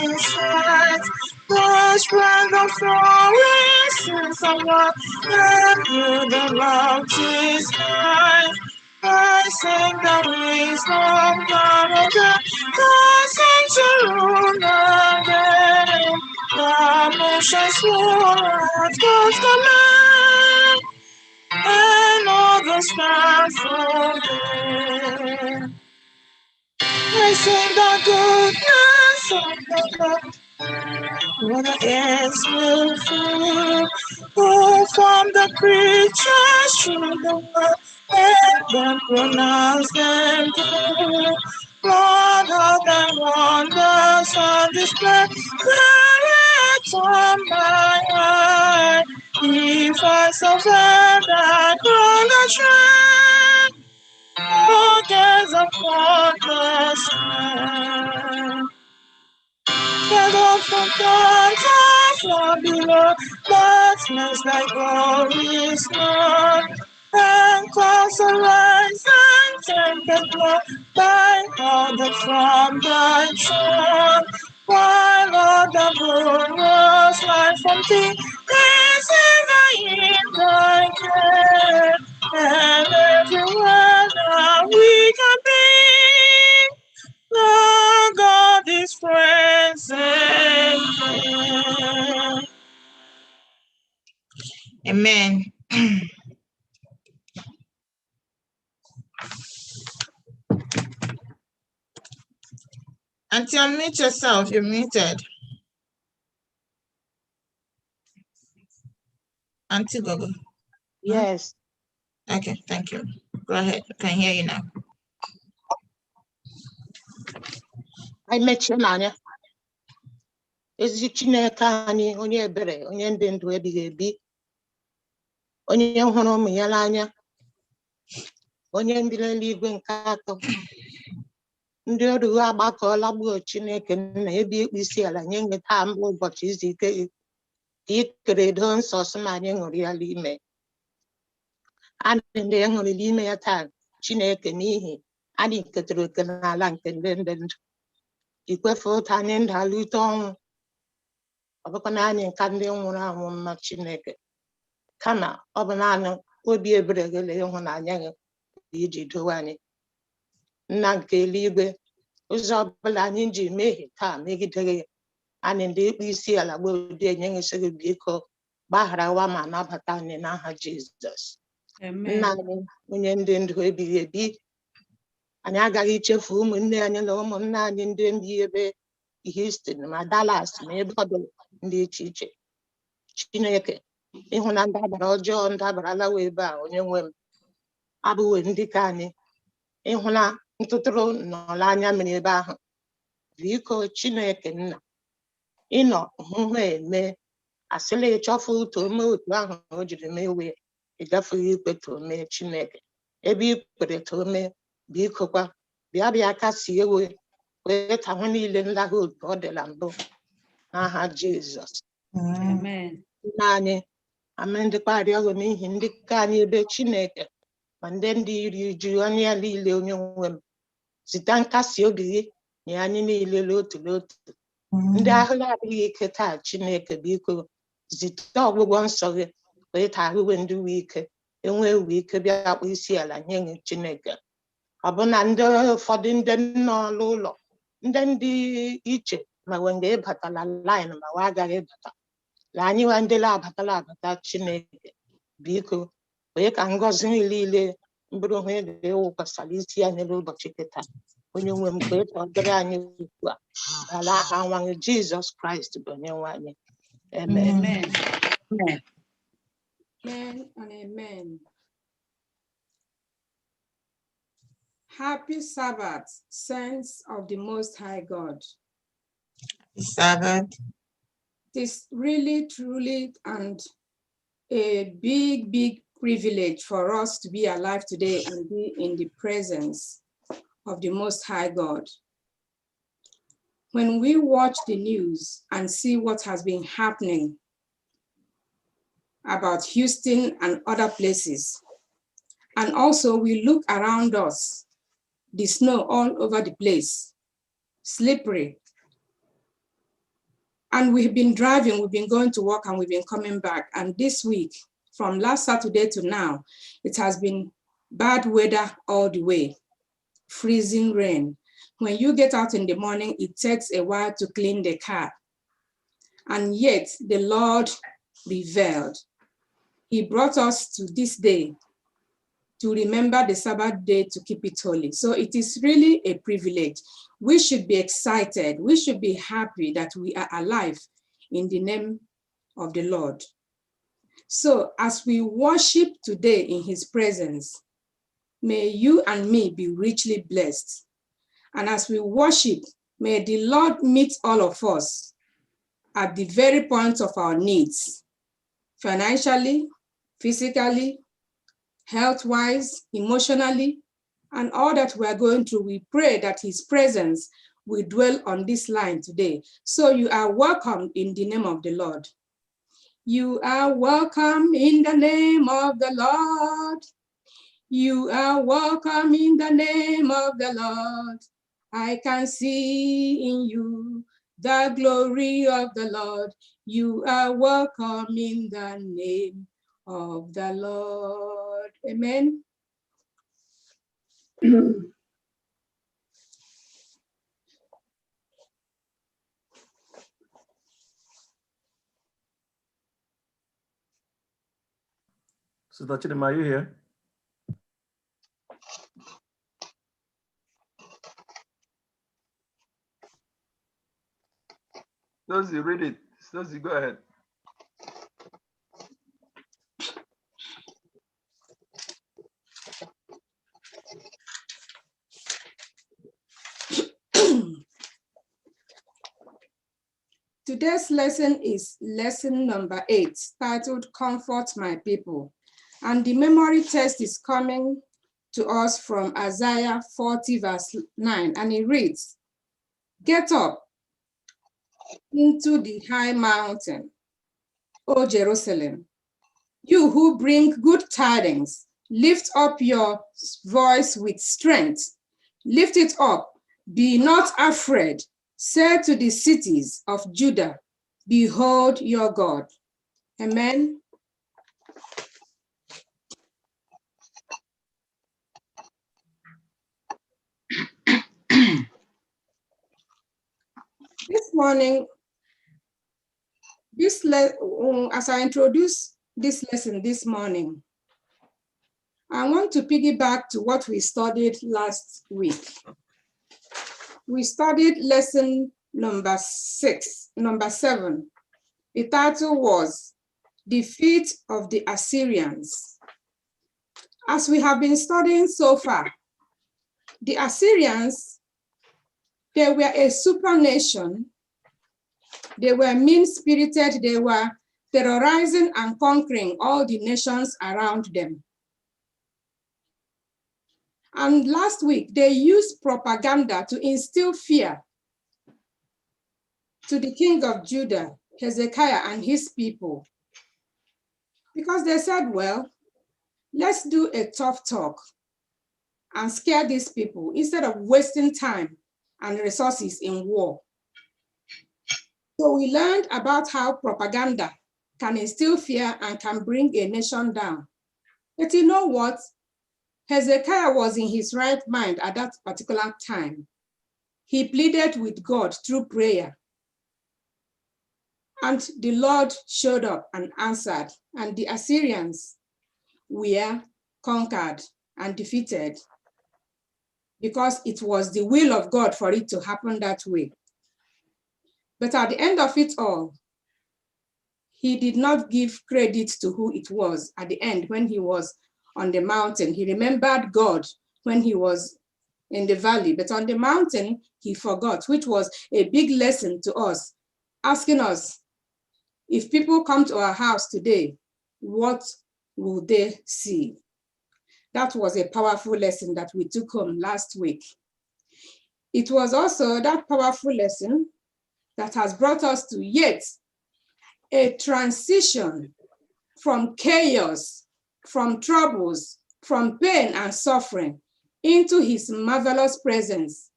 his right. The strength of forests of love, and through the mountains high. I sing the wisdom God of the again. The nations world goes command, and all the stars forget. I sing the goodness of the Lord, when the ends will fall. Oh, from the creatures through the world, and then pronounce them good. Lord of the wonders on display, clarity on my eye. If I suffer that on the train, oh, there's a fortress stand. There's a fortress from below, that smells like glorious Lord. And clouds arise and tempest blow by order from thy throne. While all the glorious light from thee is ever in thy care. And everywhere that we can be, Lord God is present. Amen. Auntie, unmute yourself. You're muted. Auntie Gogo. Yes. Okay, thank you. Go ahead. I can hear you now. I met you, Nanya. Ezi Chineke anyị onye ebere onye ndị ndụ ebighị ebi onye hụrụ ụmụ ya n'anya onye ndị eluigwe nke atọ ndị ọrụ agbakọọla gbuo Chineke nna ebe ikpe isi ala nye nweta mbụ ụbọchị izu ike ka ikere do nsọ sị ma anyị ṅụrụ ya n'ime anyị ndị ṅụrụ n'ime ya taa Chineke n'ihi anyị ketara oke n'ala nke ndị ndụ ikwefe ụta anyị ndụ alụte ọnwụ ọ bụkwa naanị nka ndị nwụrụ anwụ mma Chineke kama ọ bụ naanị obi ebere gị na ịhụnanya gị iji dowe anyị nna nke eluigwe ụzọ ọbụla anyị ji mehie taa megide gị anyị ndị ikpe isi ala gbodi enye gị gị biko gbagharawa ma nabata anyị n'aha Jizọs. Nna anyị onye ndị ndụ ebighị ebi anyị agaghị ichefu ụmụnne anyị na ụmụnna anyị ndị ndị ebe Houston ma Dallas ma ebe ọbụla ndị iche iche Chineke ịhụ na ndabara ọjọọ ndabarala ebe a onye nwe m abụwe ndị ka anyị ịhụ na ntụtụrụ nọla anya mmiri ebe ahụ biko Chineke nna ịnọ hụhụ eme asịla ịchọfụ ụtọ ome otu ahụ o jiri mewe ịgafeghị ikpe tome Chineke ebe ikpere tome biko kwa bịa kasị ewe wee ka hụ niile nlaghị otu ọ dịla mbụ n'aha Jizọs. Amen. Nna anyị amendịkwa arịọghị n'ihi ndị ka anyị ebe Chineke ma ndị iri uju onye ya niile onye nwe m zite nkasi obi gị nye anyị niile n'otu n'otu ndị ahụla adịghị ike taa Chineke biko zite ọgwụgwọ nsọ gị wee ka ahụwe ndị uwe ike enwe uwe ike bịa akpụ isi ala nye gị Chineke ọ bụ na ndị ụfọdụ ndị nọ n'ụlọ ndị iche ma wenge ịbatala line ma wa agaghị ịbata la anyị nwa ndị abatala abata Chineke biko wee ka ngọzi niile mbụrụ hụ ga-ewukwasara isi anyị n'ụbọchị kịta onye nwe m kwee ka ọ dịrị anyị ugbu a ala aha nwa gị Jizọs Kraịst bụ onye nwe anyị. Amen. Amen. Amen. Amen and amen. Happy Sabbath, saints of the Most High God. Happy Sabbath. It is really, truly, and a big, big privilege for us to be alive today and be in the presence of the Most High God. When we watch the news and see what has been happening about Houston and other places, and also we look around us, the snow all over the place, slippery, And we've been driving, we've been going to work, and we've been coming back. And this week, from last Saturday to now, it has been bad weather all the way, freezing rain. When you get out in the morning, it takes a while to clean the car. And yet the Lord prevailed. He brought us to this day to remember the Sabbath day to keep it holy. So it is really a privilege. We should be excited. We should be happy that we are alive in the name of the Lord. So as we worship today in his presence, may you and me be richly blessed. And as we worship, may the Lord meet all of us at the very point of our needs, financially, physically, health-wise, emotionally, and all that we are going through. We pray that his presence will dwell on this line today. So you are welcome in the name of the Lord. You are welcome in the name of the Lord. You are welcome in the name of the Lord. I can see in you the glory of the Lord. You are welcome in the name of the Lord. Amen. Sister Chidima, are you here? Dozy, read it. Dozy, go ahead. Today's lesson is lesson number 8, titled Comfort My People. And the memory text is coming to us from Isaiah 40 verse 9, and it reads, "Get up into the high mountain, O Jerusalem, you who bring good tidings, lift up your voice with strength, lift it up, be not afraid. Say to the cities of Judah, behold your God." Amen. This morning, as I introduce this lesson this morning, I want to piggyback to what we studied last week. We studied lesson number 7. The title was Defeat of the Assyrians. As we have been studying so far, the Assyrians, they were a super nation. They were mean-spirited. They were terrorizing and conquering all the nations around them. And last week, they used propaganda to instill fear to the king of Judah, Hezekiah, and his people. Because they said, well, let's do a tough talk and scare these people instead of wasting time and resources in war. So we learned about how propaganda can instill fear and can bring a nation down. But you know what? Hezekiah was in his right mind at that particular time. He pleaded with God through prayer. And the Lord showed up and answered, and the Assyrians were conquered and defeated because it was the will of God for it to happen that way. But at the end of it all, he did not give credit to who it was at the end when he was on the mountain. He remembered God when he was in the valley, but on the mountain, he forgot, which was a big lesson to us, asking us, if people come to our house today, what will they see? That was a powerful lesson that we took home last week. It was also that powerful lesson that has brought us to yet a transition from chaos, from troubles, from pain and suffering into his marvelous presence.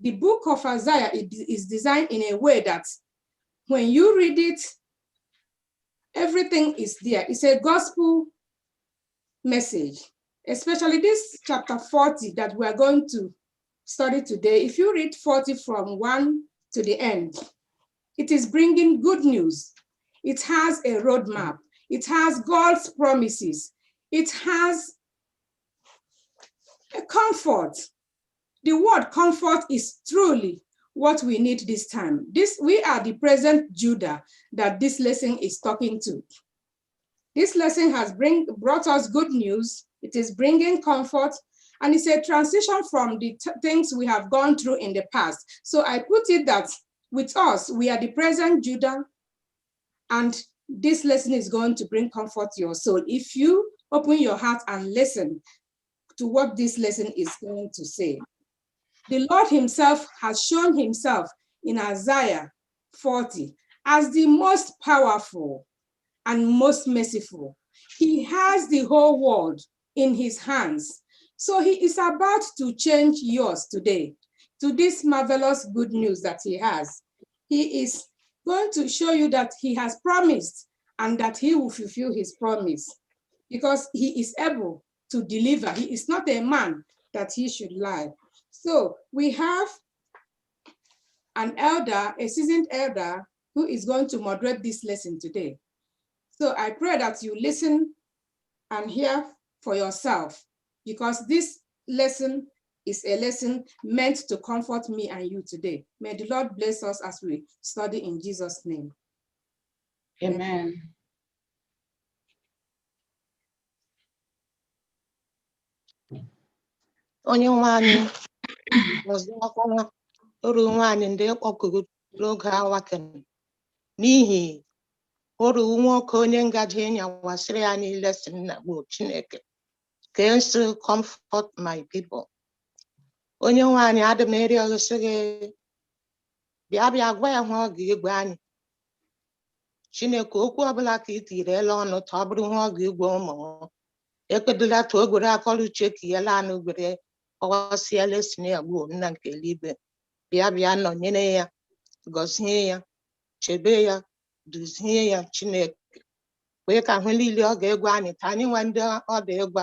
The book of Isaiah is designed in a way that when you read it, everything is there. It's a gospel message, especially this chapter 40 that we're going to study today. If you read 40 from 1 to the end, it is bringing good news. It has a roadmap. It has God's promises. It has a comfort. The word comfort is truly what we need this time. We are the present Judah that this lesson is talking to. This lesson has brought us good news. It is bringing comfort, and it's a transition from the things we have gone through in the past. So I put it that with us, we are the present Judah, and this lesson is going to bring comfort to your soul if you open your heart and listen to what this lesson is going to say. The Lord himself has shown himself in Isaiah 40 as the most powerful and most merciful. He has the whole world in his hands. So he is about to change yours today to this marvelous good news that he has. He is going to show you that he has promised and that he will fulfill his promise because he is able to deliver. He is not a man that he should lie. So we have an elder, a seasoned elder, who is going to moderate this lesson today. So I pray that you listen and hear for yourself, because this lesson is a lesson meant to comfort me and you today. May the Lord bless us as we study in Jesus' name. Amen. onye nwe anyị ọzọkwa oru nwaanyị ndị kpọkuru n'oge awa kene n'ihi oru nwoke onye ngaji nyawasịrị anyị lesson na gbo Chineke ka esi comfort my people. Onye nwe anyị adị m eri ọgụsị gị bịa gwa ya hụ ọ ga-egwe anyị Chineke okwu ọbụla ka itirela ọnụ ta ọ bụrụ hụ ọ ga-egwe ụmụ ekpedola ta o gwere akọrọ uche ka ya lanụ gwere ọwasịa lesson ya gbo nna nke eluigwe bịa nọnyere ya gọzie ya chebe ya duzie ya Chineke wee ka hụ niile ọ ga-egwe anyị ta anyị nwe ndị ọ dị ịgwa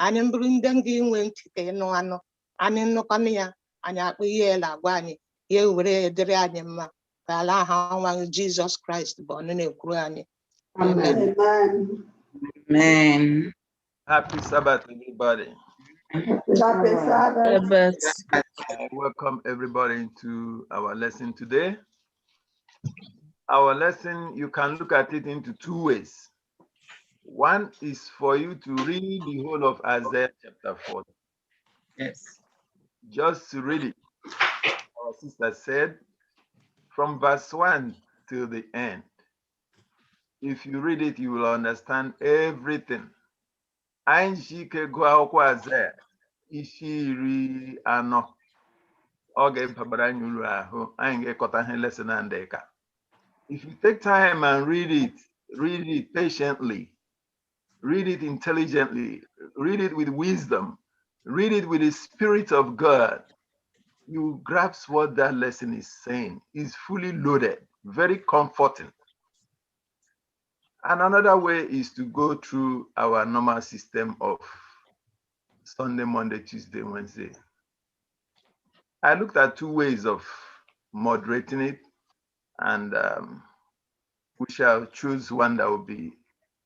anyị mbụrụ ndị nga inwe ntị ka ịnụ anụ anyị nnụkọnụ ya anyị akpụ ihe la agwa anyị ya were edere anyị mma ka ala ha nwa Jizọs Kraịst bụ ọnụ na-ekwuru anyị. Amen. Amen. Happy Sabbath, everybody. Happy Sabbath. I welcome everybody to our lesson today. Our lesson, you can look at it into two ways. One is for you to read the whole of Isaiah chapter 40. Yes. Just to read it. Our sister said, from verse 1 till the end. If you read it, you will understand everything. Ainshike go akwụkwọ Isaiah isi iri anọ. Ọ ga-ebabara anyị uru ahụ, anyị ga-ekọta ihe lesson and deka. If you take time and read it patiently, read it intelligently, read it with wisdom, read it with the Spirit of God, you grasp what that lesson is saying. It's fully loaded, very comforting. And another way is to go through our normal system of Sunday, Monday, Tuesday, Wednesday. I looked at two ways of moderating it, and we shall choose one that will be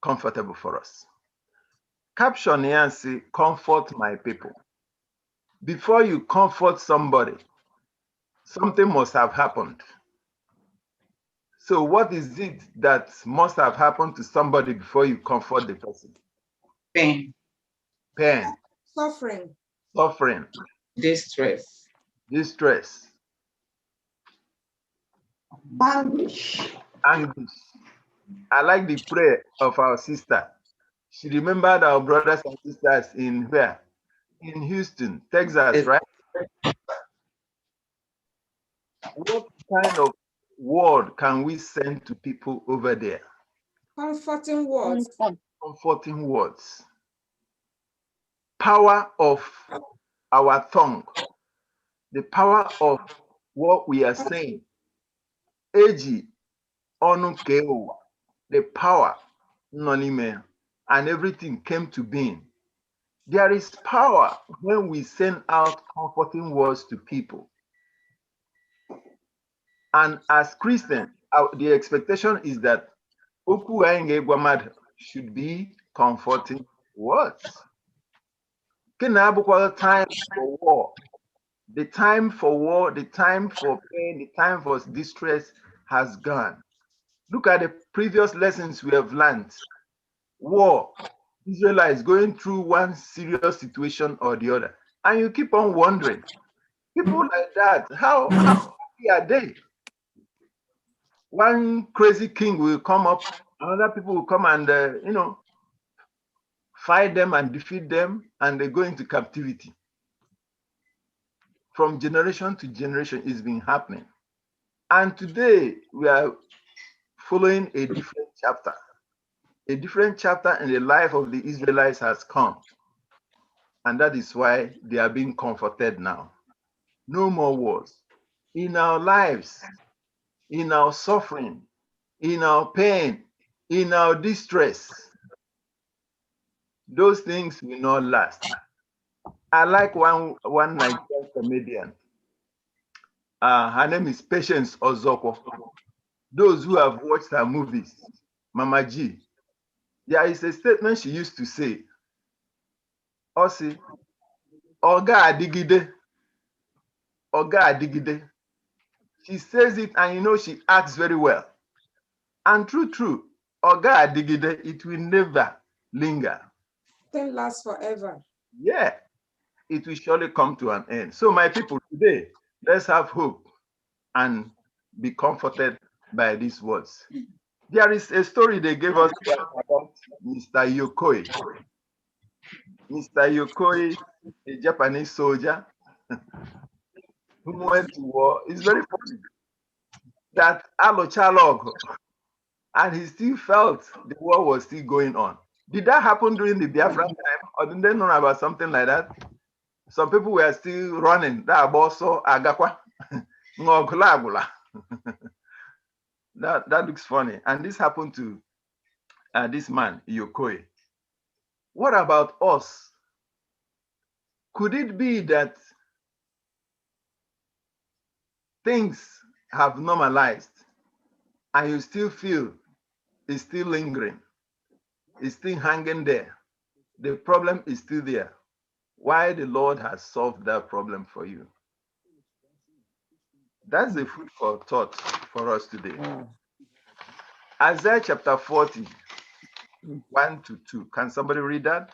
comfortable for us. Caption here and say, comfort my people. Before you comfort somebody, something must have happened. So what is it that must have happened to somebody before you comfort the person? Pain. Pain. Suffering. Suffering. Distress. Distress. Anguish. Anguish. I like the prayer of our sister. She remembered our brothers and sisters in where? In Houston, Texas, Yes. right? What kind of word can we send to people over there? Comforting words. Comforting words. Power of our tongue. The power of what we are saying. Eji Onukeo, the power, nonime, and everything came to being. There is power when we send out comforting words to people. And as Christians, the expectation is that Oku Gwamad should be comforting words. The time for war, the time for war, the time for pain, the time for distress has gone. Look at the previous lessons we have learned. War, Israelites going through one serious situation or the other. And you keep on wondering, people like that, how happy are they? One crazy king will come up, another people will come and, fight them and defeat them, and they go into captivity. From generation to generation, it's been happening. And today, we are following a different chapter. A different chapter in the life of the Israelites has come. And that is why they are being comforted now. No more wars. In our lives, in our suffering, in our pain, in our distress, those things will not last. I like one Nigerian comedian. Her name is Patience Ozoko. Those who have watched her movies, Mama G, there is a statement she used to say, Osi, Oga Adigide, Oga Adigide. She says it and she acts very well. And true, Oga Adigide, it will never linger. It can last forever. Yeah, it will surely come to an end. So my people, today, let's have hope and be comforted by these words. There is a story they gave us about Mr. Yokoi. Mr. Yokoi, a Japanese soldier who went to war. It's very funny that Alochalog, and he still felt the war was still going on. Did that happen during the Biafran time, or did they know about something like that? Some people were still running. That also agakwa ngogulagula. That looks funny. And this happened to this man, Yokoi. What about us? Could it be that things have normalized and you still feel it's still lingering, it's still hanging there? The problem is still there. Why the Lord has solved that problem for you? That's the food for thought for us today. Isaiah chapter 40, 1 to 2. Can somebody read that?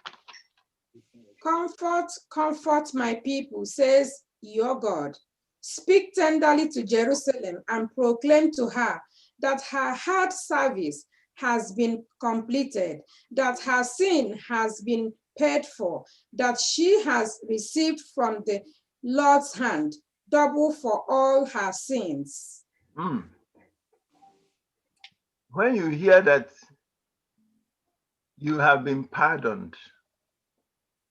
Comfort, comfort my people, says your God. Speak tenderly to Jerusalem and proclaim to her that her hard service has been completed, that her sin has been paid for, that she has received from the Lord's hand double for all her sins. When you hear that you have been pardoned,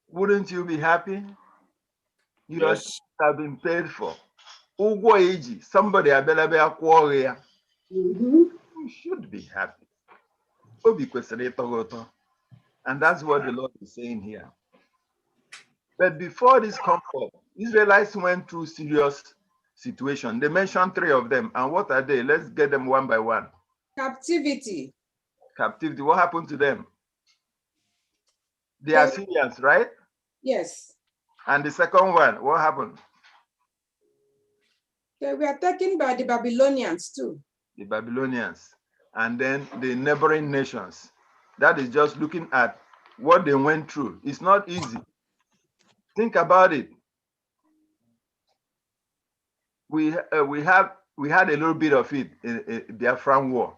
wouldn't you be happy? Your sins have been paid for. Somebody you should be happy. And that's what the Lord is saying here. But before this comfort, Israelites went through serious situation. They mentioned 3 of them. And what are they? Let's get them one by one. Captivity. Captivity. What happened to them? The Assyrians, right? Yes. And the second one, what happened? They were taken by the Babylonians too. The Babylonians. And then the neighboring nations. That is just looking at what they went through. It's not easy. Think about it. We had a little bit of it in the Biafran War.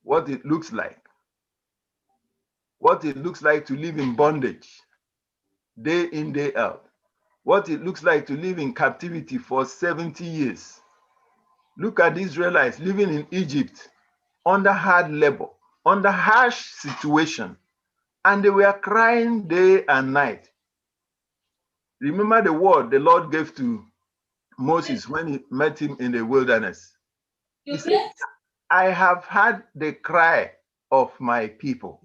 What it looks like. What it looks like to live in bondage, day in, day out. What it looks like to live in captivity for 70 years. Look at the Israelites living in Egypt under hard labor, under harsh situation, and they were crying day and night. Remember the word the Lord gave to Moses when he met him in the wilderness. He said, I have heard the cry of my people,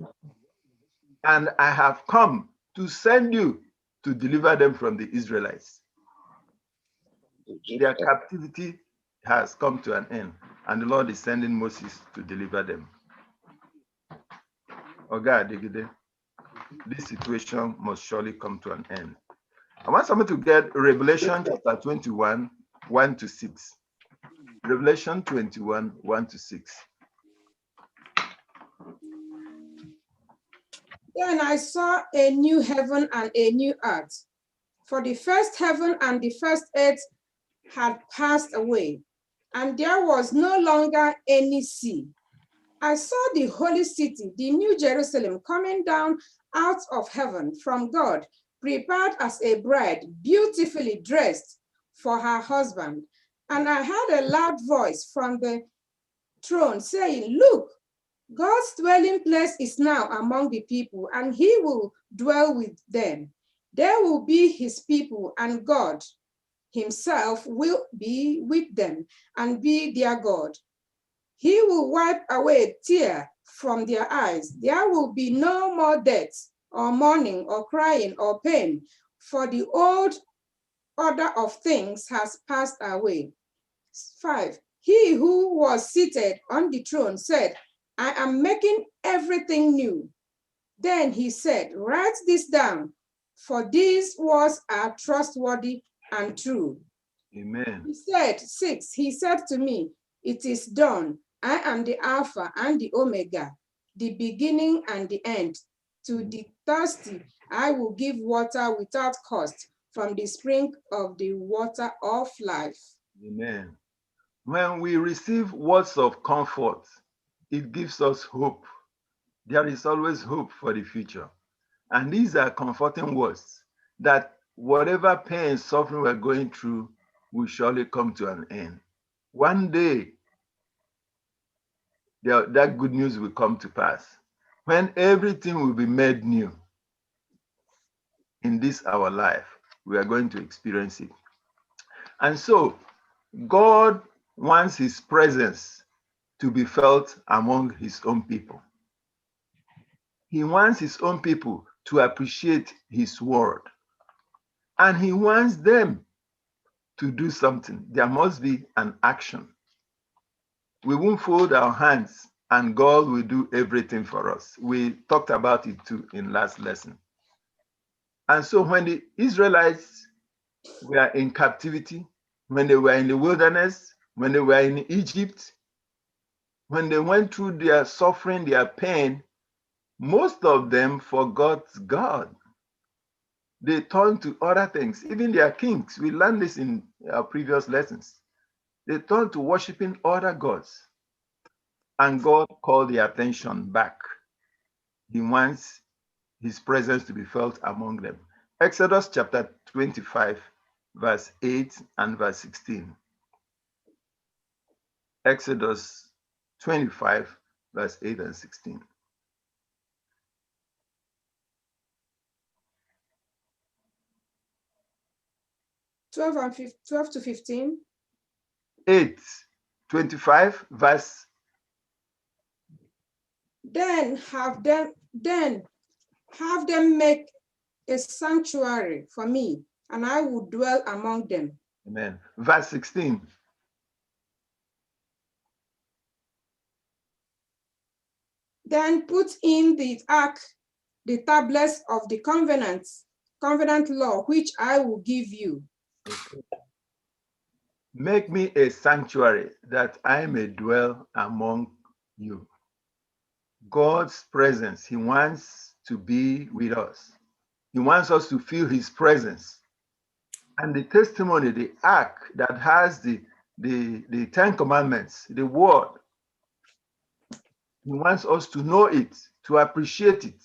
and I have come to send you to deliver them from the Israelites. Their captivity has come to an end, and the Lord is sending Moses to deliver them. Oh God, this situation must surely come to an end. I want somebody to get Revelation chapter 21, 1 to 6. Revelation 21, 1 to 6. Then I saw a new heaven and a new earth, for the first heaven and the first earth had passed away, and there was no longer any sea. I saw the holy city, the new Jerusalem, coming down out of heaven from God, prepared as a bride, beautifully dressed for her husband. And I heard a loud voice from the throne saying, "Look, God's dwelling place is now among the people, and he will dwell with them. They will be his people, and God himself will be with them and be their God. He will wipe away tears from their eyes. There will be no more death, or mourning, or crying, or pain, for the old order of things has passed away." 5. He who was seated on the throne said, "I am making everything new." Then he said, "Write this down, for these words are trustworthy and true." Amen. He said, 6. He said to me, "It is done. I am the Alpha and the Omega, the beginning and the end. To the thirsty, I will give water without cost from the spring of the water of life." Amen. When we receive words of comfort, it gives us hope. There is always hope for the future. And these are comforting words that whatever pain, suffering we're going through will surely come to an end. One day, that good news will come to pass, when everything will be made new. In this our life, we are going to experience it. And so, God wants his presence to be felt among his own people. He wants his own people to appreciate his word. And he wants them to do something. There must be an action. We won't fold our hands and God will do everything for us. We talked about it too in last lesson. And so when the Israelites were in captivity, when they were in the wilderness, when they were in Egypt, when they went through their suffering, their pain, most of them forgot God. They turned to other things, even their kings. We learned this in our previous lessons. They turned to worshiping other gods. And God called their attention back. He wants his presence to be felt among them. Exodus chapter 25, verse 8 and verse 16. Exodus 25, verse 8 and 16. and 12 to 15. 8, 25, verse. Then have them make a sanctuary for me, and I will dwell among them. Amen. Verse 16. Then put in the ark the tablets of the covenant law, which I will give you. Okay. Make me a sanctuary that I may dwell among you. God's presence, he wants to be with us. He wants us to feel his presence. And the testimony, the ark that has the 10 commandments, the word, he wants us to know it, to appreciate it.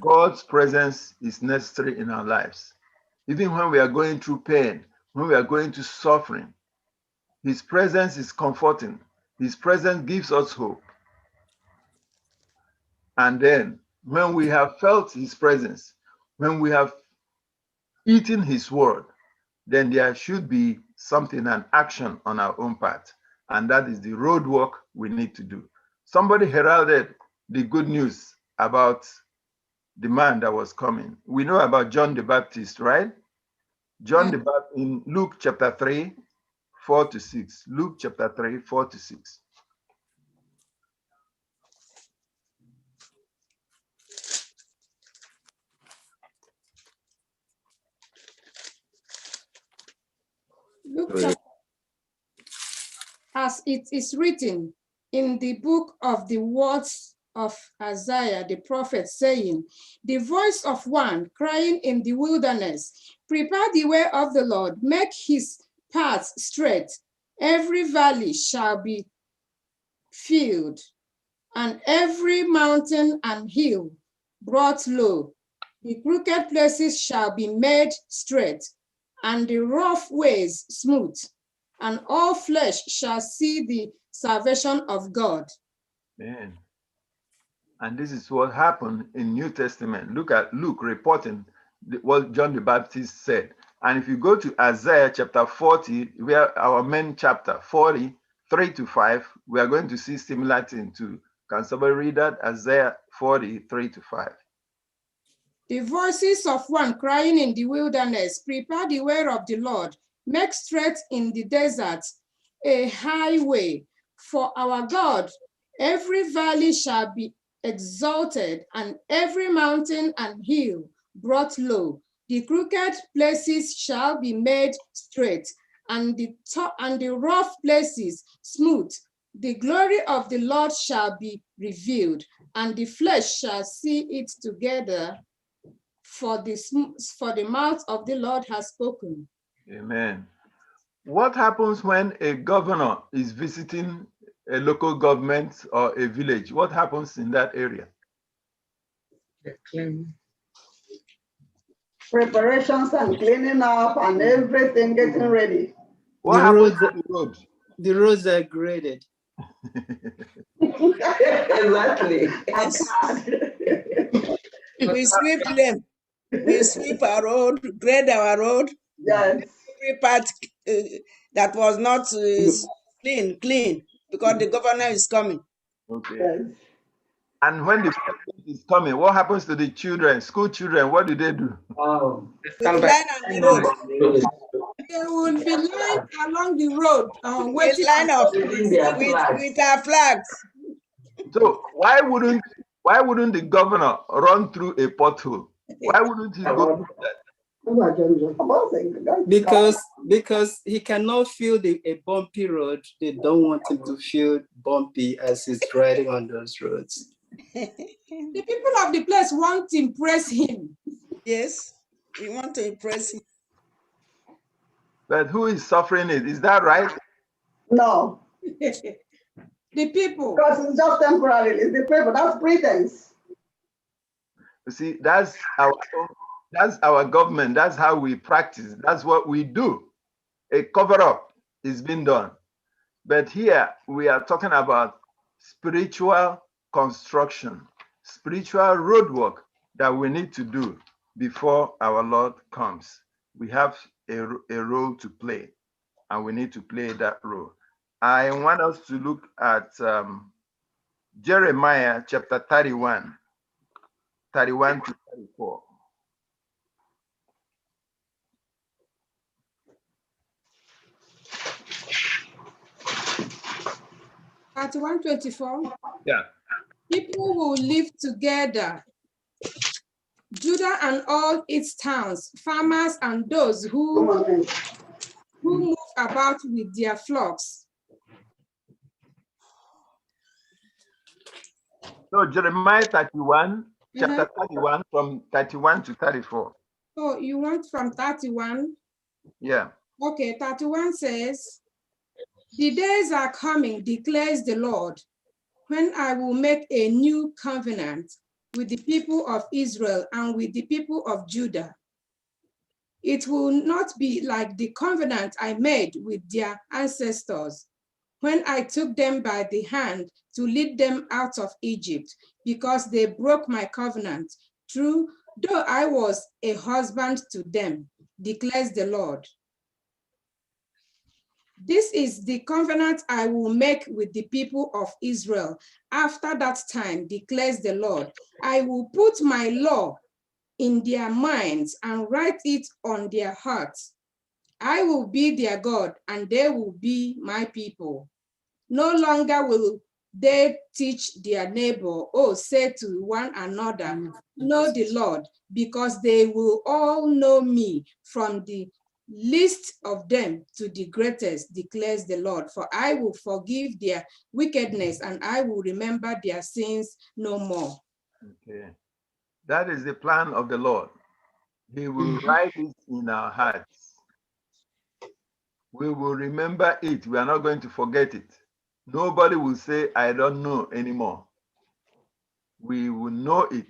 God's presence is necessary in our lives. Even when we are going through pain, when we are going through suffering, his presence is comforting. His presence gives us hope. And then when we have felt his presence, when we have eaten his word, then there should be something, an action on our own part. And that is the road work we need to do. Somebody heralded the good news about the man that was coming. We know about John the Baptist, right? John the Baptist in Luke chapter 3, 4 to 6. Luke chapter 3, 4 to 6. Luke, as it is written in the book of the words of Isaiah the prophet, saying, the voice of one crying in the wilderness, prepare the way of the Lord, make his paths straight. Every valley shall be filled, and every mountain and hill brought low. The crooked places shall be made straight, and the rough ways smooth, and all flesh shall see the salvation of God. Amen. And this is what happened in New Testament. Look at Luke reporting what John the Baptist said. And if you go to Isaiah chapter 40, where our main chapter 40, 3 to 5, we are going to see similar thing too. Can somebody read that? Isaiah 40, 3 to 5. The voices of one crying in the wilderness, prepare the way of the Lord, make straight in the desert a highway for our God. Every valley shall be exalted, and every mountain and hill brought low. The crooked places shall be made straight, and the rough places smooth. The glory of the Lord shall be revealed, and the flesh shall see it together. For the mouth of the Lord has spoken. Amen. What happens when a governor is visiting a local government or a village? What happens in that area? Preparations and cleaning up and everything getting ready. What happens to the road? The roads are graded. Exactly. Yes. We sweep them. We sweep our road, grade our road. Yes. Every part that was not clean, because the governor is coming. Okay. Yes. And when the president is coming, what happens to the children, school children? What do they do? Oh. We line on the road. They will be lined along the road, We waiting. line up Flags. with our flags. So why wouldn't the governor run through a pothole? Why wouldn't he go through that? Because he cannot feel a bumpy road. They don't want him to feel bumpy as he's riding on those roads. The people of the place want to impress him. Yes, we want to impress him. But who is suffering it? Is that right? No. The people. Because it's just temporary. It's the people. That's pretense. You see, that's our government. That's how we practice. That's what we do. A cover-up is being done. But here we are talking about spiritual construction, spiritual roadwork that we need to do before our Lord comes. We have a role to play, and we need to play that role. I want us to look at Jeremiah chapter 31, 31 to 34. At 124. Yeah. People will live together. Judah and all its towns, farmers and those who move about with their flocks. So Jeremiah 31, chapter 31, from 31 to 34. Oh, you want from 31? Yeah. Okay, 31 says, the days are coming, declares the Lord, when I will make a new covenant with the people of Israel and with the people of Judah. It will not be like the covenant I made with their ancestors when I took them by the hand to lead them out of Egypt, because they broke my covenant, true, though I was a husband to them, declares the Lord. This is the covenant I will make with the people of Israel. After that time, declares the Lord, I will put my law in their minds and write it on their hearts. I will be their God, and they will be my people. No longer will they teach their neighbor, or say to one another, know the Lord, because they will all know me, from the least of them to the greatest, declares the Lord. For I will forgive their wickedness, and I will remember their sins no more. Okay. That is the plan of the Lord. He will write it in our hearts. We will remember it. We are not going to forget it. Nobody will say, I don't know anymore. We will know it.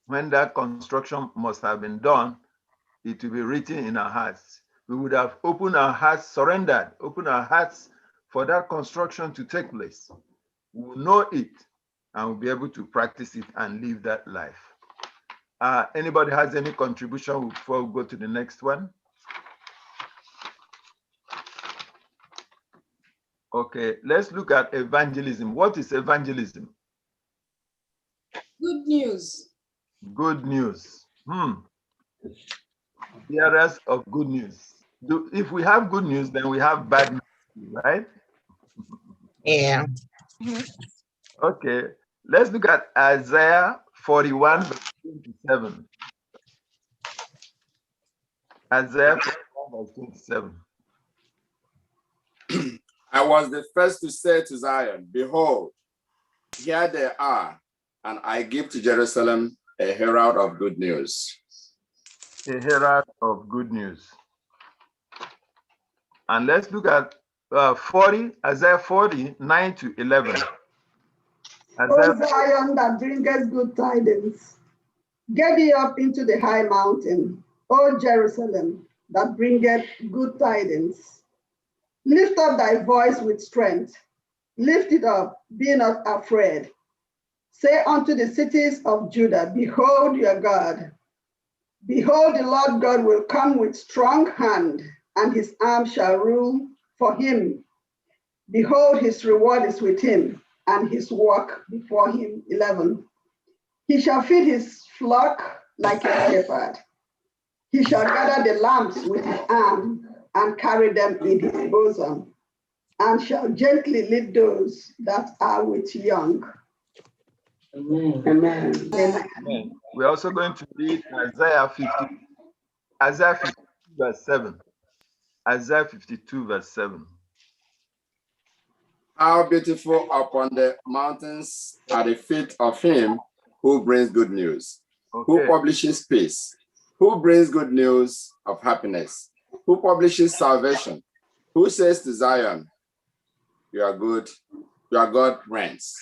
When that construction must have been done, it will be written in our hearts. We would have opened our hearts, surrendered, opened our hearts for that construction to take place. We will know it and we'll be able to practice it and live that life. Anybody has any contribution before we go to the next one? Okay, let's look at evangelism. What is evangelism? Good news. Good news. Bearers of good news. If we have good news, then we have bad news, right? Yeah. Okay, let's look at Isaiah 41, verse 27. Isaiah 41, verse 27. I was the first to say to Zion, behold, here they are, and I give to Jerusalem a herald of good news. A herald of good news. And let's look at Isaiah 40, 9 to 11. O Zion that bringeth good tidings, get thee up into the high mountain, O Jerusalem that bringeth good tidings. Lift up thy voice with strength. Lift it up, be not afraid. Say unto the cities of Judah, behold your God. Behold, the Lord God will come with strong hand, and his arm shall rule for him. Behold, his reward is with him, and his work before him. 11. He shall feed his flock like a shepherd. He shall gather the lambs with his arm, and carry them in his bosom, and shall gently lead those that are with young. Amen. Amen. Amen. We're also going to read Isaiah 52, verse 7. Isaiah 52, verse 7. How beautiful upon the mountains are the feet of him who brings good news, who publishes peace, who brings good news of happiness, who publishes salvation, who says to Zion, you are good, your God reigns.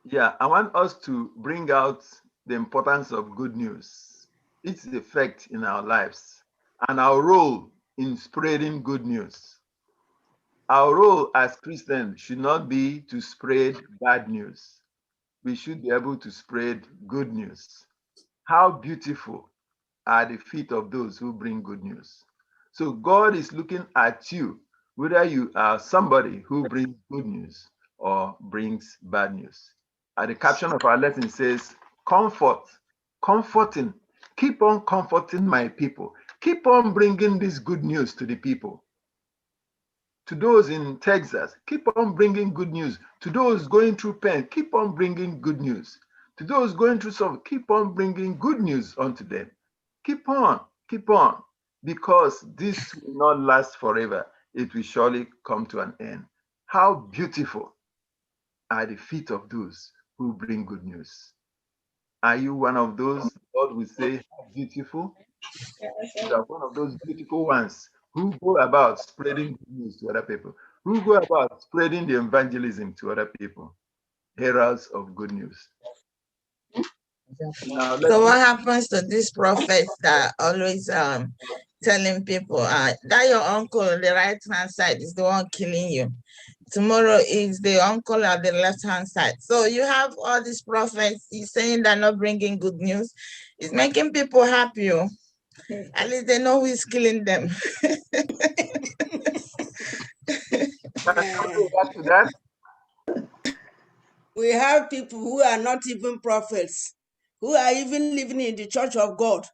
Yeah, I want us to bring out the importance of good news, its effect in our lives, and our role in spreading good news. Our role as Christians should not be to spread bad news. We should be able to spread good news. How beautiful are the feet of those who bring good news. So God is looking at you, whether you are somebody who brings good news or brings bad news. The caption of our lesson says, comforting, keep on comforting my people. Keep on bringing this good news to the people. To those in Texas, keep on bringing good news. To those going through pain, keep on bringing good news. To those going through suffering, keep on bringing good news unto them. Keep on, because this will not last forever. It will surely come to an end. How beautiful are the feet of those who bring good news. Are you one of those, Lord will say, how beautiful? You are one of those beautiful ones who go about spreading good news to other people, who go about spreading the evangelism to other people, heralds of good news. Now, So what happens to these prophets that are always telling people that your uncle on the right hand side is the one killing you? Tomorrow is the uncle at the left hand side. So you have all these prophets, he's saying they're not bringing good news. It's making people happy. At least they know who is killing them. We have people who are not even prophets, who are even living in the church of God,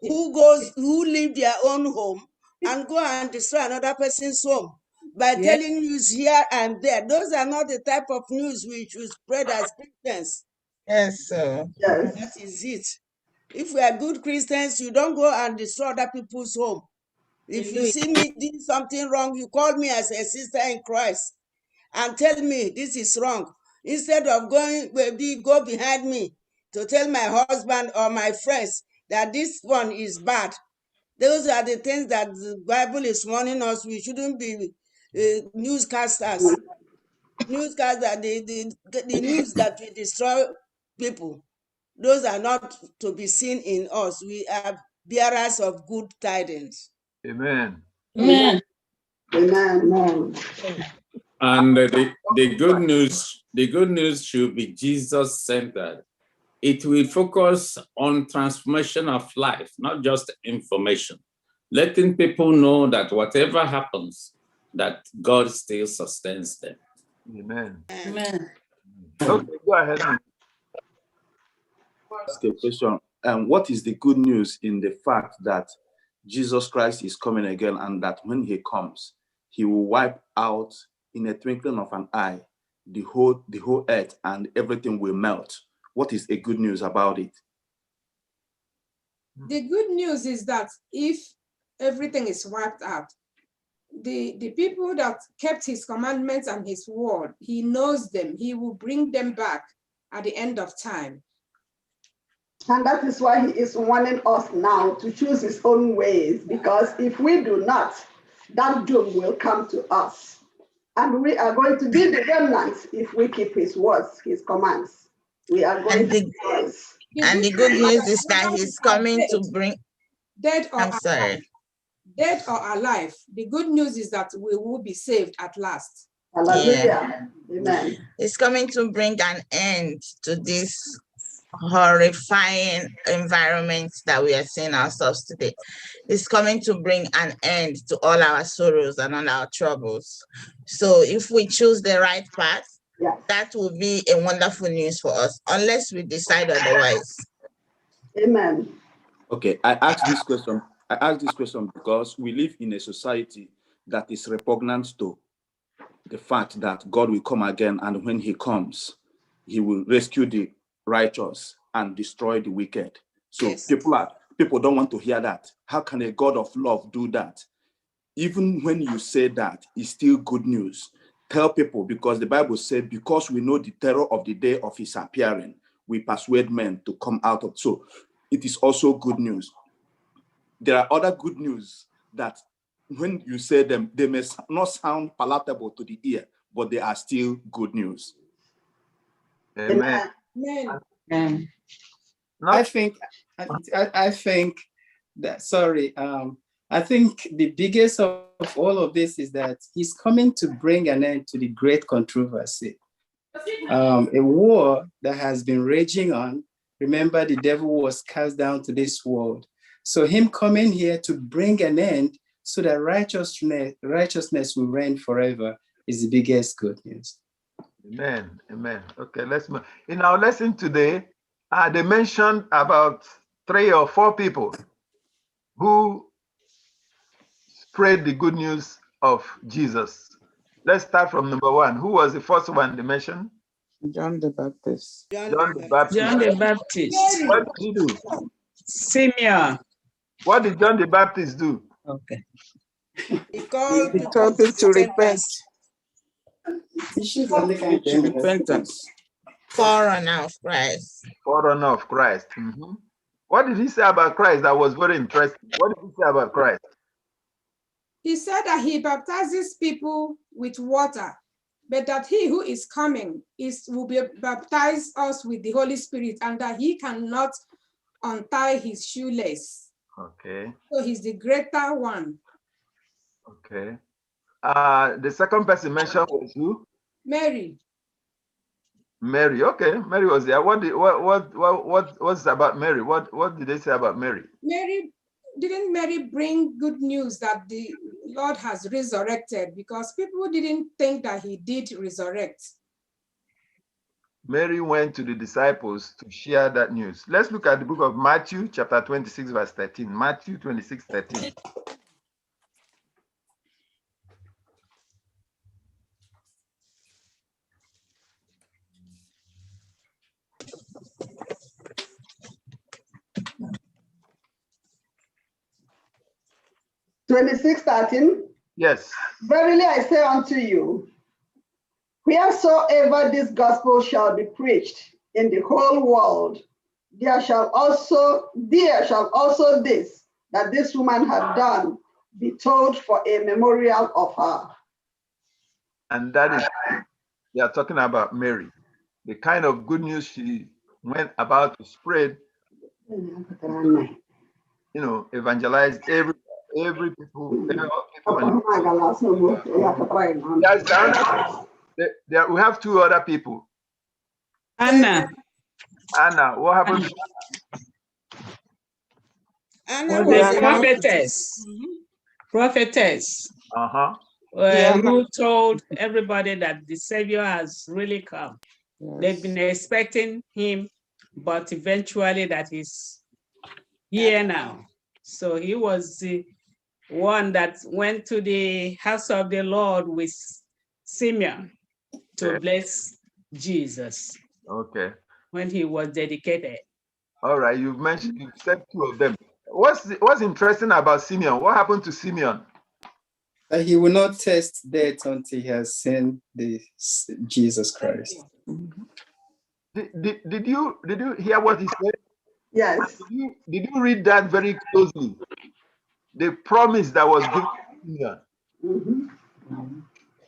who leave their own home and go and destroy another person's home by telling news here and there. Those are not the type of news we should spread as Christians. Yes, sir. Yes. That is it. If we are good Christians, you don't go and destroy other people's home. If you see me doing something wrong, you call me as a sister in Christ and tell me this is wrong. Instead of go behind me to tell my husband or my friends that this one is bad. Those are the things that the Bible is warning us. We shouldn't be newscasters. The news that we destroy people. Those are not to be seen in us. We are bearers of good tidings. Amen. Amen. Amen. And the good news should be Jesus-centered. It will focus on transformation of life, not just information. Letting people know that whatever happens, that God still sustains them. Amen. Amen. Okay, go ahead. Ask a question. What is the good news in the fact that Jesus Christ is coming again, and that when he comes, he will wipe out in a twinkling of an eye the whole earth, and everything will melt? What is a good news about it? The good news is that if everything is wiped out, the people that kept his commandments and his word, he knows them. He will bring them back at the end of time. And that is why he is warning us now to choose his own ways, because if we do not, that doom will come to us. And we are going to be the remnants if we keep his words, his commands. We are going to be yours. And the good news is that he's coming to bring. Dead or I'm sorry. alive. Dead or alive. The good news is that we will be saved at last. Hallelujah. Amen. He's coming to bring an end to this horrifying environment that we are seeing ourselves today. It's coming to bring an end to all our sorrows and all our troubles. So if we choose the right path, that will be a wonderful news for us, unless we decide otherwise. Amen. Okay, I asked this question because we live in a society that is repugnant to the fact that God will come again, and when he comes, he will rescue the righteous and destroy the wicked. So people don't want to hear that. How can a God of love do that? Even when you say that, it's still good news. Tell people, because the Bible said, because we know the terror of the day of his appearing, we persuade men to come out of. So it is also good news. There are other good news that when you say them, they may not sound palatable to the ear, but they are still good news. Amen. Amen. I think that, sorry, I think the biggest of all of this is that he's coming to bring an end to the great controversy. A war that has been raging on. Remember, the devil was cast down to this world. So him coming here to bring an end so that righteousness will reign forever is the biggest good news. Amen. Amen. Okay, let's move. In our lesson today, they mentioned about 3 or 4 people who spread the good news of Jesus. Let's start from number 1. Who was the first one they mentioned? John the Baptist. John the Baptist. John the Baptist. What did he do? Simeon. What did John the Baptist do? Okay. He called He told people to repent. Repentance. Forerunner of Christ. Forerunner of Christ. What did he say about Christ? That was very interesting. What did he say about Christ? He said that he baptizes people with water, but that he who is coming will be baptize us with the Holy Spirit, and that he cannot untie his shoelace. Okay. So he's the greater one. Okay. The second person mentioned was who? Mary. Mary. Okay, Mary was there. What's about Mary? What did they say about Mary? Mary didn't Mary bring good news that the Lord has resurrected? Because people didn't think that he did resurrect. Mary went to the disciples to share that news. Let's look at the book of Matthew, chapter 26, verse 13. Matthew 26, 13. Yes. Verily I say unto you, wheresoever this gospel shall be preached in the whole world, there shall also this that this woman had done be told for a memorial of her. And that is, they are talking about Mary. The kind of good news she went about to spread, evangelize every people. We have two other people. Anna, what happened? Anna was was a prophetess. Prophetess. Who told everybody that the Savior has really come. Yes. They've been expecting him, but eventually that he's here now. So he was the one that went to the house of the Lord with Simeon to bless Jesus. Okay. When he was dedicated. All right, you've said two of them. What's interesting about Simeon? What happened to Simeon? He will not taste death until he has seen Jesus Christ. Did you hear what he said? Yes. Did you read that very closely? The promise that was given to Simeon.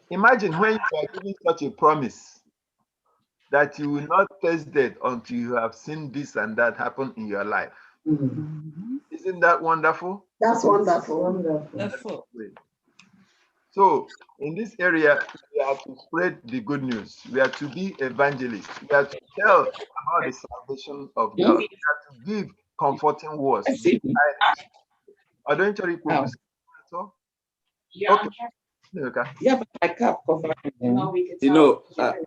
Imagine when you are given such a promise that you will not taste death until you have seen this and that happen in your life. Isn't that wonderful? That's wonderful. Wonderful. So in this area, we are to spread the good news. We are to be evangelists. We are to tell about the salvation of God. We are to give comforting words. I don't tell you. Okay. Yeah, but I can't cover.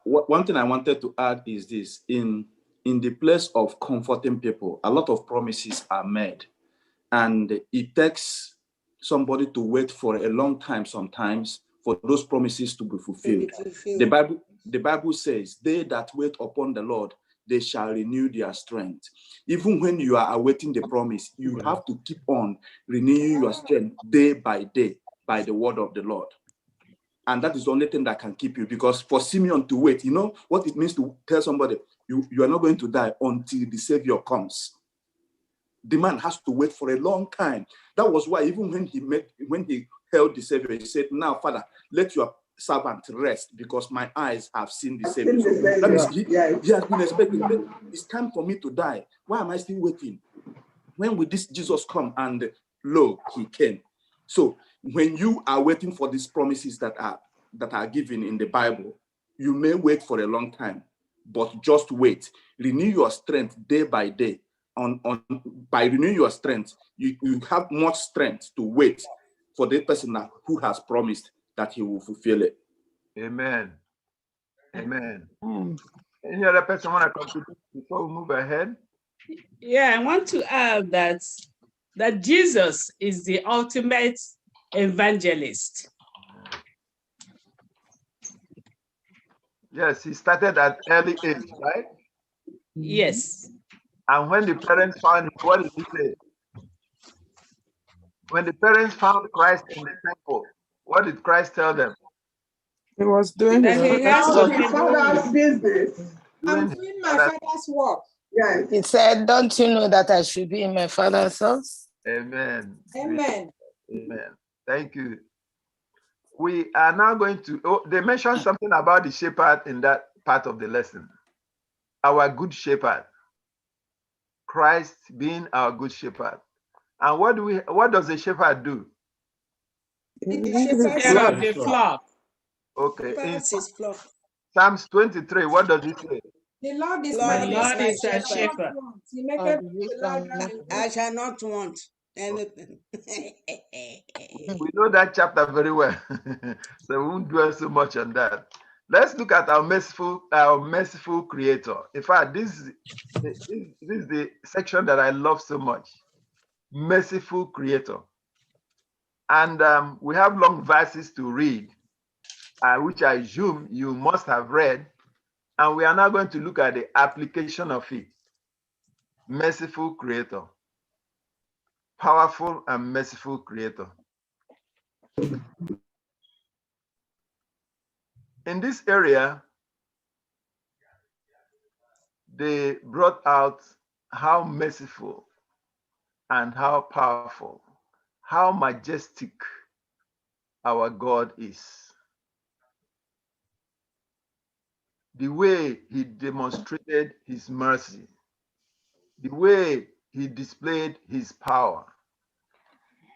One thing I wanted to add is this: in the place of comforting people, a lot of promises are made, and it takes somebody to wait for a long time sometimes for those promises to be fulfilled. The Bible says, "They that wait upon the Lord, they shall renew their strength." Even when you are awaiting the promise, you have to keep on renewing your strength day by day by the word of the Lord. And that is the only thing that can keep you, because for Simeon to wait, you know what it means to tell somebody you are not going to die until the Savior comes. The man has to wait for a long time. That was why even when he held the Savior, he said, "Now, Father, let your servant rest, because my eyes have seen the Savior." So that means he has been expecting, it's time for me to die. Why am I still waiting? When will this Jesus come? And lo, he came. So when you are waiting for these promises that are given in the Bible, you may wait for a long time, but just wait. Renew your strength day by day. By renewing your strength, you have much strength to wait for the person who has promised that he will fulfill it. Amen. Amen. Any other person want to contribute before we move ahead? Yeah, I want to add that Jesus is the ultimate evangelist. Yes, he started at early age, right? Yes. And when the parents found him, what did he say? When the parents found Christ in the temple, what did Christ tell them? He was doing his father's business. I'm doing my father's work. Yes. He said, "Don't you know that I should be in my father's house?" Amen. Amen. Amen. Thank you. We are now going to, they mentioned something about the shepherd in that part of the lesson. Our good shepherd. Christ being our good shepherd. And what does a shepherd do? The flock. Okay. Psalms 23, what does it say? The Lord is Lord my is a shepherd. He maketh me to lie down in I shall not want. Anything. We know that chapter very well, so we won't dwell so much on that. Let's look at our merciful Creator. In fact, this is the section that I love so much. Merciful Creator. And we have long verses to read, which I assume you must have read. And we are now going to look at the application of it. Merciful Creator. Powerful and merciful Creator. In this area, they brought out how merciful and how powerful, how majestic our God is. The way he demonstrated his mercy, the way he displayed his power.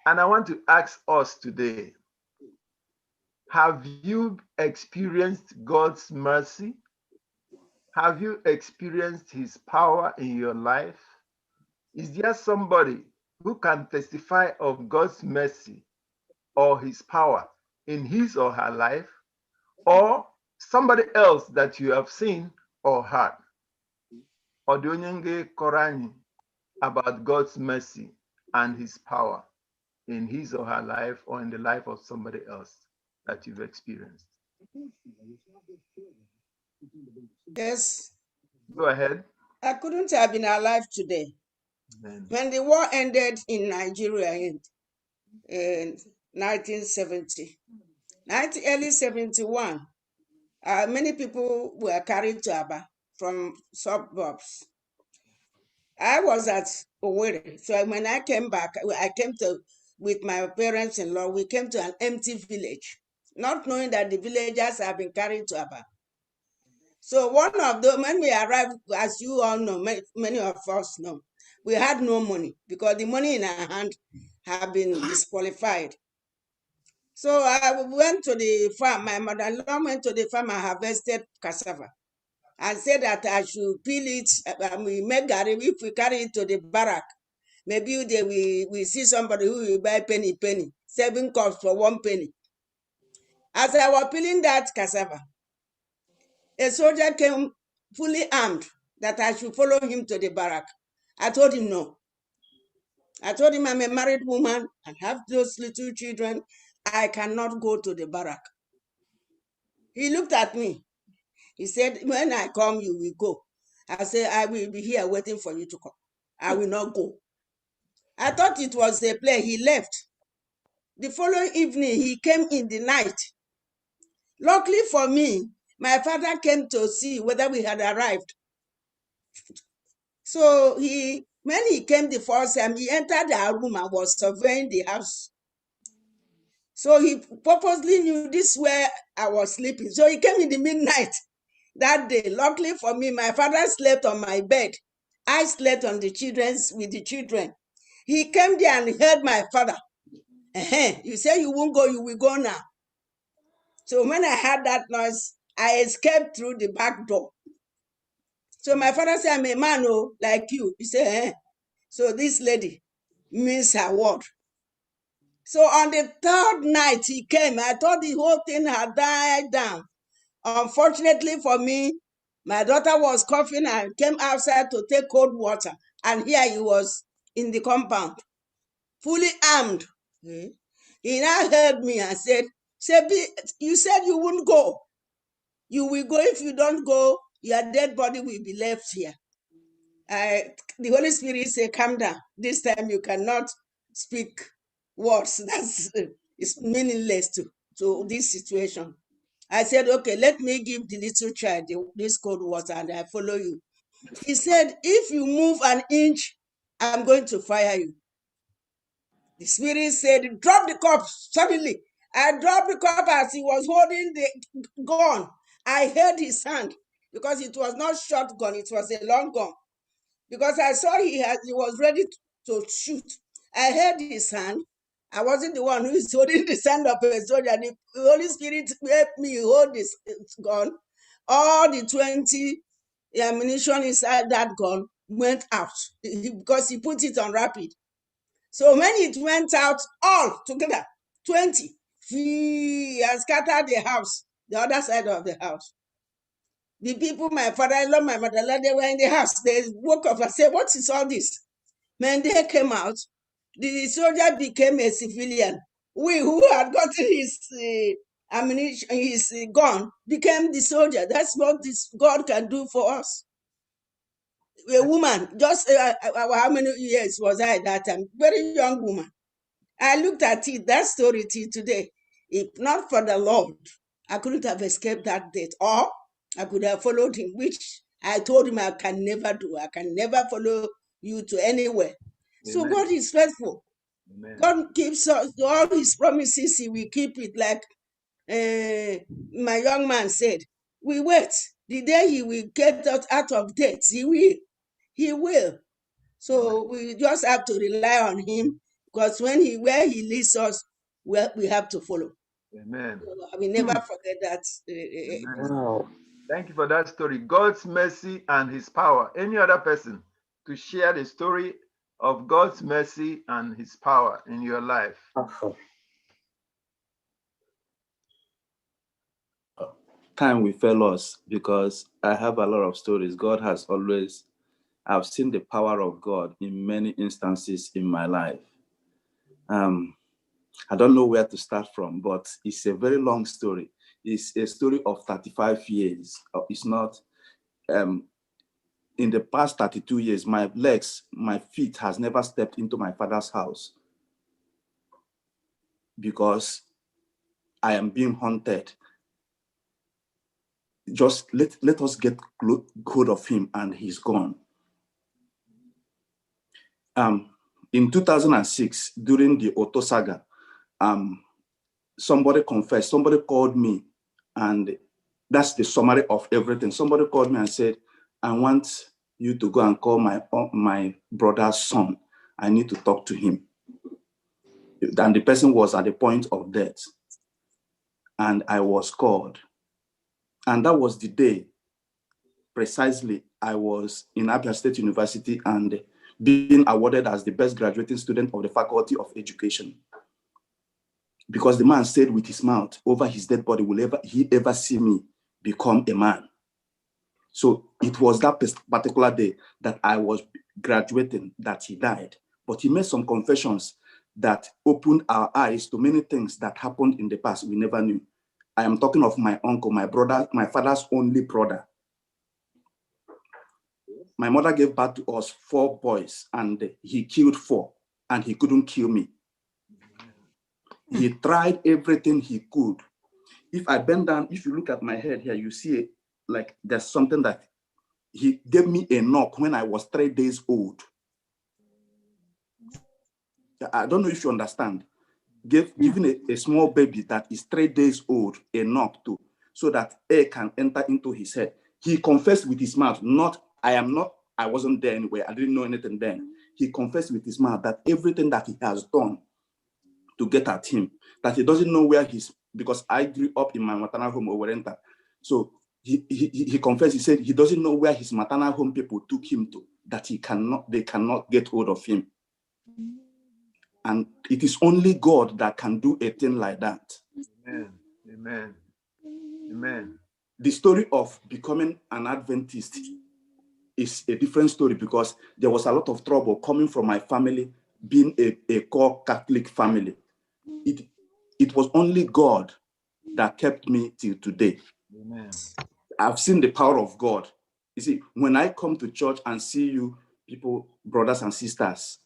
And I want to ask us today, have you experienced God's mercy? Have you experienced his power in your life? Is there somebody who can testify of God's mercy or his power in his or her life? Or somebody else that you have seen or heard? Or do you Korani about God's mercy and his power in his or her life or in the life of somebody else that you've experienced? Yes. Go ahead. I couldn't have been alive today. Amen. When the war ended in Nigeria in 1970, early 71, many people were carried to Aba from suburbs. I was at Owerri, so when I came back, I came with my parents-in-law. We came to an empty village, not knowing that the villagers have been carried to Aba. So one of them, when we arrived, as you all know, many of us know, we had no money because the money in our hand had been disqualified. So I went to the farm. My mother-in-law went to the farm and harvested cassava and said that I should peel it. We make garri. If we carry it to the barrack, maybe we see somebody who will buy penny, 7 cups for 1 penny. As I was peeling that cassava, a soldier came fully armed that I should follow him to the barrack. I told him no. I told him I'm a married woman and have those little children. I cannot go to the barrack. He looked at me. He said, when I come, you will go. I said, I will be here waiting for you to come. I will not go. I thought it was a play. He left. The following evening, he came in the night. Luckily for me, my father came to see whether we had arrived. So when he came the first time, he entered our room and was surveying the house. So he purposely knew this where I was sleeping. So he came in the midnight that day. Luckily for me, my father slept on my bed. I slept on with the children. He came there and heard my father. You say you won't go, you will go now. So when I heard that noise, I escaped through the back door. So my father said, I'm a man like you. He said, So this lady means her word. So on the 3rd night he came, I thought the whole thing had died down. Unfortunately for me, my daughter was coughing and came outside to take cold water. And here he was in the compound, fully armed. He now heard me and said, Sebi, you said you wouldn't go. You will go. If you don't go, your dead body will be left here. The Holy Spirit said, calm down. This time you cannot speak words. It's meaningless to this situation. I said, okay, let me give the little child this cold water and I follow you. He said, if you move an inch, I'm going to fire you. The Spirit said, drop the cup. Suddenly, I dropped the cup as he was holding the gun. I heard his hand because it was not shotgun, it was a long gun. Because I saw he was ready to shoot. I heard his hand. I wasn't the one who is holding the hand of a soldier. The Holy Spirit helped me hold this gun. All the 20 ammunition inside that gun went out because he put it on rapid. So when it went out all together, 20, he has scattered the house, the other side of the house. The people, my father-in-law, my mother-in-law, they were in the house. They woke up and said, what is all this? When they came out, the soldier became a civilian. We who had gotten his ammunition, his gun, became the soldier. That's what this God can do for us. A woman, just how many years was I at that time? Very young woman. I looked at it, that story till today. If not for the Lord, I couldn't have escaped that death. Or I could have followed him, which I told him I can never do. I can never follow you to anywhere. So Amen. God is faithful. Amen. God keeps us, all his promises, he will keep it. Like my young man said, we wait. The day he will get us out of debt, he will. He will. So we just have to rely on him, because where he leads us, we have to follow. Amen. So I will never forget that. Amen. Wow. Thank you for that story. God's mercy and his power. Any other person to share the story of God's mercy and his power in your life? Time will fail us because I have a lot of stories. God has always, I've seen the power of God in many instances in my life. I don't know where to start from, but it's a very long story. It's a story of 35 years. It's not, in the past 32 years, my legs, my feet has never stepped into my father's house because I am being haunted. Just let us get hold of him and he's gone. In 2006, during the Otto saga, somebody confessed, somebody called me, and that's the summary of everything. Somebody called me and said, I want you to go and call my brother's son. I need to talk to him. And the person was at the point of death. And I was called. And that was the day, precisely, I was in Abia State University and being awarded as the best graduating student of the Faculty of Education. Because the man said with his mouth over his dead body, will he ever see me become a man? So it was that particular day that I was graduating that he died. But he made some confessions that opened our eyes to many things that happened in the past we never knew. I am talking of my uncle, my brother, my father's only brother. My mother gave birth to us 4 boys and he killed 4 and he couldn't kill me. He tried everything he could. If I bend down, if you look at my head here, you see it, like there's something that he gave me a knock when I was 3 days old. I don't know if you understand. Giving a small baby that is 3 days old a knock to, so that air can enter into his head. He confessed with his mouth, I wasn't there anyway. I didn't know anything then. He confessed with his mouth that everything that he has done to get at him, that he doesn't know where because I grew up in my maternal home, Owerenta. So he confessed, he said he doesn't know where his maternal home people took him to, that they cannot get hold of him. And it is only God that can do a thing like that. Amen. Amen. Amen. The story of becoming an Adventist is a different story because there was a lot of trouble coming from my family, being a core Catholic family. It was only God that kept me till today. Amen. I've seen the power of God. You see, when I come to church and see you people, brothers and sisters,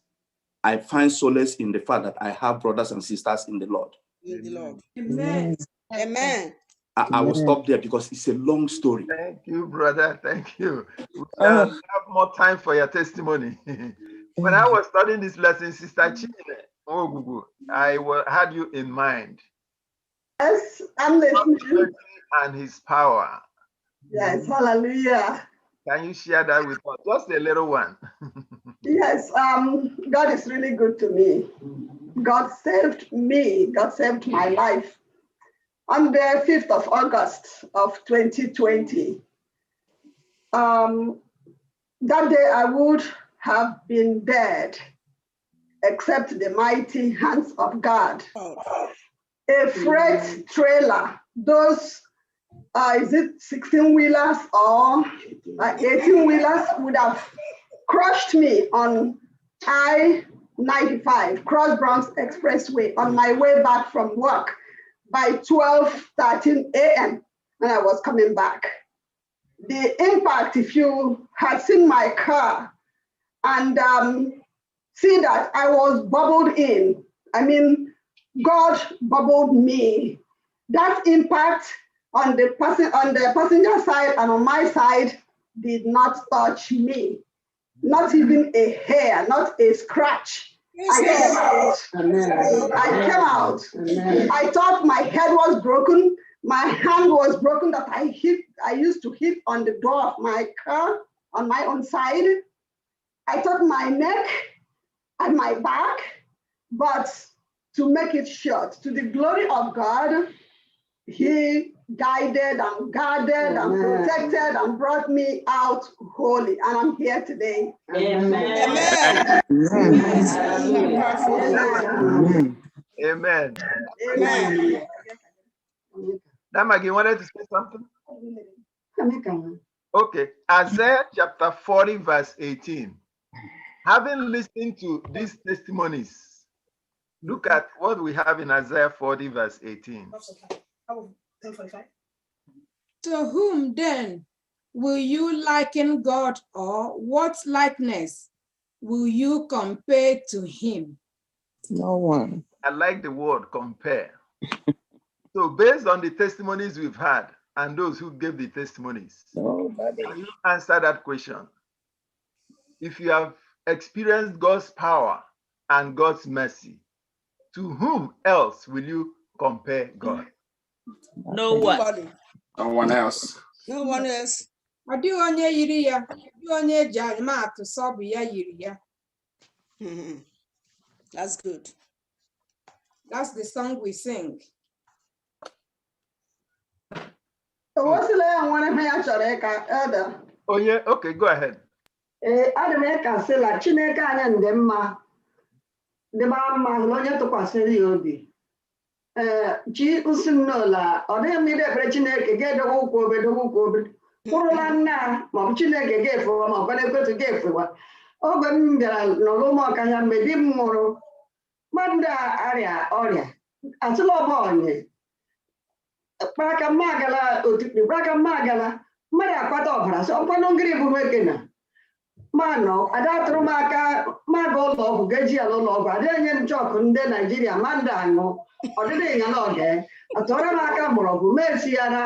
I find solace in the fact that I have brothers and sisters in the Lord. In the Lord. Amen. Amen. I will stop there because it's a long story. Thank you, brother. Thank you. We have more time for your testimony. When I was studying this lesson, Sister Chine, I had you in mind. Yes, I'm listening. And his power. Yes, hallelujah. Can you share that with us? Just a little one. Yes, God is really good to me. God saved me. God saved my life. On the 5th of August of 2020, that day I would have been dead. except the mighty hands of God. A freight trailer, those, is it 16-wheelers or 18-wheelers, would have crushed me on I-95, Cross Bronx Expressway, on my way back from work by 12:13 a.m. when I was coming back. The impact, if you had seen my car and see that I was bubbled in, I mean, God bubbled me. That impact on the passenger side and on my side did not touch me. Not even a hair, not a scratch. I came out. I came out. I thought my head was broken. My hand was broken that I used to hit on the door of my car on my own side. I thought my neck and my back, but to make it short, to the glory of God, He guided and guarded and protected and brought me out holy. And I'm here today. Amen. Amen. Amen. Damagi, you wanted to say something? Okay. Isaiah chapter 40, verse 18. Having listened to these testimonies, look at what we have in Isaiah 40, verse 18. To whom then will you liken God, or what likeness will you compare to him? No one. I like the word compare. So based on the testimonies we've had and those who gave the testimonies, can you answer that question? If you have experienced God's power and God's mercy, to whom else will you compare God? No one. No one else. No one else. That's good. That's the song we sing. Oh yeah, okay, go ahead. Chi usinola ọ dịghị mmiri ekpere Chineke ga-edowe ụkwụ obe kwụrụla nna ma ọ bụ Chineke ga-efewa ma ọ bụ ekwetu ga-efewa. Oge m bịara n'ụlọ ụmụọka ya mgbe di m nwụrụ, mmadụ arịa ọrịa atụla ọba onye kpaka mmagala otukpu kpaka mmagala mmadụ akpata ọbara so ọkwanụ ngịrị bụ nwekena manọ ada atụrụ m aka maga ụlọ ọgwụ ga-eji ya n'ụlọ ọgwụ adịghị enye m chọkụ ndị Naijiria ma ndị aṅụ ọdịdị ya n'oge atụrụ m aka mgbọrọgwụ mesi ya na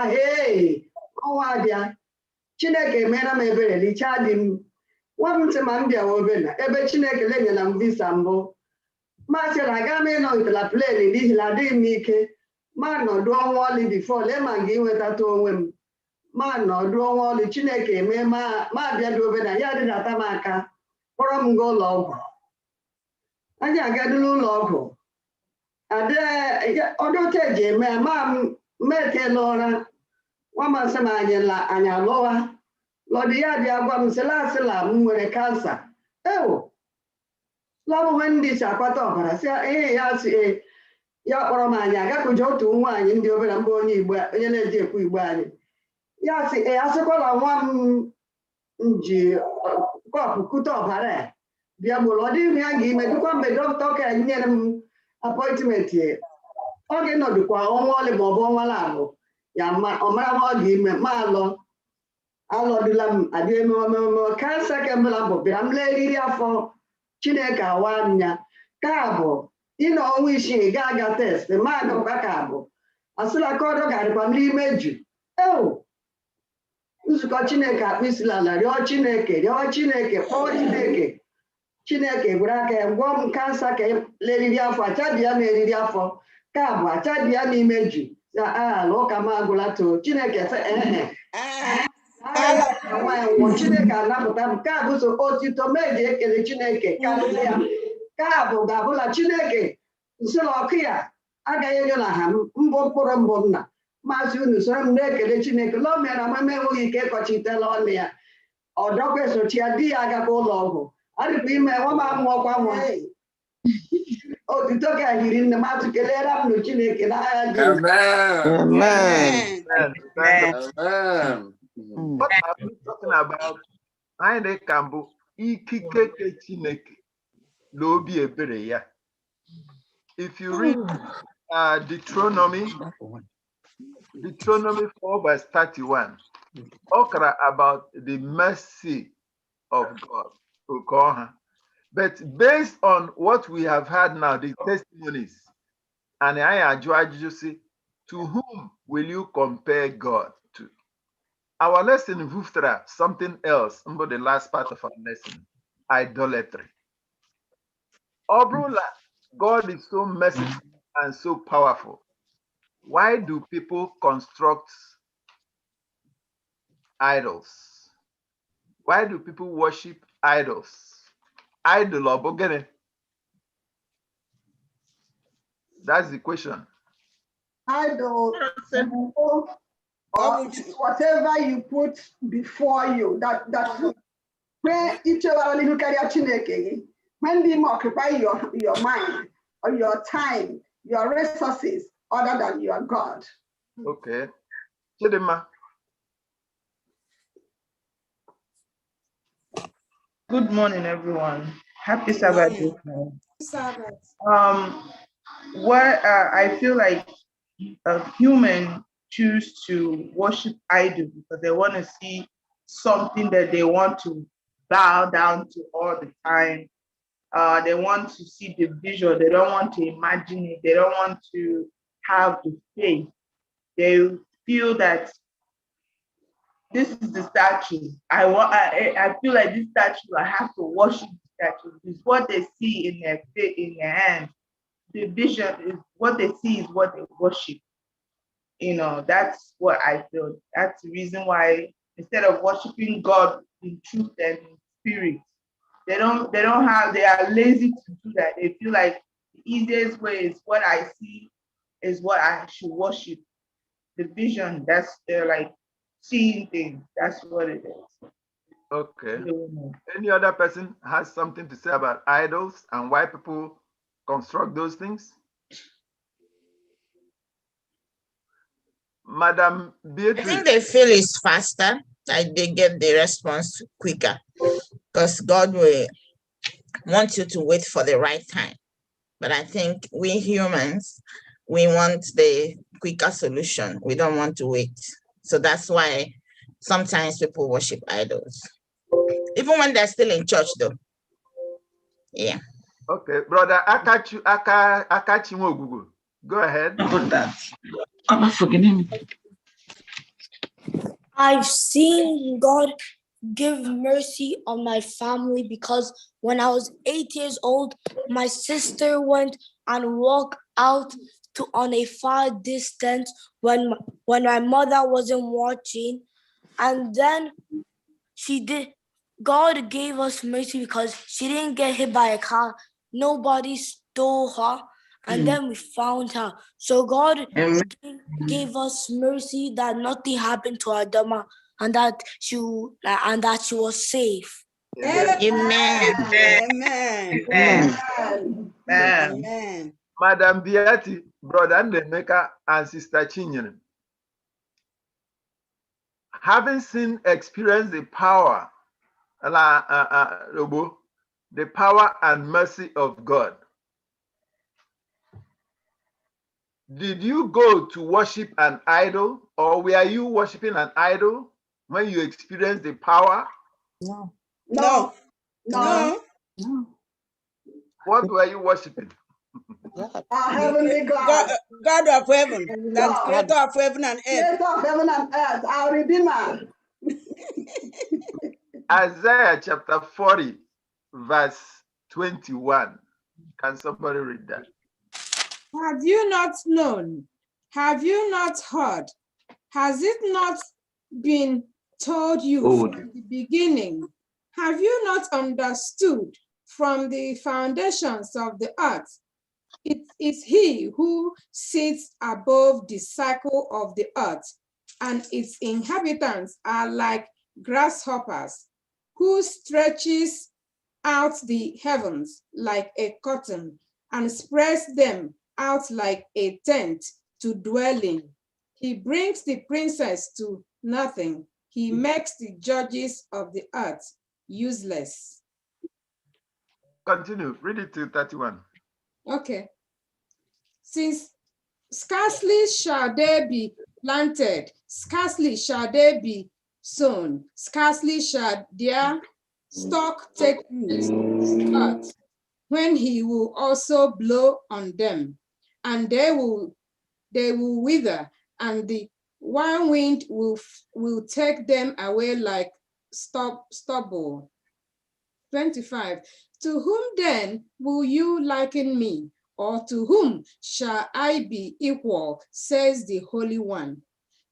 ọnwa abịa Chineke emeela m ebere lichaa di m nwa m ntị ma m bịawa obena ebe Chineke lenyela m visa mbụ masị na aga m ịnọ itela plen n'ihi na adịghị m ike ma nọdụ ọnwa ọlị bifo lee ma ga inwetata onwe m ma nọdụ ọnwa ọlị Chineke eme ma bịa dị obena ya dịdata m aka kpọrọ m gaa ụlọ ọgwụ anyị agadula ụlọ ọgwụ ọdụta eji eme ma metela ụra nwa masị m anyị alụwa lọdụ ya bịa gwa m sịlasịla m nwere kansa lọbụwe ndị si akpata ọbara si ya si ya kpọrọ m anyị agakwụje otu nwaanyị ndị obere mba onye Igbo onye na-eji ekwu Igbo anyị ya si asịkwala nwa m ji kọpụ kute ọbara ya bịa gboro ọ dịghị ya ga-ime dịkwa mgbe dọkịta ka nyere m apọịntmentị ọ ga-enọdụkwa ọnwa ọlị ma ọ bụ ọnwa labụ ya ọ mara ma ọ ga-ime ma alọdụla m adị ememe kansa kembụla mbụ bịara m lee eriri afọ Chineke awa m ya ka abụ ịnọ ọnwa isii ga-aga test ma agakwa ka abụ asịla ka ọdọ ga-adịkwa m n'ime ju nzukọ Chineke akpụ isila ala rịọ Chineke kpọọ Chineke gwere aka ya gwọ m kansa ka leriri afọ achabịa m eriri afọ ka abụ achabịa n'ime ju ala ụka m agwụla too Chineke Chineke anapụta m ka bụ so otito meji ekele Chineke karịa ka bụ ga-abụla Chineke nsịla ọkụ ya agaghị enyo na ha mbụ mkpụrụ mbụ nna maazị unu soro m na-ekele Chineke lọ mere amama enweghị ike ịkọchitela ọnụ ya ọdọkwa esochi ya di ya agakwa ụlọ ọgwụ adịkwa ime nwa m amụọkwa nwa Oh, the talk I hear in the mouth to get up, no chineke. Amen. Amen. What are we talking about? Anyị ka mbụ ikike nke Chineke n'obi ebere ya. If you read Deuteronomy 4 verse 31, okra about the mercy of God. But based on what we have had now, the testimonies, and I say, to whom will you compare God to? Our lesson in Vuftra, something else, under the last part of our lesson, idolatry. Obrula, God is so merciful and so powerful. Why do people construct idols? Why do people worship idols? Idol or bogene? That's the question. Idol, or whatever you put before you, that when each other look at your chineke, when they occupy your mind or your time, your resources, other than your God. Okay. Chidima. Good morning, everyone. Happy Sabbath. Where I feel like a human choose to worship idol because they want to see something that they want to bow down to all the time. They want to see the visual. They don't want to imagine it. They don't want to have the faith. They feel that this is the statue. I feel like this statue, I have to worship the statue. It's what they see in their hands. The vision is what they see is what they worship. You know, that's what I feel. That's the reason why instead of worshiping God in truth and in spirit, they are lazy to do that. They feel like the easiest way is what I see is what I should worship. The vision, they're like seeing things. That's what it is. Okay. Any other person has something to say about idols and why people construct those things? Madam Beatrice. I think they feel it's faster, like they get the response quicker, because God will want you to wait for the right time. But I think we humans, we want the quicker solution. We don't want to wait. So that's why sometimes people worship idols. Even when they're still in church though. Yeah. Okay, brother Akachi Mogugu. Go ahead. I've seen God give mercy on my family because when I was 8 years old, my sister went and walked out on a far distance when my mother wasn't watching, and then God gave us mercy because she didn't get hit by a car. Nobody stole her, and then we found her. So God gave us mercy that nothing happened to our Dama, and that she was safe. Amen. Amen. Madam Beati, brother Ndemeka, and sister Chinyere, having seen, experienced the power, the power and mercy of God, did you go to worship an idol, or were you worshiping an idol when you experienced the power? No. What were you worshiping? Heavenly God. God of heaven, the creator of heaven and earth. Creator of heaven and earth, our Redeemer. Isaiah chapter 40, verse 21. Can somebody read that? Have you not known? Have you not heard? Has it not been told you from the beginning? Have you not understood from the foundations of the earth? It is he who sits above the circle of the earth, and its inhabitants are like grasshoppers, who stretches out the heavens like a curtain and spreads them out like a tent to dwell in. He brings the princess to nothing. He makes the judges of the earth useless. Continue. Read it to 31. Okay. Since scarcely shall they be planted, scarcely shall they be sown, scarcely shall their stock take root, but when he will also blow on them, and they will wither, and the whirlwind will take them away like stubble. 25. To whom then will you liken me? Or to whom shall I be equal, says the Holy One.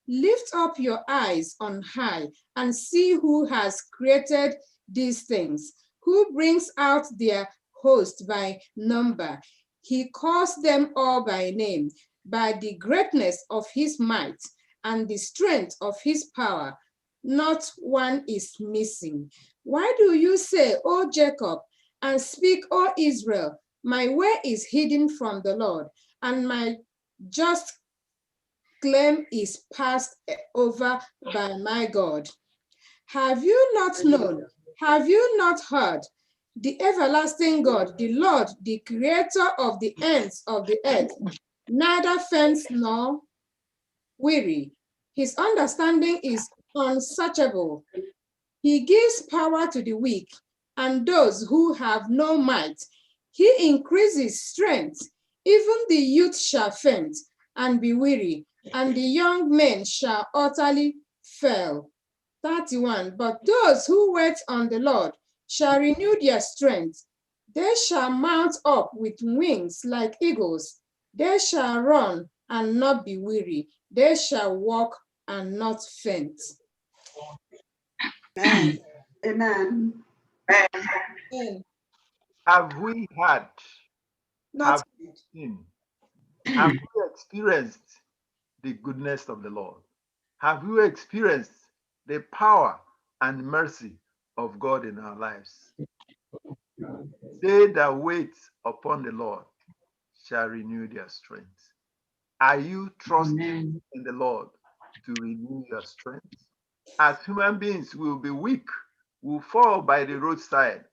Lift up your eyes on high and see who has created these things, who brings out their host by number. He calls them all by name, by the greatness of his might and the strength of his power. Not one is missing. Why do you say, O Jacob, and speak, O Israel, my way is hidden from the Lord, and my just claim is passed over by my God? Have you not known? Have you not heard? The everlasting God, the Lord, the creator of the ends of the earth, neither faints nor weary. His understanding is unsearchable. He gives power to the weak and those who have no might. He increases strength. Even the youth shall faint and be weary, and the young men shall utterly fail. 31. But those who wait on the Lord shall renew their strength. They shall mount up with wings like eagles. They shall run and not be weary. They shall walk and not faint. Amen. Amen. Have we had? Not have we seen? Have we experienced the goodness of the Lord? Have you experienced the power and mercy of God in our lives? They that wait upon the Lord shall renew their strength. Are you trusting in the Lord to renew your strength? As human beings, we will be weak, we'll fall by the roadside.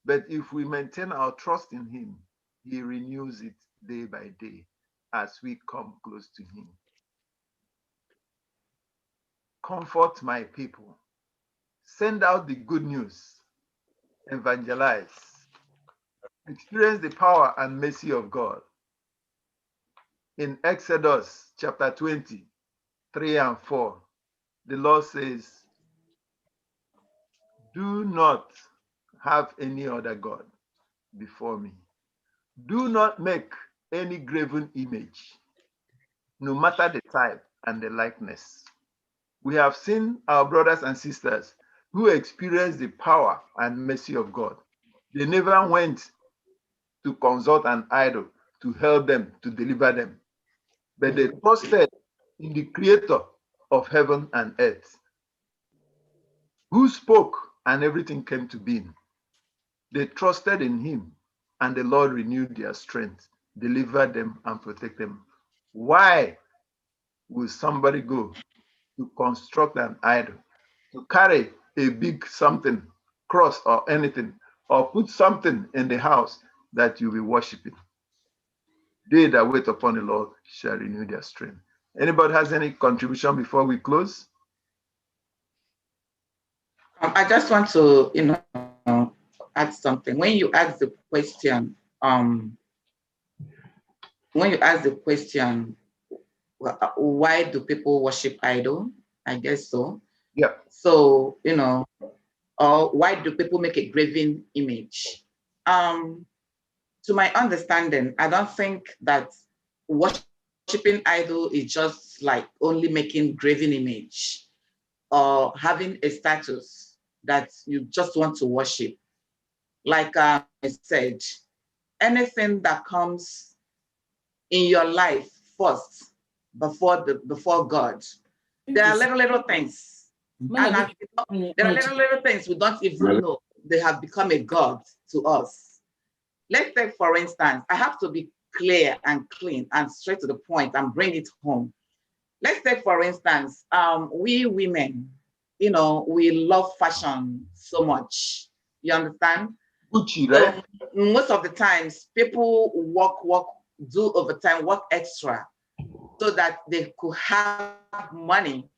But if we maintain our trust in him, he renews it day by day as we come close to him. Comfort my people. Send out the good news. Evangelize. Experience the power and mercy of God. In Exodus chapter 20, 3 and 4, the Lord says, do not have any other God before me. Do not make any graven image, no matter the type and the likeness. We have seen our brothers and sisters who experienced the power and mercy of God. They never went to consult an idol to help them, to deliver them, but they trusted in the creator of heaven and earth, who spoke and everything came to being. They trusted in him, and the Lord renewed their strength, delivered them and protect them. Why will somebody go to construct an idol, to carry a big something, cross or anything, or put something in the house that you'll be worshiping? They that wait upon the Lord shall renew their strength. Anybody has any contribution before we close? I just want to, add something. When you ask the question, why do people worship idol? I guess so. Yeah. So, or why do people make a graven image? To my understanding, I don't think that worshiping idol is just like only making graven image or having a status that you just want to worship. Like I said, anything that comes in your life first before God, there are little things. And there are little things we don't even know. They have become a God to us. Let's take, for instance, I have to be clear and clean and straight to the point and bring it home. Let's take, for instance, we women, you know, we love fashion so much. You understand? Gucci, right? So most of the times, people work, do overtime, work extra, so that they could have money.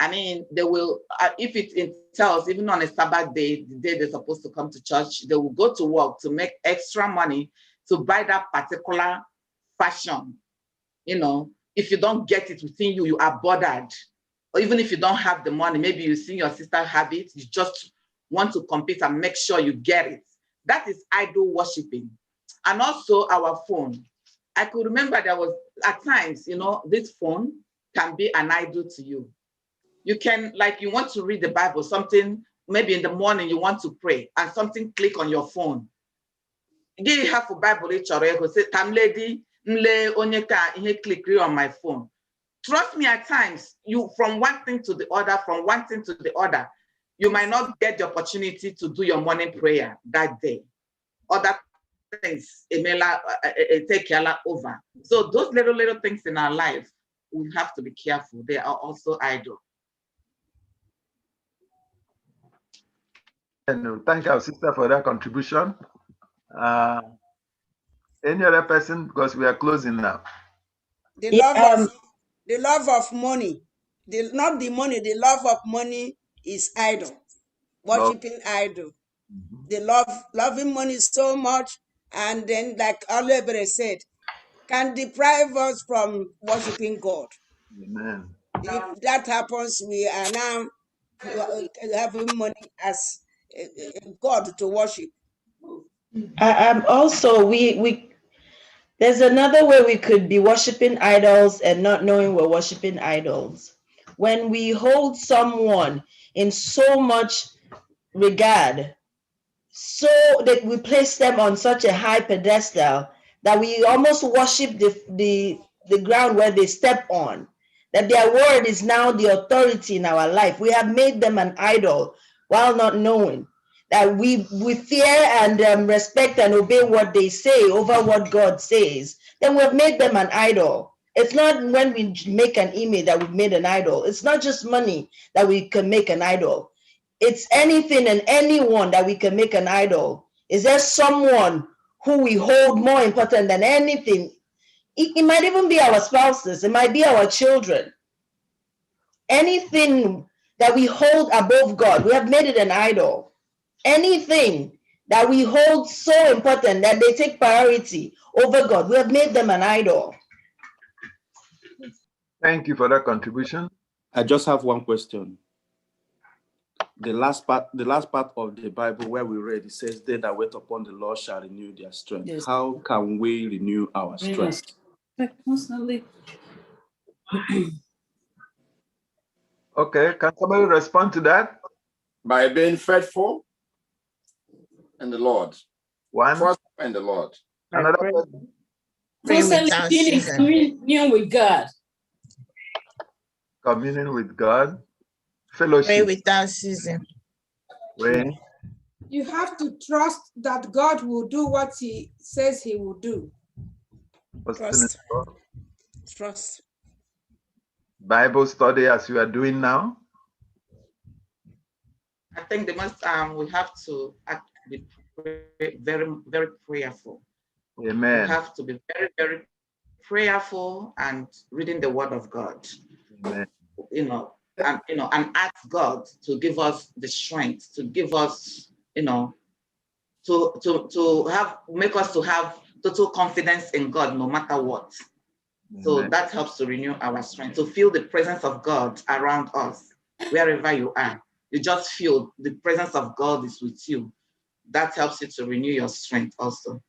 I mean, they will, if it entails, even on a Sabbath day, the day they're supposed to come to church, they will go to work to make extra money to buy that particular fashion. You know, if you don't get it within you, you are bothered. Or even if you don't have the money, maybe you see your sister have it, you just want to compete and make sure you get it. That is idol worshiping. And also our phone. I could remember there was, at times, you know, this phone can be an idol to you. You can, like, you want to read the Bible, something, maybe in the morning you want to pray, and something click on your phone. Do you have a Bible? Say, "Tam lady, click on my phone." Trust me, at times, you, from one thing to the other, you might not get the opportunity to do your morning prayer that day. Other things, take over. So those little things in our life, we have to be careful. They are also idol. And thank our sister for that contribution. Any other person, because we are closing now. The love of money, not the money, the love of money is idol, worshiping idol. They loving money so much, and then, like Alebre said, can deprive us from worshiping God. Amen. If that happens, we are now having money as God to worship. Also, there's another way we could be worshiping idols and not knowing we're worshiping idols. When we hold someone in so much regard, so that we place them on such a high pedestal that we almost worship the ground where they step on, that their word is now the authority in our life. We have made them an idol while not knowing that we fear and respect and obey what they say over what God says. Then we have made them an idol. It's not when we make an image that we've made an idol. It's not just money that we can make an idol. It's anything and anyone that we can make an idol. Is there someone who we hold more important than anything? It might even be our spouses. It might be our children. Anything that we hold above God, we have made it an idol. Anything that we hold so important that they take priority over God, we have made them an idol. Thank you for that contribution. I just have one question. The last part of the Bible where we read, it says, "They that wait upon the Lord shall renew their strength." Yes. How can we renew our strength? Constantly. Okay, can somebody respond to that? By being faithful in the Lord. One. Trust in the Lord. Another person. Constantly being in communion with God. Communion with God. Fellowship. Pray without ceasing. When You have to trust that God will do what he says he will do. Trust. Bible study as you are doing now. I think the most we have to be very, very prayerful. Amen. We have to be very, very prayerful and reading the Word of God. Amen. And ask God to give us the strength, to give us, make us to have total confidence in God no matter what. Amen. So that helps to renew our strength, to feel the presence of God around us, wherever you are. You just feel the presence of God is with you. That helps you to renew your strength also.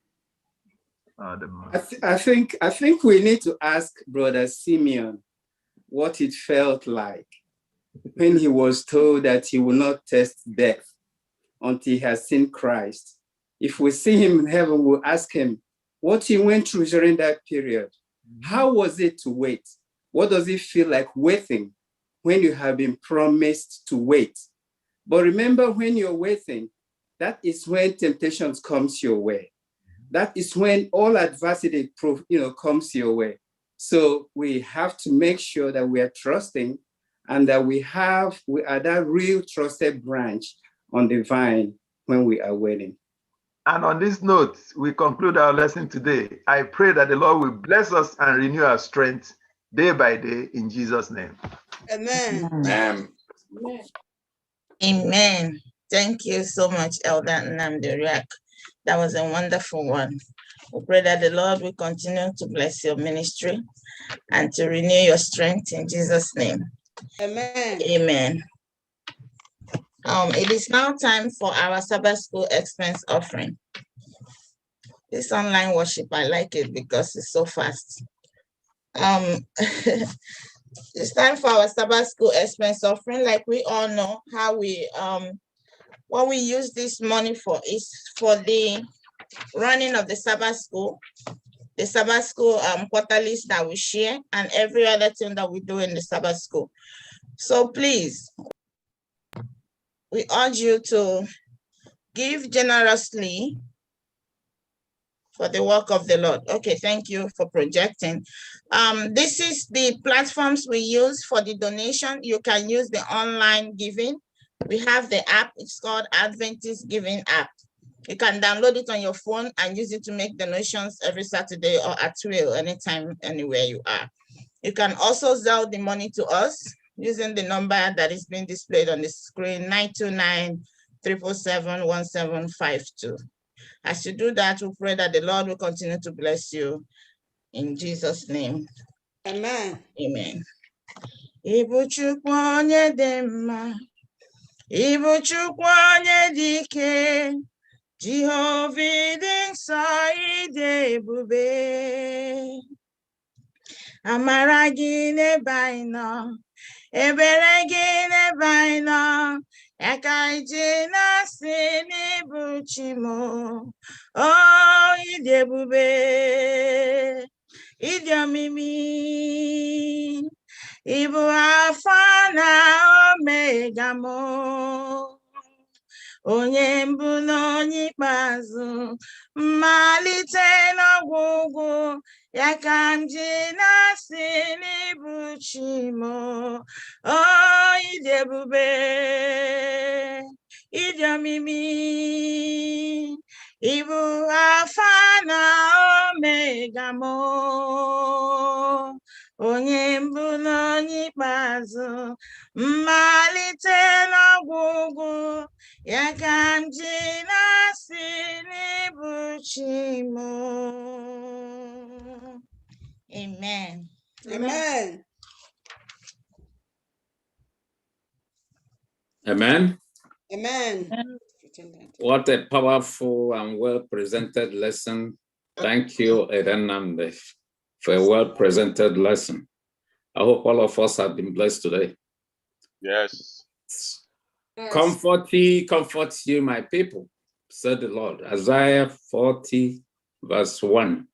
I think we need to ask Brother Simeon what it felt like when he was told that he will not taste death until he has seen Christ. If we see him in heaven, we'll ask him what he went through during that period. How was it to wait? What does it feel like waiting when you have been promised to wait? But remember, when you're waiting, that is when temptations comes your way. that is when all adversity comes your way. So we have to make sure that we are trusting and that we are that real trusted branch on the vine when we are waiting. And on this note, we conclude our lesson today. I pray that the Lord will bless us and renew our strength day by day in Jesus' name. Amen. Amen. Amen. Thank you so much, Elder Namduriak. That was a wonderful one. We pray that the Lord will continue to bless your ministry and to renew your strength in Jesus' name. Amen. Amen. It is now time for our Sabbath School expense offering. This online worship, I like it because it's so fast. It's time for our Sabbath School expense offering. Like we all know how we what we use this money for is for the running of the Sabbath School, quarterlies that we share, and every other thing that we do in the Sabbath School. So please, we urge you to give generously for the work of the Lord. Okay, thank you for projecting. This is the platforms we use for the donation. You can use the online giving. We have the app, it's called Adventist Giving app. You can download it on your phone and use it to make donations every Saturday or at will, anytime, anywhere you are. You can also Zelle the money to us using the number that is being displayed on the screen, 929-347-1752. As you do that, we pray that the Lord will continue to bless you in Jesus' name. Amen. Amen. Ibu Chukwu onye dị mma, Ibu Chukwu onye dị ike, Jehova dị nsọ, ịdị ebube. Amara gị n'ebe anyị nọ, ebere gị n'ebe anyị nọ, aka iji na-asị n'ibu chi m, oh, ịdị ebube, ịdị omimi, ịbụ Alpha na Omega m, onye mbụ na onye ikpeazụ, mmalite n'ọgwụgwụ, ya ka m ji na-asị n'ibu chi m, oh, ịdị ebube, ịdị omimi, ịbụ Alpha na Omega m, onye mbụ na onye ikpeazụ, mmalite n'ọgwụgwụ, ya ka m ji na-asị n'ibu chi m. Amen. Amen. Amen. Amen. What a powerful and well-presented lesson. Thank you, Eden Namde, for a well-presented lesson. I hope all of us have been blessed today. Yes. Comfort ye, my people, said the Lord. Isaiah 40, verse 1.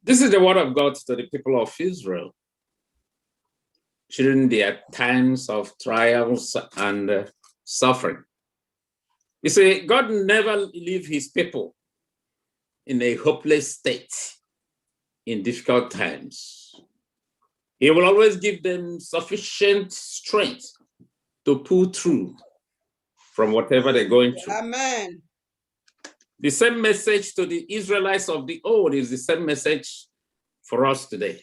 This is the word of God to the people of Israel during their times of trials and suffering. You see, God never leaves his people in a hopeless state in difficult times. He will always give them sufficient strength to pull through from whatever they're going through. Amen. The same message to the Israelites of the old is the same message for us today.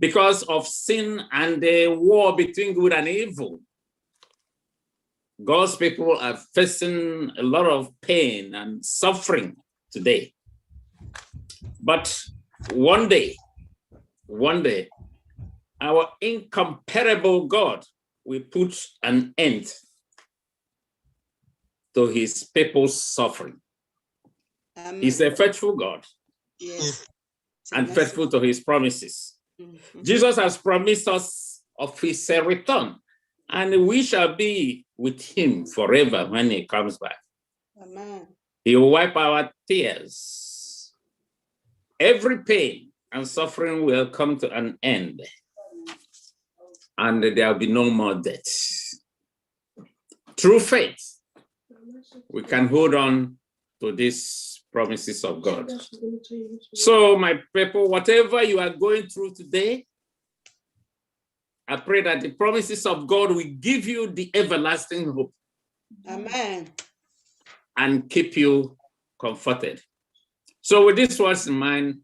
Because of sin and the war between good and evil, God's people are facing a lot of pain and suffering today. But one day, our incomparable God will put an end to his people's suffering. Amen. He's a faithful God. Yes. And faithful to his promises. Jesus has promised us of his return, and we shall be with him forever when he comes back. Amen. He will wipe our tears. Every pain and suffering will come to an end, and there will be no more death. Through faith, we can hold on to these promises of God. So my people, whatever you are going through today, I pray that the promises of God will give you the everlasting hope. Amen. And keep you comforted. So with these words in mind,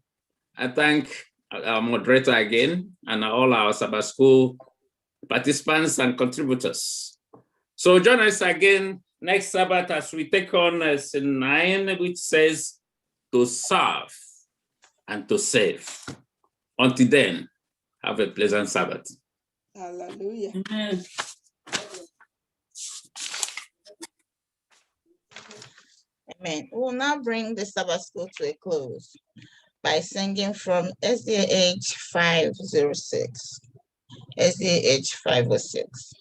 I thank our moderator again and all our Sabbath School participants and contributors. So join us again next Sabbath as we take on lesson 9, which says to serve and to save. Until then, have a pleasant Sabbath. Hallelujah. Amen. Amen. We'll now bring the Sabbath School to a close by singing from SDA 506. SDA 506.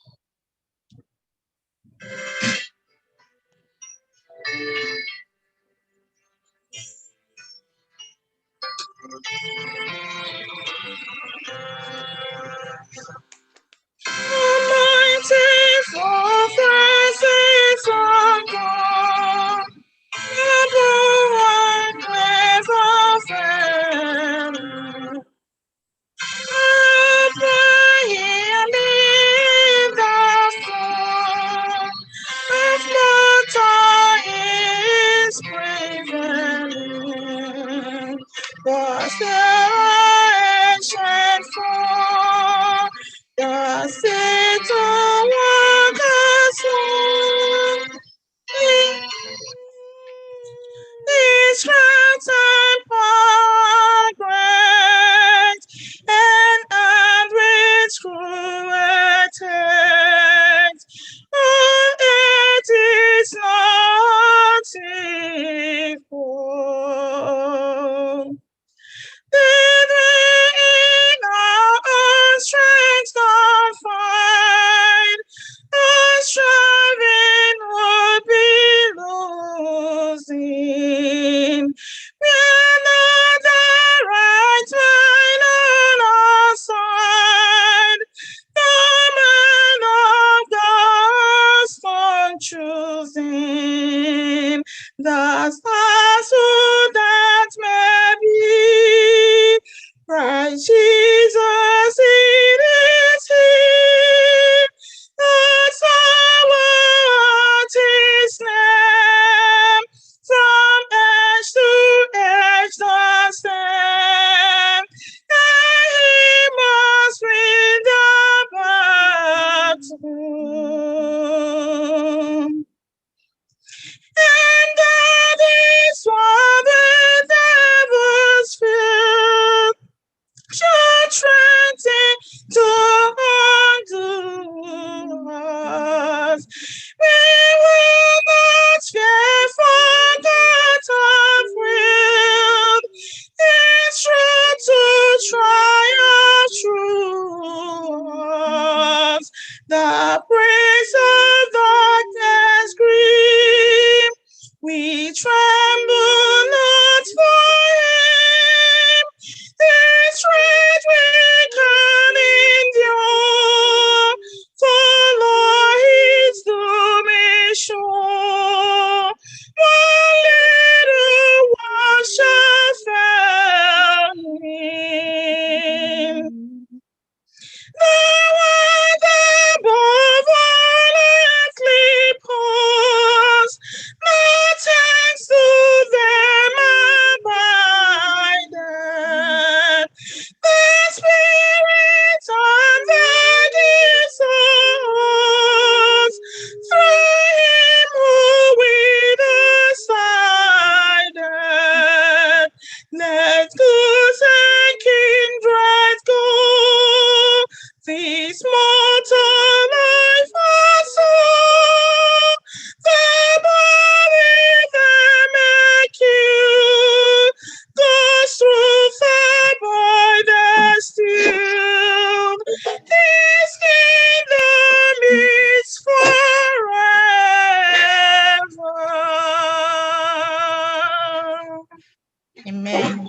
Amen.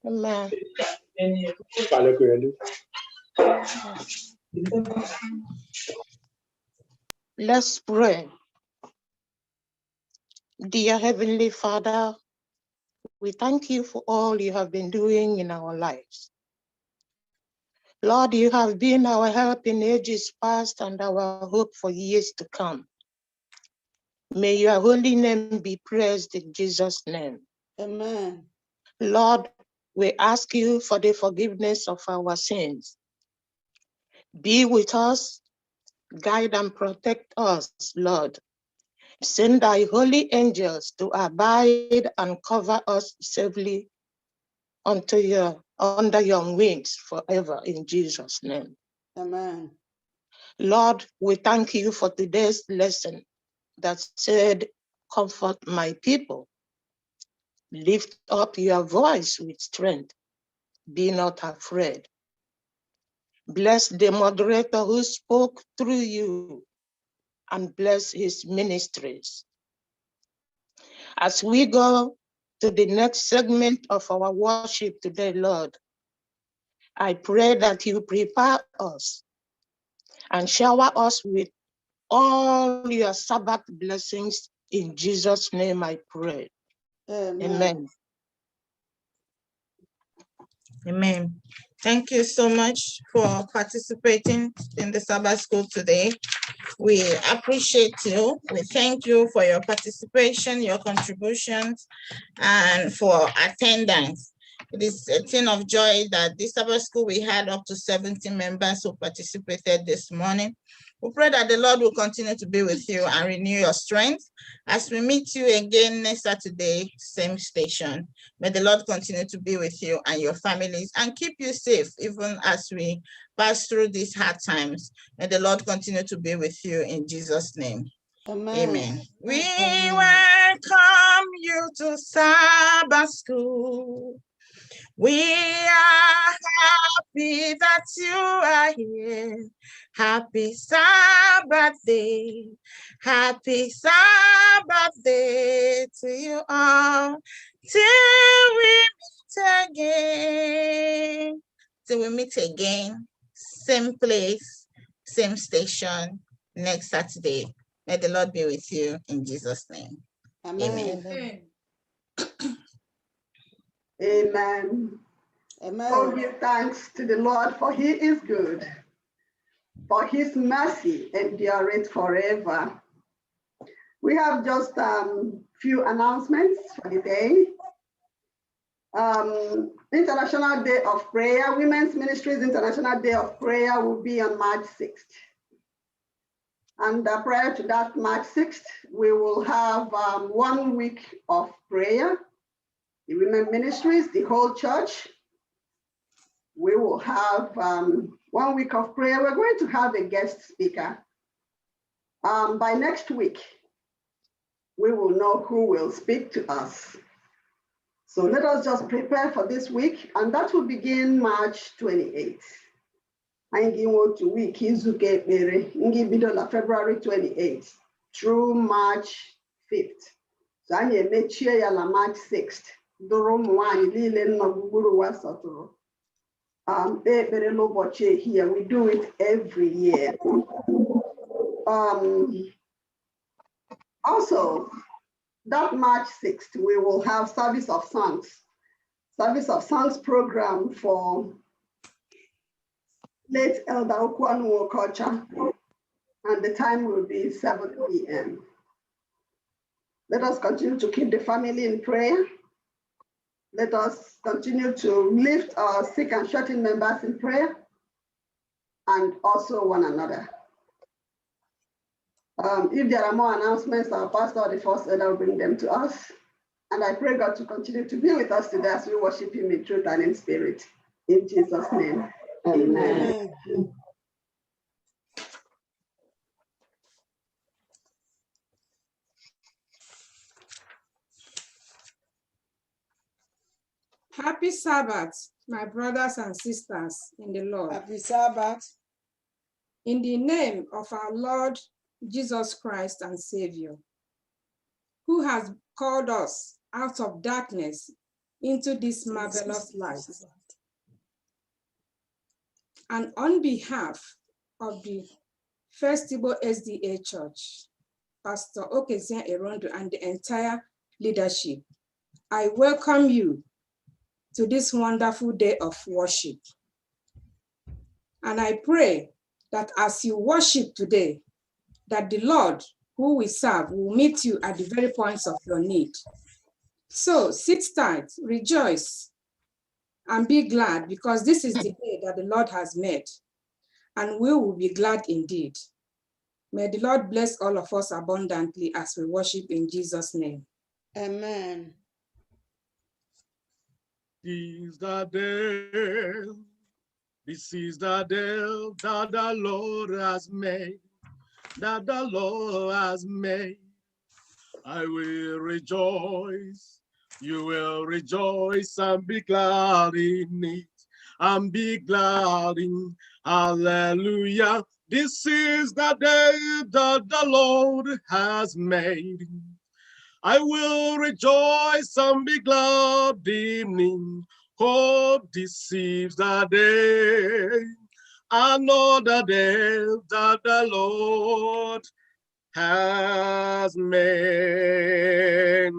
Amen. Let's pray. Dear Heavenly Father, we thank you for all you have been doing in our lives. Lord, you have been our help in ages past and our hope for years to come. May your holy name be praised in Jesus' name. Amen. Lord, we ask you for the forgiveness of our sins. Be with us, guide and protect us, Lord. Send thy holy angels to abide and cover us safely under your wings forever in Jesus' name. Amen. Lord, we thank you for today's lesson that said, comfort my people. Lift up your voice with strength. Be not afraid. Bless the moderator who spoke through you and bless his ministries. As we go to the next segment of our worship today, Lord, I pray that you prepare us and shower us with all your Sabbath blessings. In Jesus' name I pray. Amen. Amen. Thank you so much for participating in the Sabbath school today. We appreciate you. We thank you for your participation, your contributions, and for attendance. It is a thing of joy that this Sabbath school we had up to 70 members who participated this morning. We pray that the Lord will continue to be with you and renew your strength as we meet you again next Saturday, same station. May the Lord continue to be with you and your families and keep you safe even as we pass through these hard times. May the Lord continue to be with you in Jesus' name. Amen. Amen. We welcome you to Sabbath school. We are happy that you are here. Happy Sabbath day. Happy Sabbath day to you all. Till we meet again. Till we meet again. Same place, same station, next Saturday. May the Lord be with you in Jesus' name. Amen. Amen. Amen. Amen. Oh, give thanks to the Lord, for he is good, for his mercy endureth forever. We have just few announcements for the day. International Day of Prayer, Women's Ministries International Day of Prayer will be on March 6th. And prior to that, March 6th, we will have 1 week of prayer. The women ministries, the whole church, we will have 1 week of prayer. We're going to have a guest speaker. By next week, we will know who will speak to us. So let us just prepare for this week, and that will begin March 28th. I'm going to week is February 28th through March 5th. So I need to make sure you're March 6th. Here we do it every year. Also, that March 6th, we will have Service of Songs program for late Elder Okwanu Okocha, and the time will be 7 p.m. Let us continue to keep the family in prayer. Let us continue to lift our sick and shut-in members in prayer, and also one another. If there are more announcements, our pastor or the first elder will bring them to us. And I pray God to continue to be with us today as we worship him in truth and in spirit. In Jesus' name, amen. Amen. Happy Sabbath, my brothers and sisters in the Lord. Happy Sabbath. In the name of our Lord Jesus Christ and Savior, who has called us out of darkness into this marvelous light. And on behalf of the FirstIgbo SDA Church, Pastor Okezia Erondo, and the entire leadership. I welcome you to this wonderful day of worship. And I pray that as you worship today, that the Lord who we serve will meet you at the very points of your need. So sit tight, rejoice, and be glad, because this is the day that the Lord has made, and we will be glad indeed. May the Lord bless all of us abundantly as we worship in Jesus' name. Amen. This is the day. This is the day that the Lord has made. That the Lord has made. I will rejoice. You will rejoice and be glad in it. And be glad in. Hallelujah. This is the day that the Lord has made. I will rejoice and be glad in it. Oh, this is the day, another day that the Lord has made.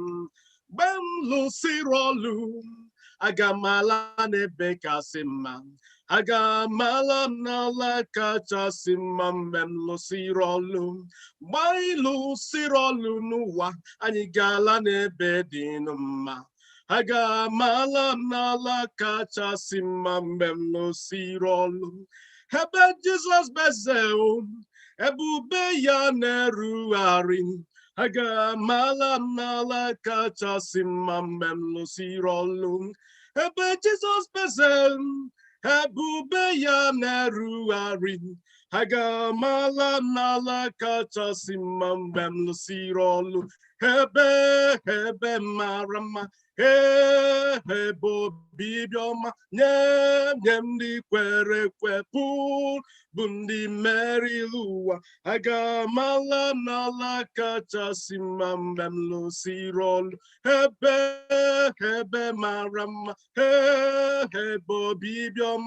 Ben Lucy Rolum, Agamala Nebekasima, Agamala Nala Kachasimam, Ben Lucy Rolum, my Lucy Rolunua, Anigala Nebedinuma. Agamala Nala Kachasimam, Ben Lucy Rolum, Hebe Jesus Bezeum. Ebube ya neruarin, aga mala kacha simamem no sirolum. Ebe Jesus bezem, ebube ya neruarin, aga mala kacha simamem no sirolum. Hebe marama, ebo bibioma, nyem di kwere kwepul. Bundi Mary Lua, Agamala Nala Kacha Simam Lucirol, Hebe Maram, Hebo Bibiom,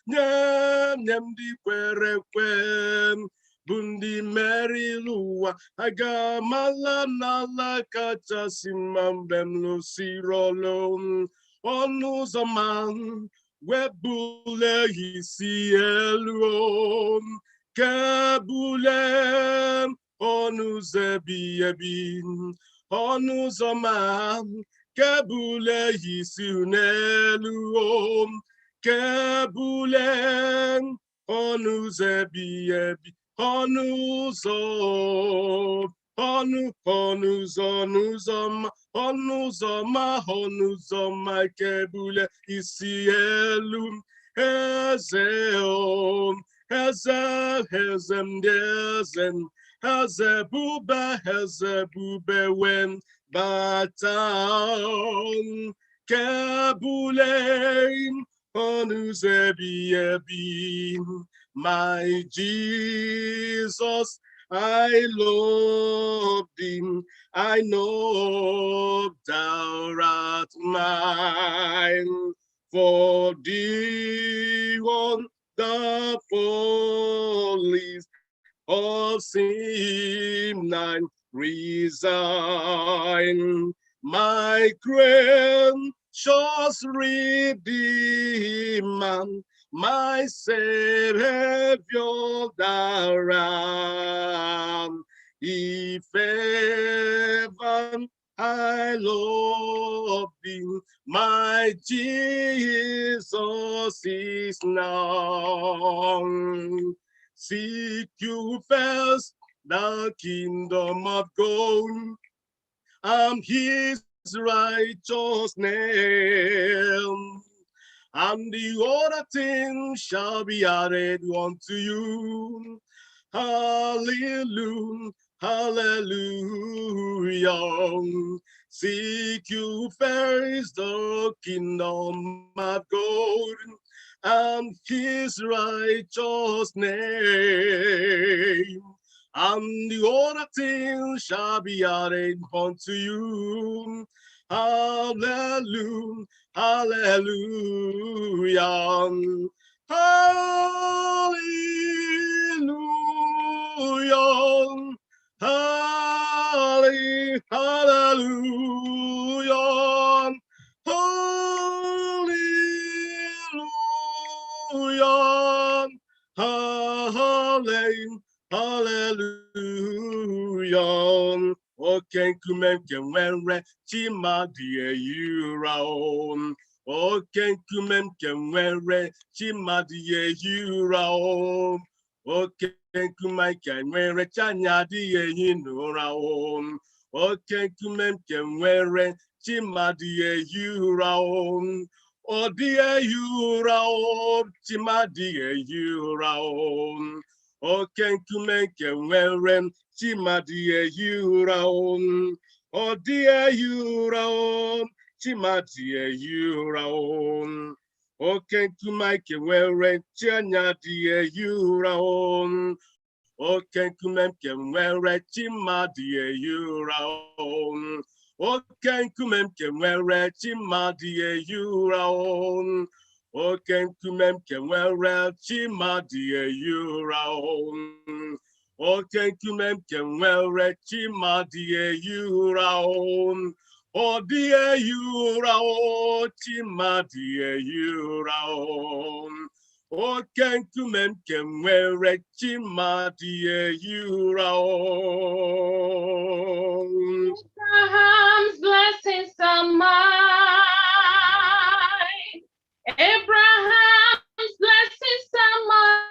Nyem di Querequen, Bundi Mary Lua, Agamala Nala Kacha Simam Lucirol, Onuzaman. Webule isi elu kebule onu zebi ebin onu zaman kebule isi unelu kebule onu zebi ebi onu zo onu zoma kebule isi elu ezeom ezem dezen ezebube wen batan kebule onu zebi ebi. My Jesus, I love him. I know thou art mine. For thee on the follies of sin and resign. My gracious Redeemer, my Savior thou art. If ever I love thee, my Jesus is known. Seek you first the kingdom of God and his righteousness, and the other things shall be added unto you. Hallelujah, hallelujah. Seek you first the kingdom of God and his righteousness, and the other things shall be added unto you. Hallelujah, hallelujah, hallelujah, hallelujah. holy, hallelujah. Okay, kumen kenwere chima die yura. Okay, kumen kenwere chima die yura. Okay, kumai kenwere chanya die yinura. Okay, kumen kenwere chima die yura. Oh dear yura, chima die yura. O kenkume kenwere chima die yura. O dear yura, chima die yura. O kenkume kenwere chanya die yura. O kenkume kenwere chima die yura. O kenkume kenwere chima die yura. O kenkume kenwere chima die yura. O kenkume kenwere chima die yura. O die yura chima die yura. O kenkume kenwere chima die yura. Abraham's blessings are mine. Abraham's blessings are mine.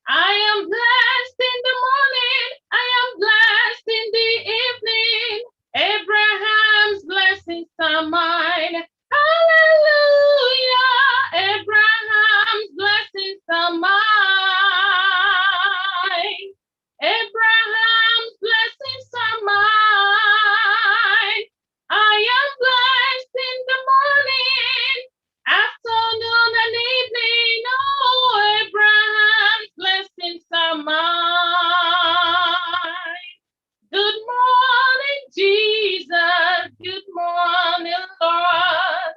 I am blessed in the morning. I am blessed in the evening. Abraham's blessings are mine. Hallelujah. Abraham's blessings are mine. Abraham's blessings are mine. I am blessed in the morning, afternoon, and evening. Oh, Abraham's blessings are mine. Good morning, Jesus. Good morning, Lord.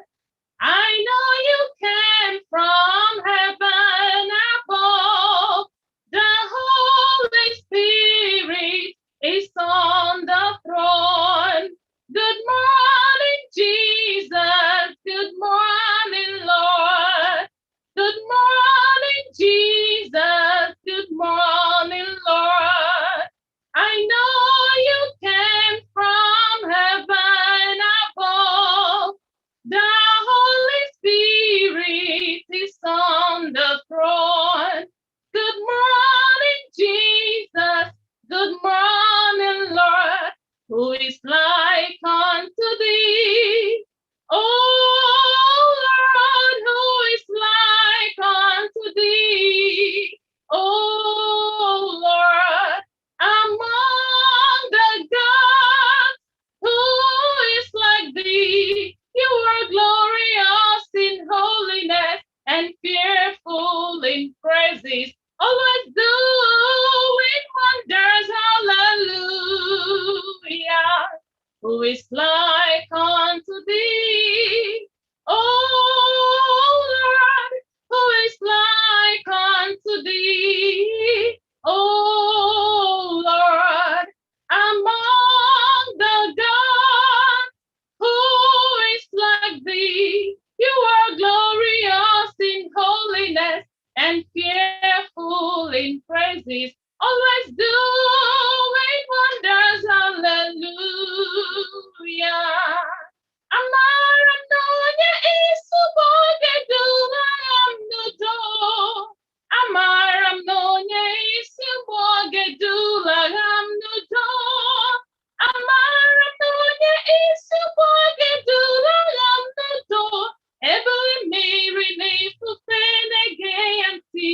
I know you came from heaven above. The Holy Spirit is on the throne. Good morning, Jesus. Good morning, Lord. Good morning, Jesus. Good morning, Lord. I know you came from heaven above. The Holy Spirit is on the throne. Good morning, Jesus. Good morning, Lord. Who is like unto thee? Oh, Lord, who is like unto thee? Oh, Lord, among the gods, who is like thee? You are glorious in holiness and fearful in praises, always doing wonders. Hallelujah. Who is like unto thee? Oh, Lord, who is like unto thee? Oh, Lord, among the gods, who is like thee? You are glorious in holiness and fearful in praises, always doing wonders. Hallelujah. Amara nonya isuboge dula amnudo. Amara nonya isuboge dula amnudo. Amara nonya isuboge dula amnudo. Ebuli miri nifufene geyanti.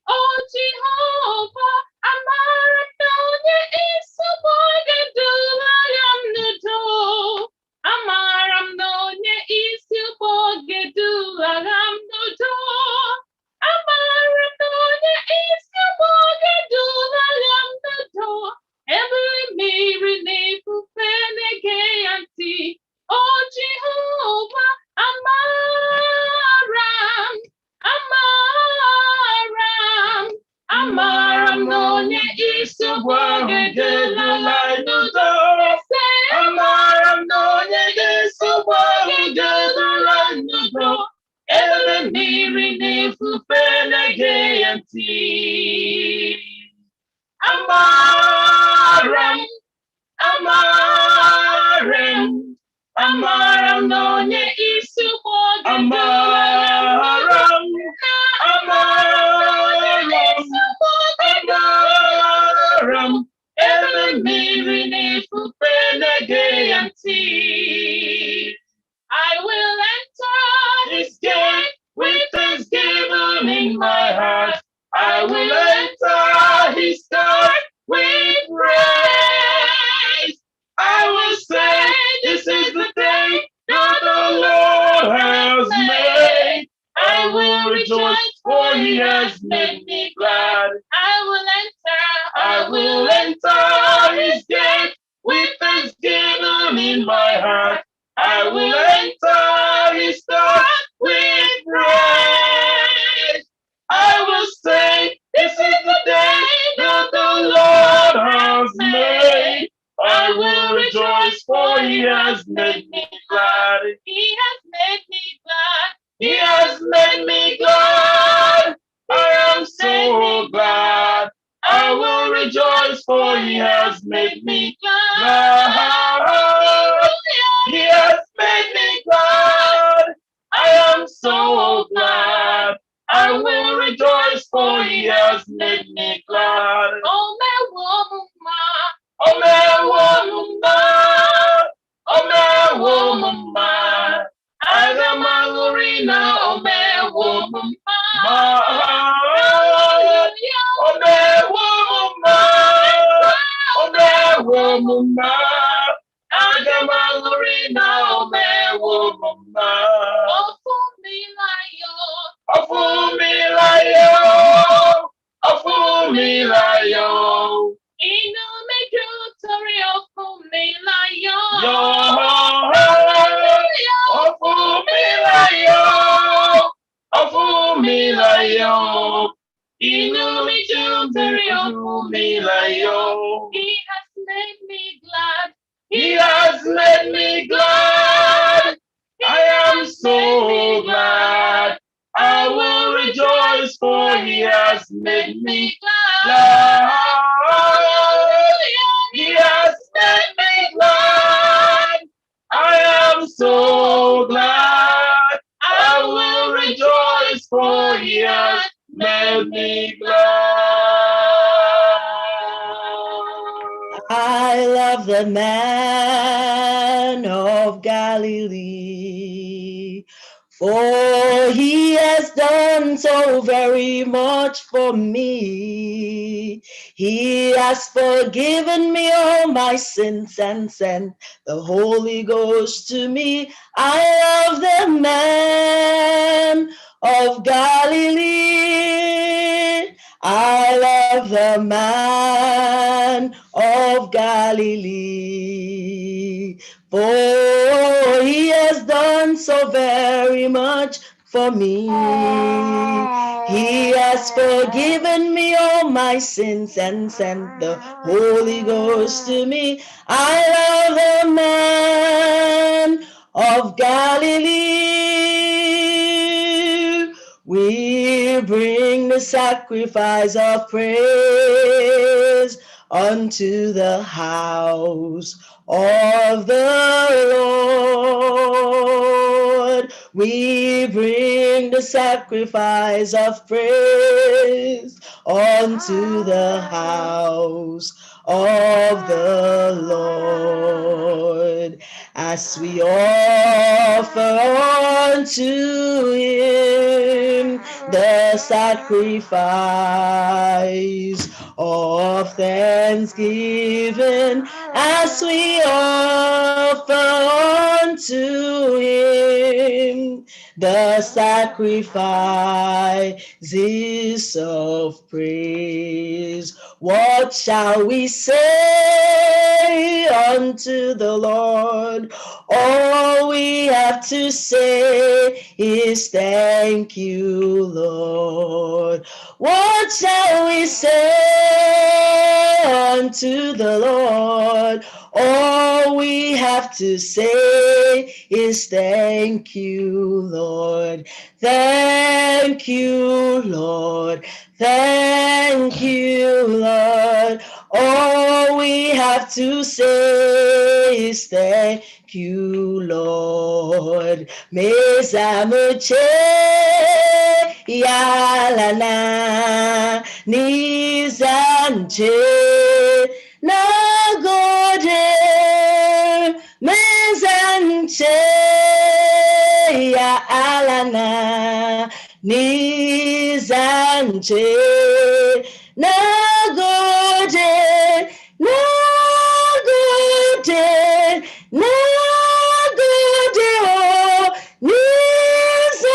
Oh Jehovah, amara nonya isuboge dula amnudo. Amaram nonya isuboge dula amnudo. Amaram nonya isuboge dula amnudo. Every mirror nifufene geyanti. Oh Jehovah, amaram, amaram, amaram nonya isuboge dula amnudo. Amaram nonya isuboge dula amnudo. Every mirror nifufene geyanti. yanti. Amaram, amaram, amaram no nye isumo amaram, amaram, amaram, ebe miri ni fupenege yanti. I will enter his gate with thanksgiving in my heart. I will enter his court with praise. I will say, this is the day that the Lord has made. I will rejoice, for he has made me glad. I will enter his gate with thanksgiving in my heart. I will enter his court with praise. I will say, this is the day that the Lord has made. I will rejoice, for he has made me glad. He has made me glad. He has made me glad. I am so glad. I will rejoice, for he has made me glad. He has made me glad. I am so glad. I will rejoice, for he has made me glad. Oh, my woman, oh, my woman, oh, my woman, I am a Lorena, oh, my woman, oh, my woman, oh, my woman, I am a Lorena, oh, my woman, oh, for me, Afumilaya, inu me jutori Afumilaya, Afumilaya, inu me jutori Afumilaya. He has made me glad. He has made me glad. I am so glad. I will rejoice, for he has made me glad. He has made me glad. I am so glad. I will rejoice, for he has made me glad. I love the man of Galilee, for he has done so very much for me. He has forgiven me all my sins and sent the Holy Ghost to me. I love the man of Galilee. I love the man of Galilee, for he has done so very much for me. He has forgiven me all my sins and sent the Holy Ghost to me. I love the man of Galilee. We bring the sacrifice of praise unto the house of the Lord. We bring the sacrifice of praise unto the house of the Lord, as we offer unto him the sacrifice of thanksgiving, as we offer unto him the sacrifices of praise. What shall we say unto the Lord? All we have to say is thank you, Lord. What shall we say unto the Lord? All we have to say is thank you, Lord. Thank you, Lord. Thank you, Lord. All we have to say is thank you, Lord. Mesamuche yalana nizanche nagode mezanche yalana nizanche nagode nagode nagode oh nizanche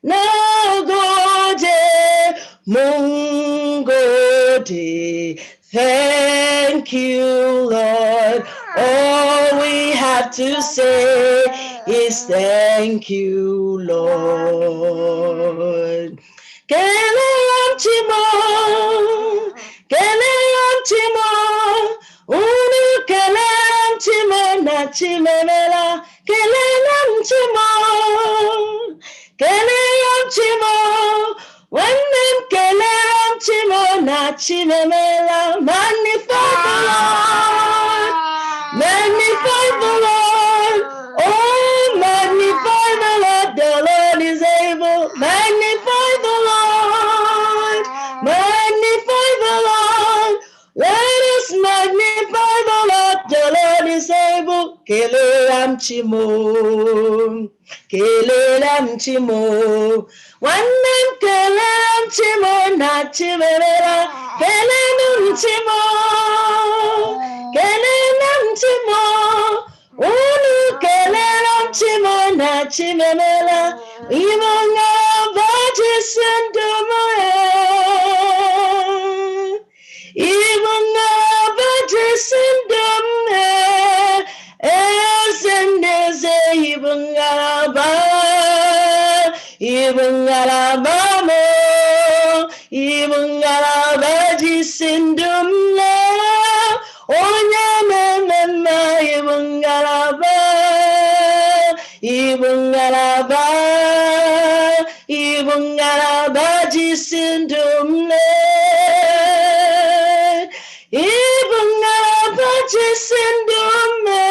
nagode mungode. Thank you, Lord. All we have to say is thank you, Lord. Keleam chimo, unu keleam chimo na chimemela, keleam chimo, when keleam chimo na chimemela, magnify the Lord, magnify the Lord, oh magnify the Lord, the Lord is able, magnify the Lord, magnify the Lord, let us magnify the Lord, the Lord is able, keleam chimo, wannan keleam chimo na chimera, keleam chimo, unu keleam chimo na chimera, imanga bajisendumo, imanga bajisendumo, esendeze ibangalaba, ibangalabamo, ibangalaba jisendumle, onyamemema ibangalaba, ibangalaba, ibangalaba jisendumle, ibangalaba jisendumle.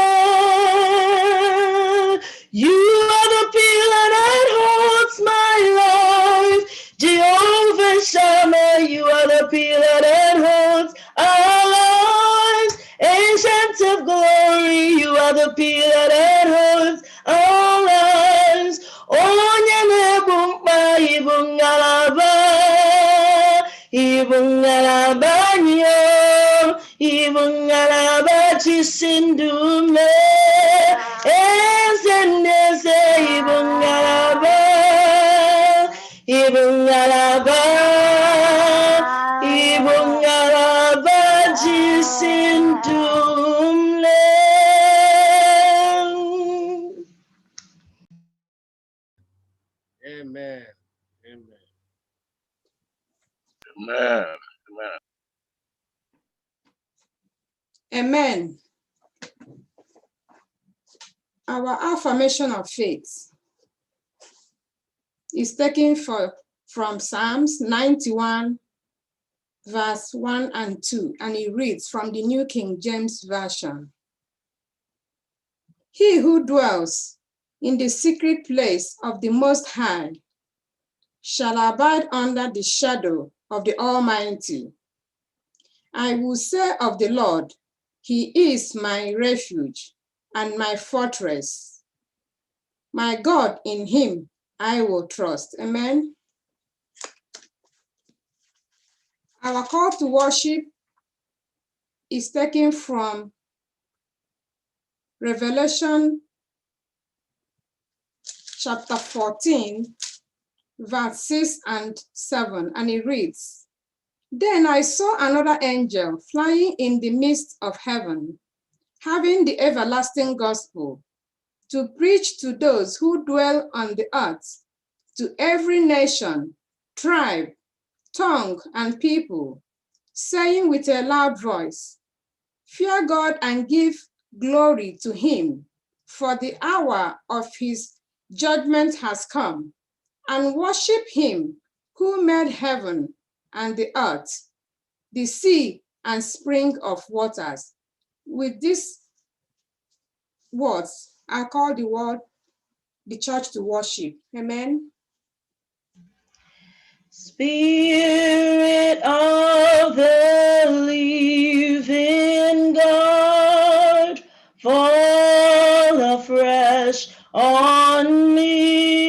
You are the pillar that holds my life. Jehovah Shammah, you are the pillar that holds our lives. Ancient of glory, you are the pillar that holds our lives. Onyemebumba ibungalaba, ibungalaba nyo, ibungalaba chisindume. Ezeneze ibungalaba, ibungalaba, ibungalaba jisindumle. Amen. Amen. Amen. Amen. Our affirmation of faith is taken from Psalms 91, verse 1 and 2, and it reads from the New King James Version. He who dwells in the secret place of the Most High shall abide under the shadow of the Almighty. I will say of the Lord, He is my refuge and my fortress. My God, in Him I will trust. Amen. Our call to worship is taken from Revelation chapter 14, verse 6 and 7, and it reads, Then I saw another angel flying in the midst of heaven, having the everlasting gospel, to preach to those who dwell on the earth, to every nation, tribe, tongue, and people, saying with a loud voice, Fear God and give glory to Him, for the hour of His judgment has come, and worship Him who made heaven and the earth, the sea and spring of waters. With these words, I call the church to worship. Amen. Spirit of the living God, fall afresh on me.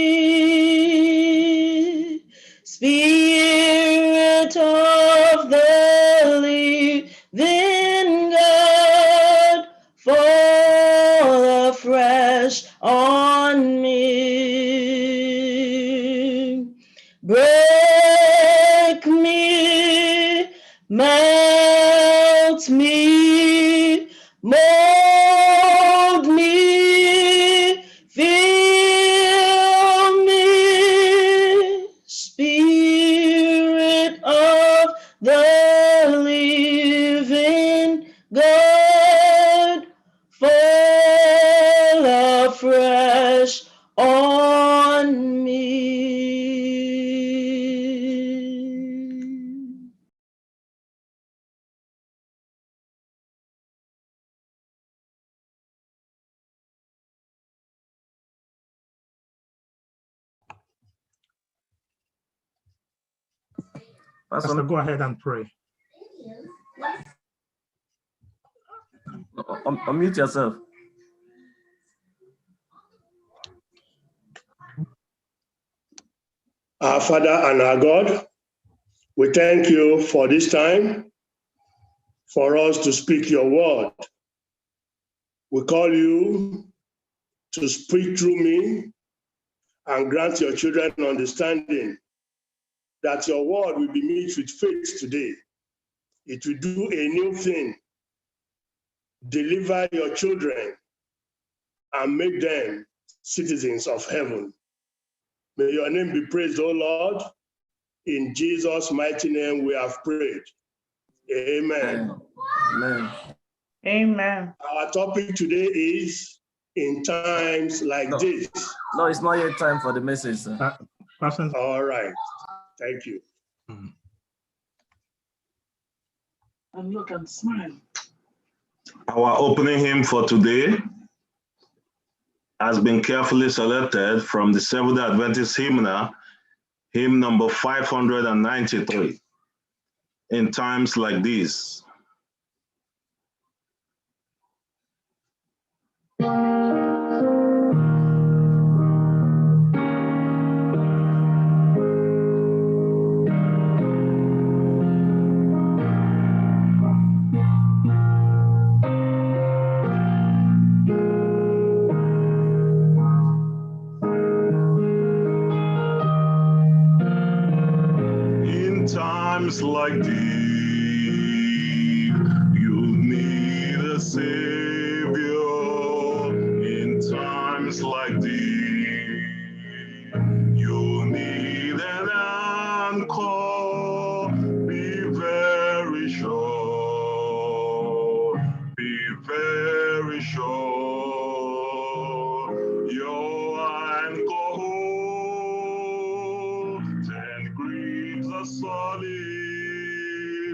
Spirit of the living God, fall afresh on me. Break me, melt me, mold me, fill me, Spirit of the living God, fall afresh on me. Pastor, go ahead and pray. Unmute yourself. Our Father and our God, we thank you for this time, for us to speak your word. We call you to speak through me and grant your children understanding that your word will be mixed with faith today. It will do a new thing. Deliver your children and make them citizens of heaven. May your name be praised, O Lord. In Jesus' mighty name we have prayed. Amen. Amen. Amen. Our topic today is in times like this. No, it's not yet time for the message, sir. All right. Thank you. And look and smile. Our opening hymn for today has been carefully selected from the Seventh-day Adventist hymnal, hymn number 593, In Times Like These. In times like these, you need a savior. In times like these, you need an anchor. Be very sure. Be very sure. Your anchor holds and grieves a solid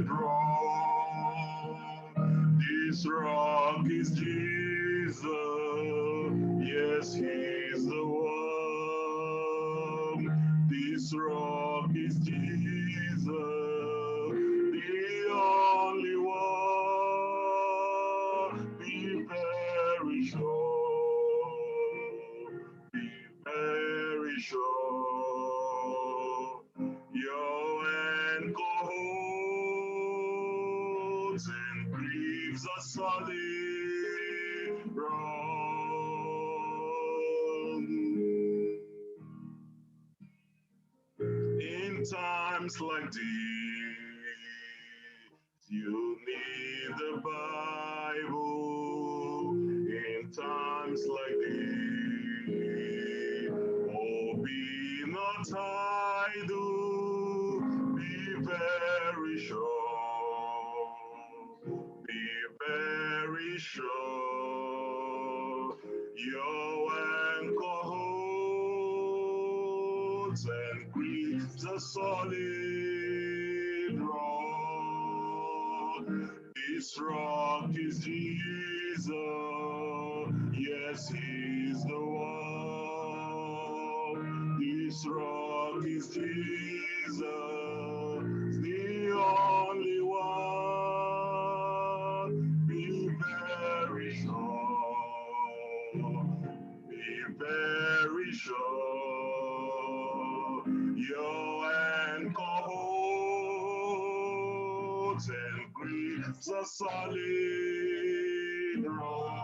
rock. This rock is Jesus. Yes, he's the one. This rock is Jesus, the only one. Be very sure. Be very sure. Your anchor holds and grieves a solid rock. In times like these, you need the Bible. In times like these, oh, be not idle, be very sure. Be very sure. Your anchor holds and grieves a solid rock. This rock is Jesus. Yes, he's the one. This rock is Jesus, the only one. Be very sure. Be very sure. Your anchor holds and grips a solid rock.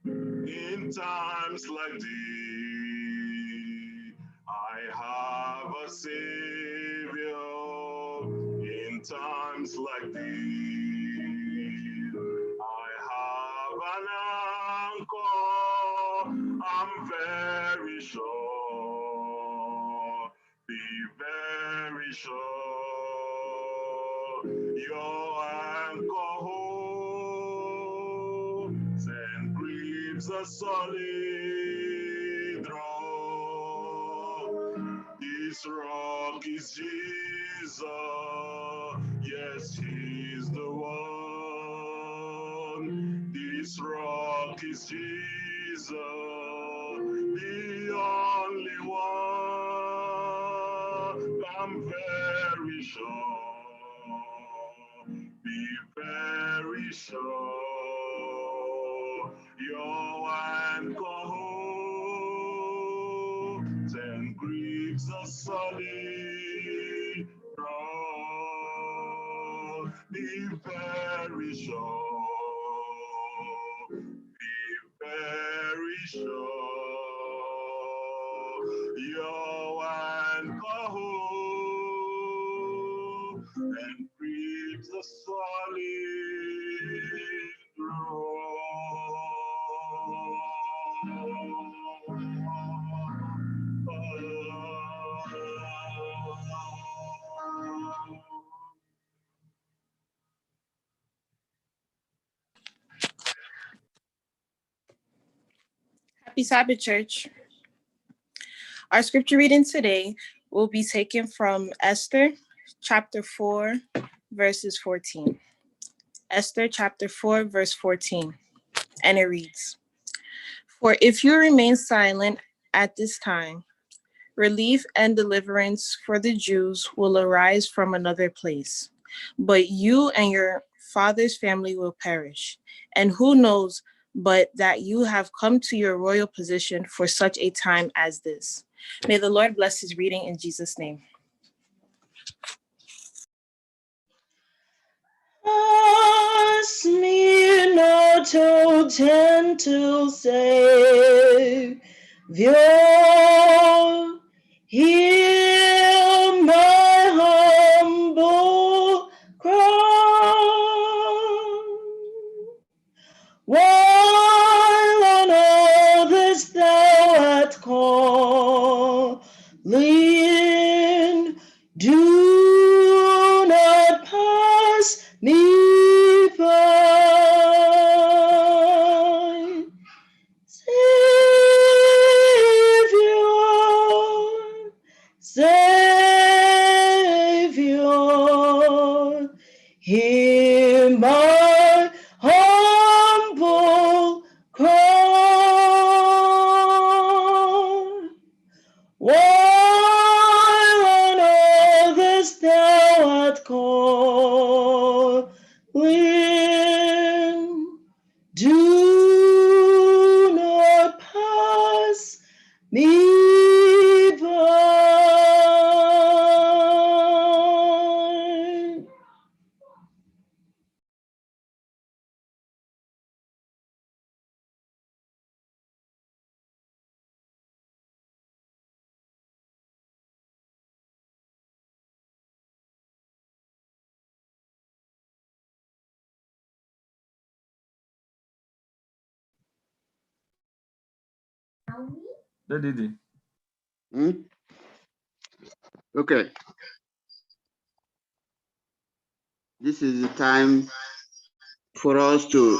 In times like these, I have a Savior. In times like these, I have an anchor. I'm very sure. Be very sure. Your anchor holds and grips a solid rock. This rock is Jesus. Yes, he's the one. This rock is Jesus, the only one. I'm very sure. Be very sure. Your anchor holds and grips a solid rock. Be very sure. Be very sure. Your anchor holds and grips a solid Happy Sabbath, Church. Our scripture reading today will be taken from Esther chapter 4, verses 14. Esther chapter 4, verse 14. And it reads, "For if you remain silent at this time, relief and deliverance for the Jews will arise from another place, but you and your father's family will perish. And who knows but that you have come to your royal position for such a time as this." May the Lord bless his reading in Jesus' name. Ask me not, O gentle Savior, hear my humble cry. While on others thou art calling, do not pass me by. Savior, hear my humble cry. While on others thou art calling, do not pass me by. Okay. This is the time for us to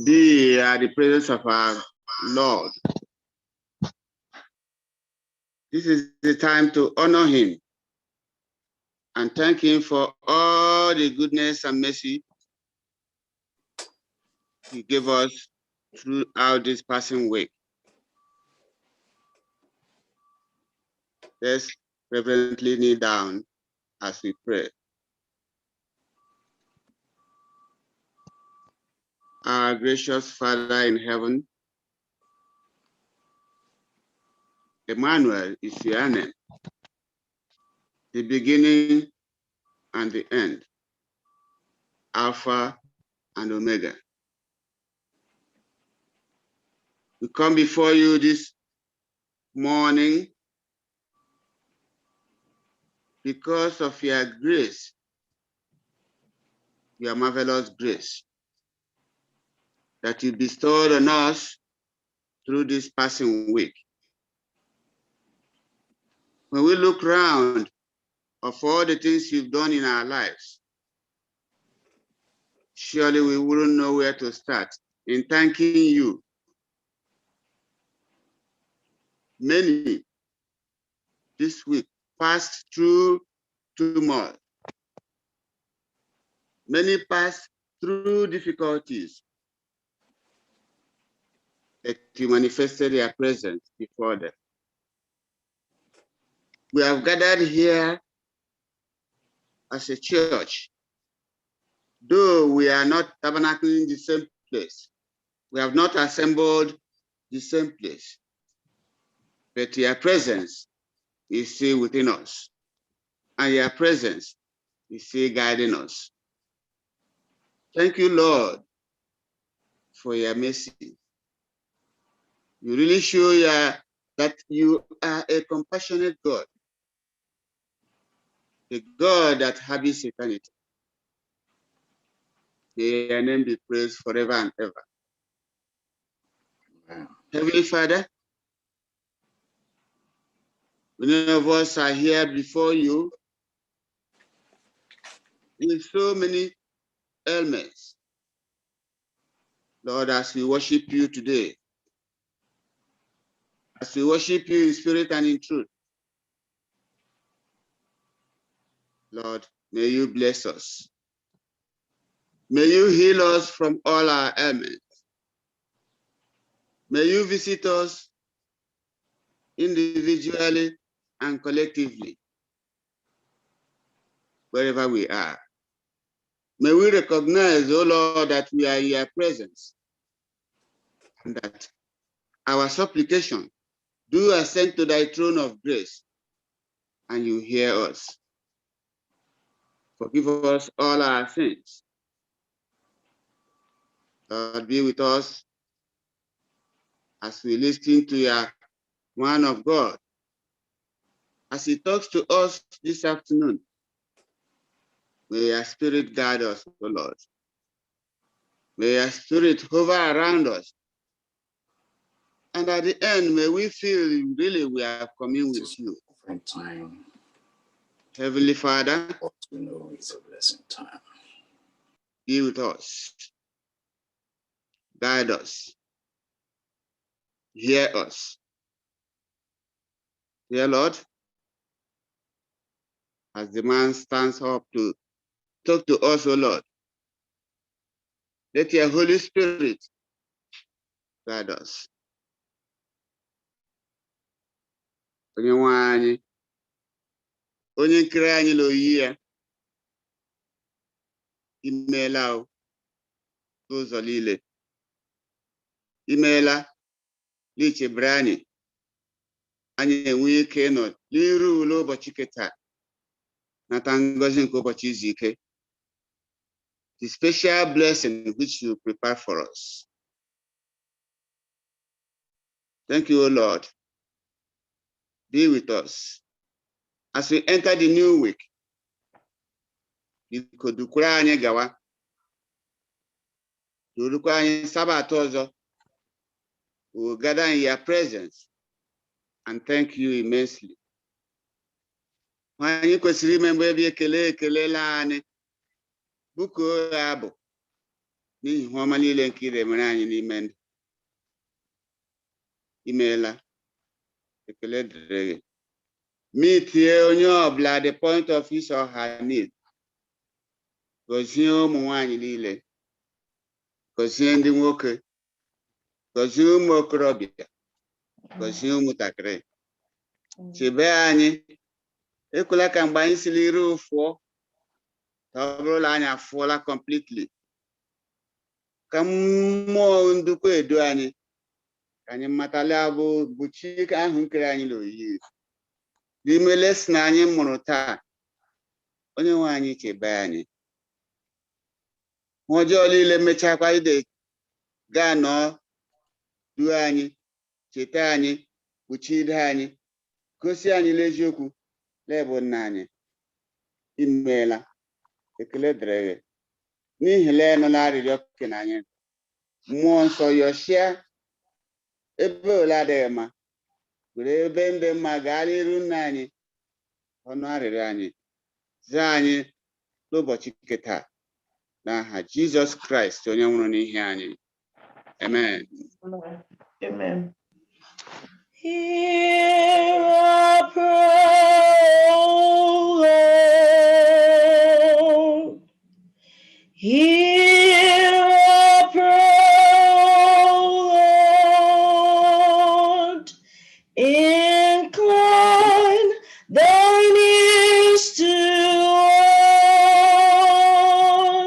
be at the presence of our Lord This is the time to honor him and thank him for all the goodness and mercy he gave us throughout this passing week. Let's reverently kneel down as we pray. Our gracious Father in heaven, Emmanuel is your name, the beginning and the end, Alpha and Omega. We come before you this morning because of your grace, your marvelous grace that you bestowed on us through this passing week. When we look around of all the things you've done in our lives, surely we wouldn't know where to start in thanking you. Many this week passed through turmoil. Many passed through difficulties, that you manifested your presence before them. We have gathered here as a church, though we are not tabernacling in the same place. We have not assembled the same place, but your presence is still within us, and your presence is still guiding us. Thank you, Lord, for your mercy. You really show that you are a compassionate God, a God that habits eternity. May your name be praised forever and ever. Amen. Heavenly Father, many of us are here before you with so many ailments. Lord, as we worship you today, as we worship you in spirit and in truth, Lord, may you bless us. May you heal us from all our ailments. May you visit us individually and collectively, wherever we are. May we recognize, oh Lord, that we are in your presence, and that our supplication do ascend to thy throne of grace, and you hear us. Forgive us all our sins. Lord, be with us as we listen to your man of God, as he talks to us this afternoon. May your spirit guide us, O Lord. May your spirit hover around us. And at the end, may we feel really we are coming with you. Time. Heavenly Father, What we know is a blessing time. be with us. Guide us. Hear us. Dear Lord, as the man stands up to talk to us, O Lord, let your Holy Spirit guide us. Onye nwe anyị, onye nkiri anyị l'oyiyi ya, imeela o n'ụzọ niile. Imeela n'ichebere anyị enwe ike nọ n'iru ụlọ ụbọchị keta nata ngọzi nke ụbọchị izu ike. The special blessing which you prepare for us. Thank you, O Lord. Be with us as we enter the new week. Biko dukwara anyị gawa. Durukwa anyị Sabbath ọzọ. We will gather in your presence and thank you immensely. Anyị kwesịrị ime mgbe ebe ekelela anyị. Bukuo ya abụ n'ihi ihe ọma niile nke ire mere anyị n'ime ndụ. Imeela, ekele dịrị gị. meet onye at the point of his or her need. Gọzie ụmụ nwanyị niile, gọzie ndị nwoke, gọzie ụmụ okorobịa, gọzie ụmụntakịrị. Chebe anyị, ekwela ka mgbe anyị siri ire ụfụọ, ka ọ bụrụ na anyị afụọla completely. Ka mmụọ ndukwu edo anyị, ka anyị matala bụ Chineke ahụ nkere anyị n'oyiyi. N'ime lesson anyị mụrụ taa, onye nwe anyị chebe anyị. Ọjọọ niile mechakwa ide gaa nọ duo anyị, cheta anyị, kpuchide anyị, gosi anyị n'eziokwu lebụ nna anyị. Imeela, ekele dịrị gị. N'ihi lenụ na arịrịọ kene anyị, mmụọ nsọ yọchịa ebe ole adịghị mma, were ebe ndị mma gaa n'iru nna anyị, ọnụ arịrịọ anyị, zaa anyị n'ụbọchị nke taa. N'aha Jesus Christ, onye nwụrụ n'ihi anyị. Amen. Amen. Hear our prayer, O Lord. Hear our prayer, O Lord. Incline thine ears to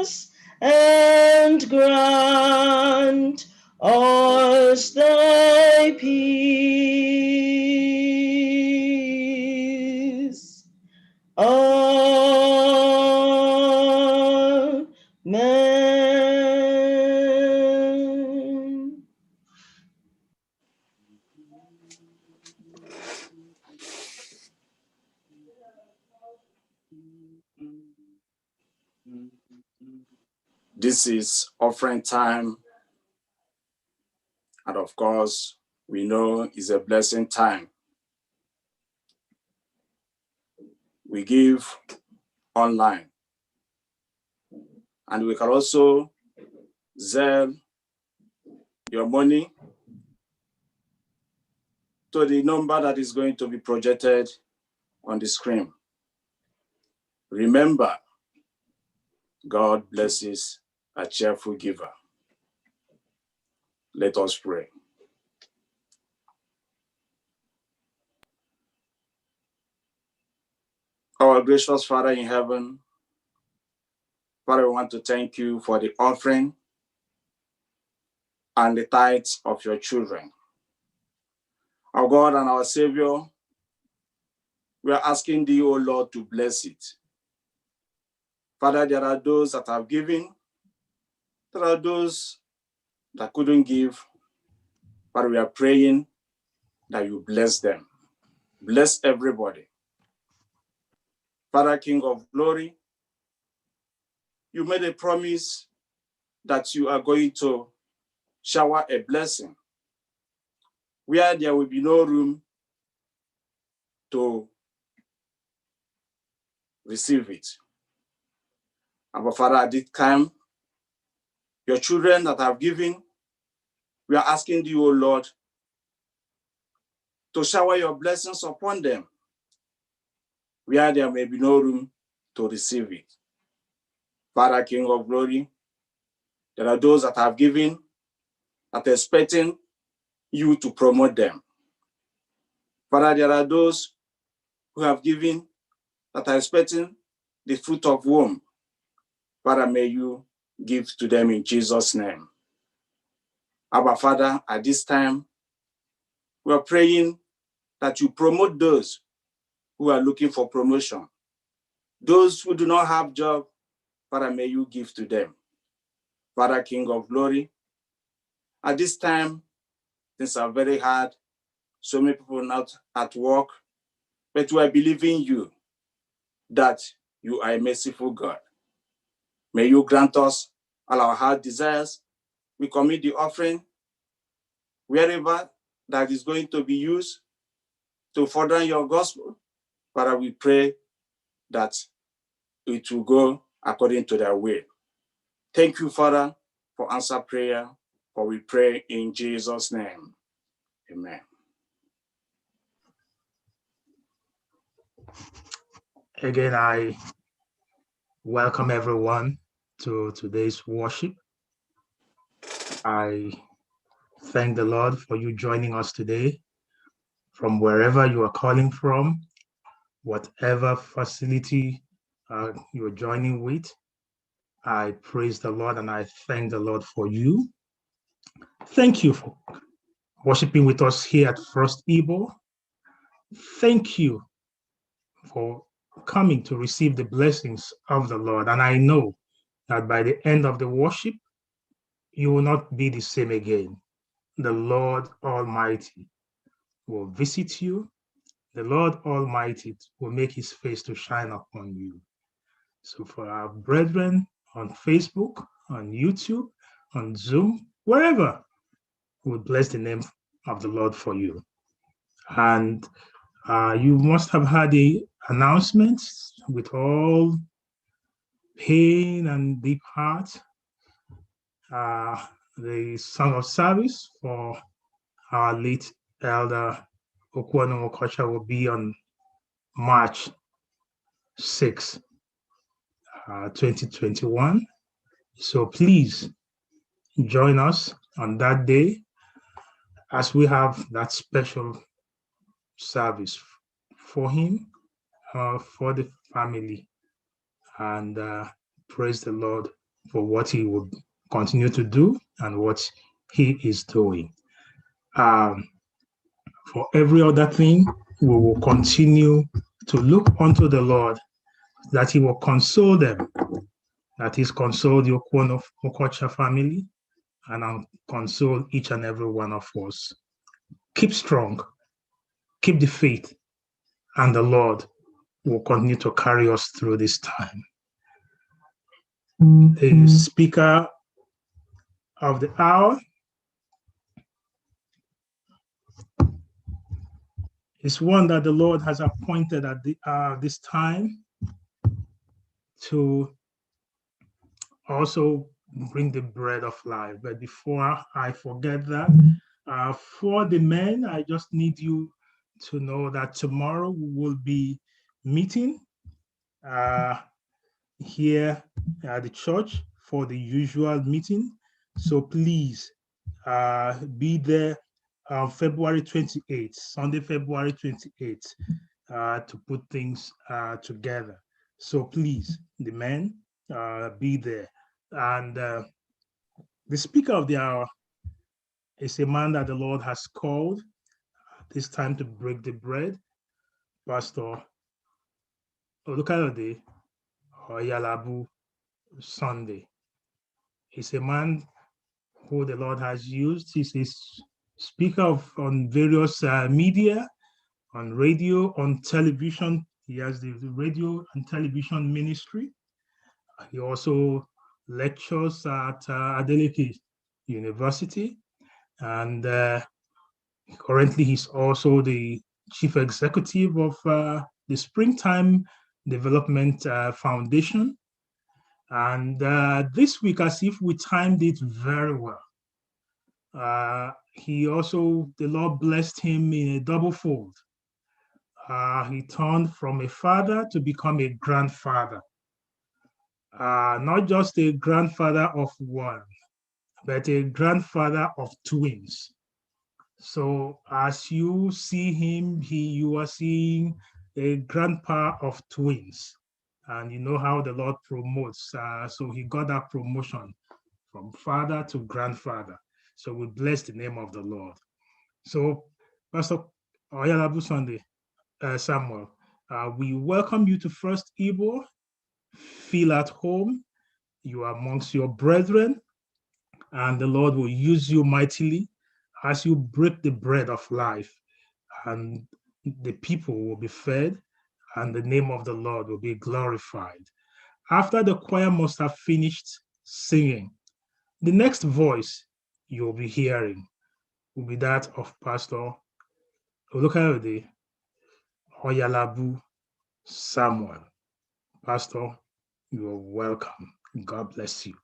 us and grant us thy peace. Amen. This is offering time. And of course, we know it's a blessing time. We give online. And we can also sell your money to the number that is going to be projected on the screen. Remember, God blesses a cheerful giver. Let us pray. Our gracious Father in heaven, Father, we want to thank you for the offering and the tithes of your children. Our God and our Savior, we are asking thee, O Lord, to bless it. Father, there are those that have given, there are those that couldn't give, but we are praying that you bless them. Bless everybody. Father, King of glory, you made a promise that you are going to shower a blessing where there will be no room to receive it. Our Father, at this time, your children that have given, we are asking you, O Lord, to shower your blessings upon them where there may be no room to receive it. Father, King of glory, there are those that have given that are expecting you to promote them. Father, there are those who have given that are expecting the fruit of womb. Father, may you give to them in Jesus' name. Our Father, at this time, we are praying that you promote those who are looking for promotion. Those who do not have job, Father, may you give to them. Father, King of glory, at this time, things are very hard. So many people not at work, but we are believing you that you are a merciful God. May you grant us all our heart desires. We commit the offering wherever that is going to be used to further your gospel. Father, we pray that it will go according to their will. Thank you, Father, for answer prayer, for we pray in Jesus' name. Amen. Again, I welcome everyone to today's worship. I thank the Lord for you joining us today from wherever you are calling from, whatever facility you're joining with. I praise the Lord and I thank the Lord for you. Thank you for worshiping with us here at FirstIgbo. Thank you for coming to receive the blessings of the Lord. And I know that by the end of the worship, you will not be the same again. The Lord Almighty will visit you. The Lord Almighty will make his face to shine upon you. So for our brethren on Facebook, on YouTube, on Zoom, wherever, we'll bless the name of the Lord for you. And you must have had the announcements with all pain and deep heart. The song of service for our late elder Okwano Okocha will be on March 6, 2021. So please join us on that day as we have that special service for him, for the family, and praise the Lord for what he will continue to do and what he is doing. For every other thing, we will continue to look unto the Lord, that he will console them, that he's consoled the Okwano Okocha family, and console each and every one of us. Keep strong, keep the faith, and the Lord will continue to carry us through this time. The speaker of the hour is one that the Lord has appointed at this time to also bring the bread of life. But before I forget that, for the men, I just need you to know that tomorrow we will be meeting here at the church for the usual meeting. So please be there on February 28th, Sunday, February 28th, to put things together. So please, the men, be there. And the speaker of the hour is a man that the Lord has called this time to break the bread, Pastor Olukayode Oyalabu Sunday. He's a man who the Lord has used. He's a speaker on various media, on radio, on television. He has the radio and television ministry. He also lectures at Adeleke University, and currently he's also the chief executive of the Springtime Development Foundation. And this week, as if we timed it very well, he also, the Lord blessed him in a double fold. He turned from a father to become a grandfather. Not just a grandfather of one, but a grandfather of twins. So as you see him, you are seeing a grandpa of twins. And you know how the Lord promotes. So he got that promotion from father to grandfather. So we bless the name of the Lord. So Pastor Oyalabu Sunday, Samuel, we welcome you to FirstIgbo. Feel at home. You are amongst your brethren, and the Lord will use you mightily as you break the bread of life, and the people will be fed, and the name of the Lord will be glorified. After the choir must have finished singing, the next voice you'll be hearing will be that of Pastor Olukayode Oyalabu Samuel. Pastor, you are welcome. God bless you.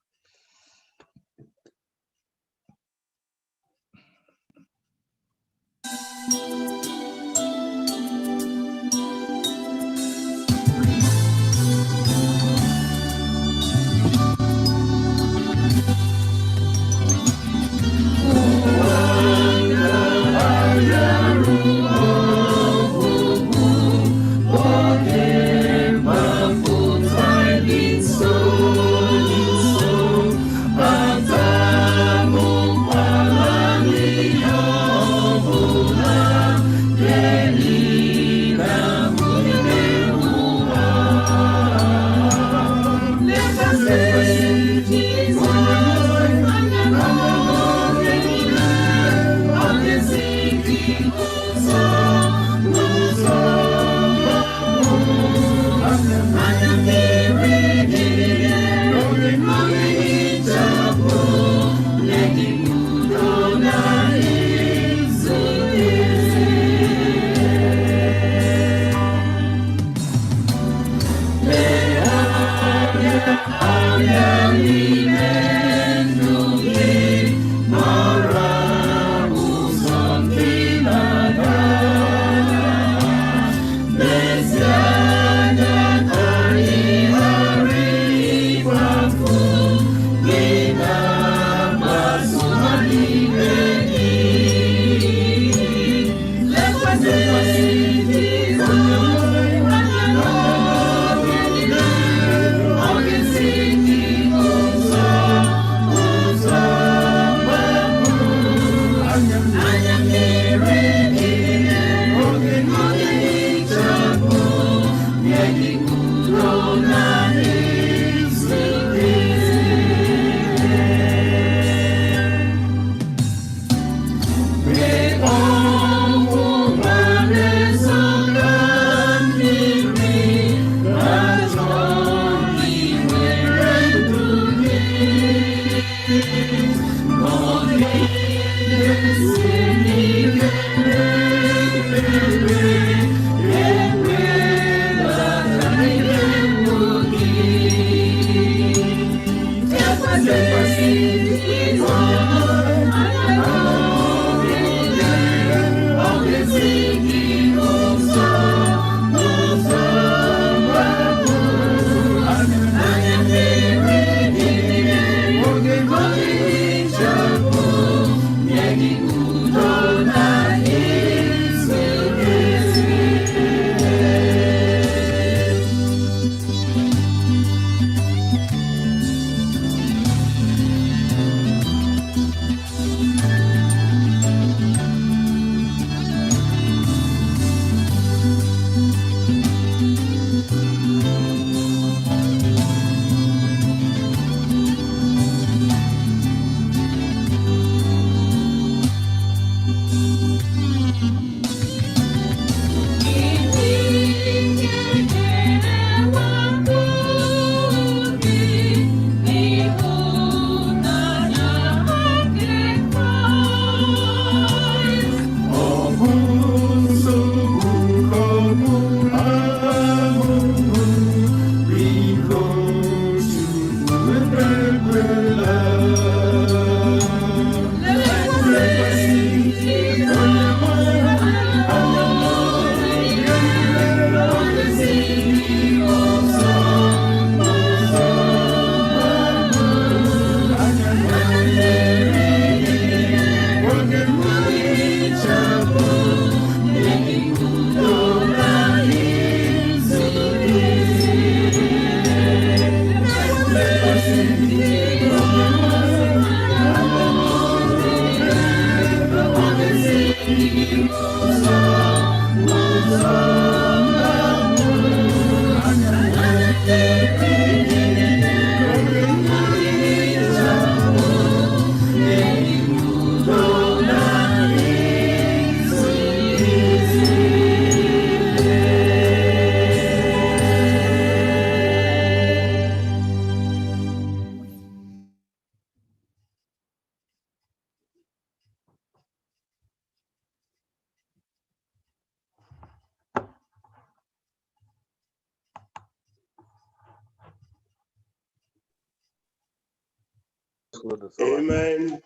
Amen.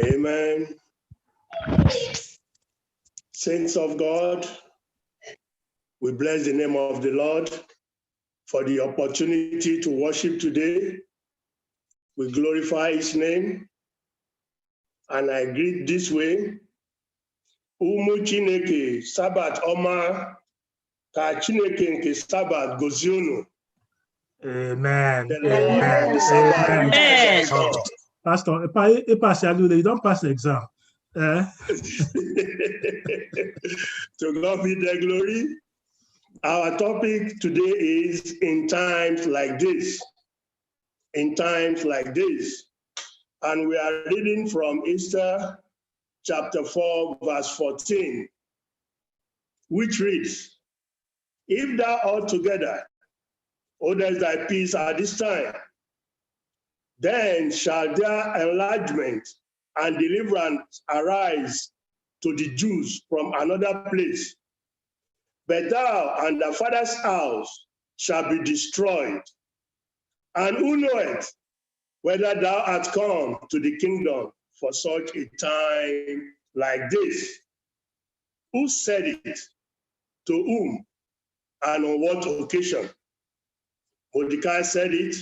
Amen. Saints of God, we bless the name of the Lord for the opportunity to worship today. We glorify his name. And I greet this way. Umu Chineke Sabbath Oma ka Chineke nke Sabbath gozie. Amen. The Lord of the Sabbath Amen. Oh, Pastor, you don't pass the exam. To God be the glory. Our topic today is in times like this. In times like this. And we are reading from Esther chapter 4, verse 14, which reads, "If thou altogether holdest thy peace at this time, then shall their enlargement and deliverance arise to the Jews from another place. But thou and thy father's house shall be destroyed. And who knoweth whether thou art come to the kingdom for such a time like this? Who said it? To whom? And on what occasion?" Mordecai said it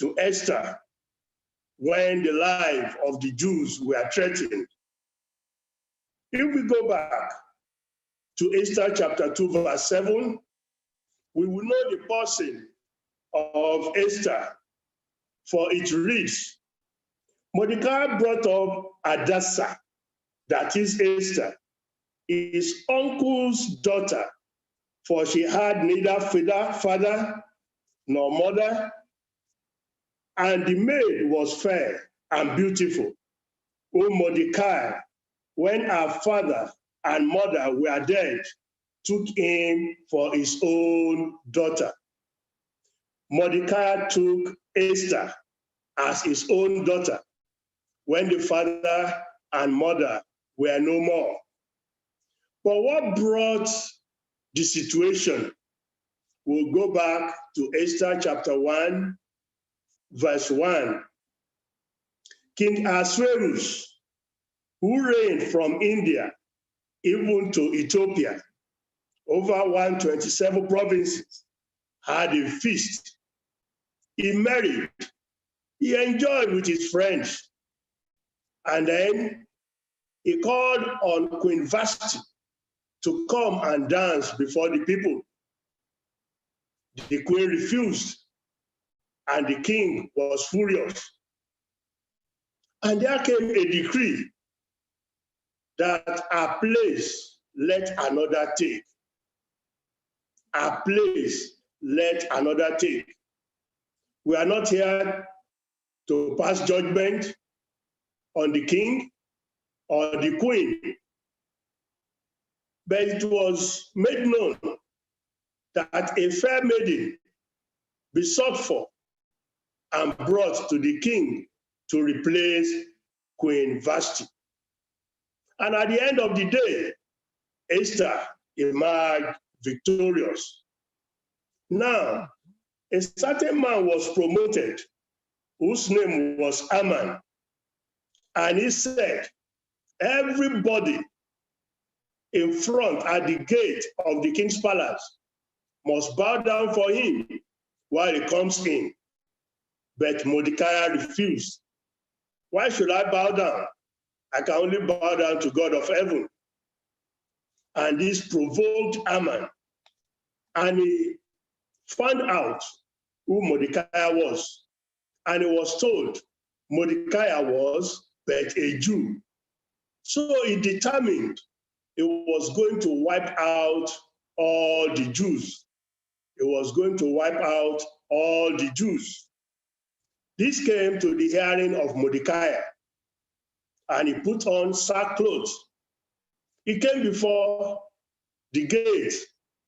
to Esther when the life of the Jews were threatened. If we go back to Esther chapter 2, verse 7, we will know the person of Esther, for it reads, "Mordecai brought up Hadassah," that is Esther, his uncle's daughter, for she had neither father nor mother, and the maid was fair and beautiful. O Mordecai, when her father and mother were dead, took him for his own daughter. Mordecai took Esther as his own daughter when the father and mother were no more. But what brought the situation? We'll go back to Esther chapter 1, verse 1. King Ahasuerus, who reigned from India even to Ethiopia, over 127 provinces, had a feast. He married, he enjoyed with his friends, and then he called on Queen Vashti to come and dance before the people. The queen refused, and the king was furious. And there came a decree that our place let another take. Our place let another take. We are not here to pass judgment on the king or the queen, but it was made known that a fair maiden be sought for and brought to the king to replace Queen Vashti. And at the end of the day, Esther emerged victorious. Now, a certain man was promoted whose name was Haman. And he said, everybody in front at the gate of the king's palace must bow down for him while he comes in. But Mordecai refused. Why should I bow down? I can only bow down to God of heaven. And this provoked Haman. And he found out who Mordecai was. And he was told Mordecai was but a Jew. So he determined it was going to wipe out all the Jews. It was going to wipe out all the Jews. This came to the hearing of Mordecai, and he put on sackcloth. He came before the gate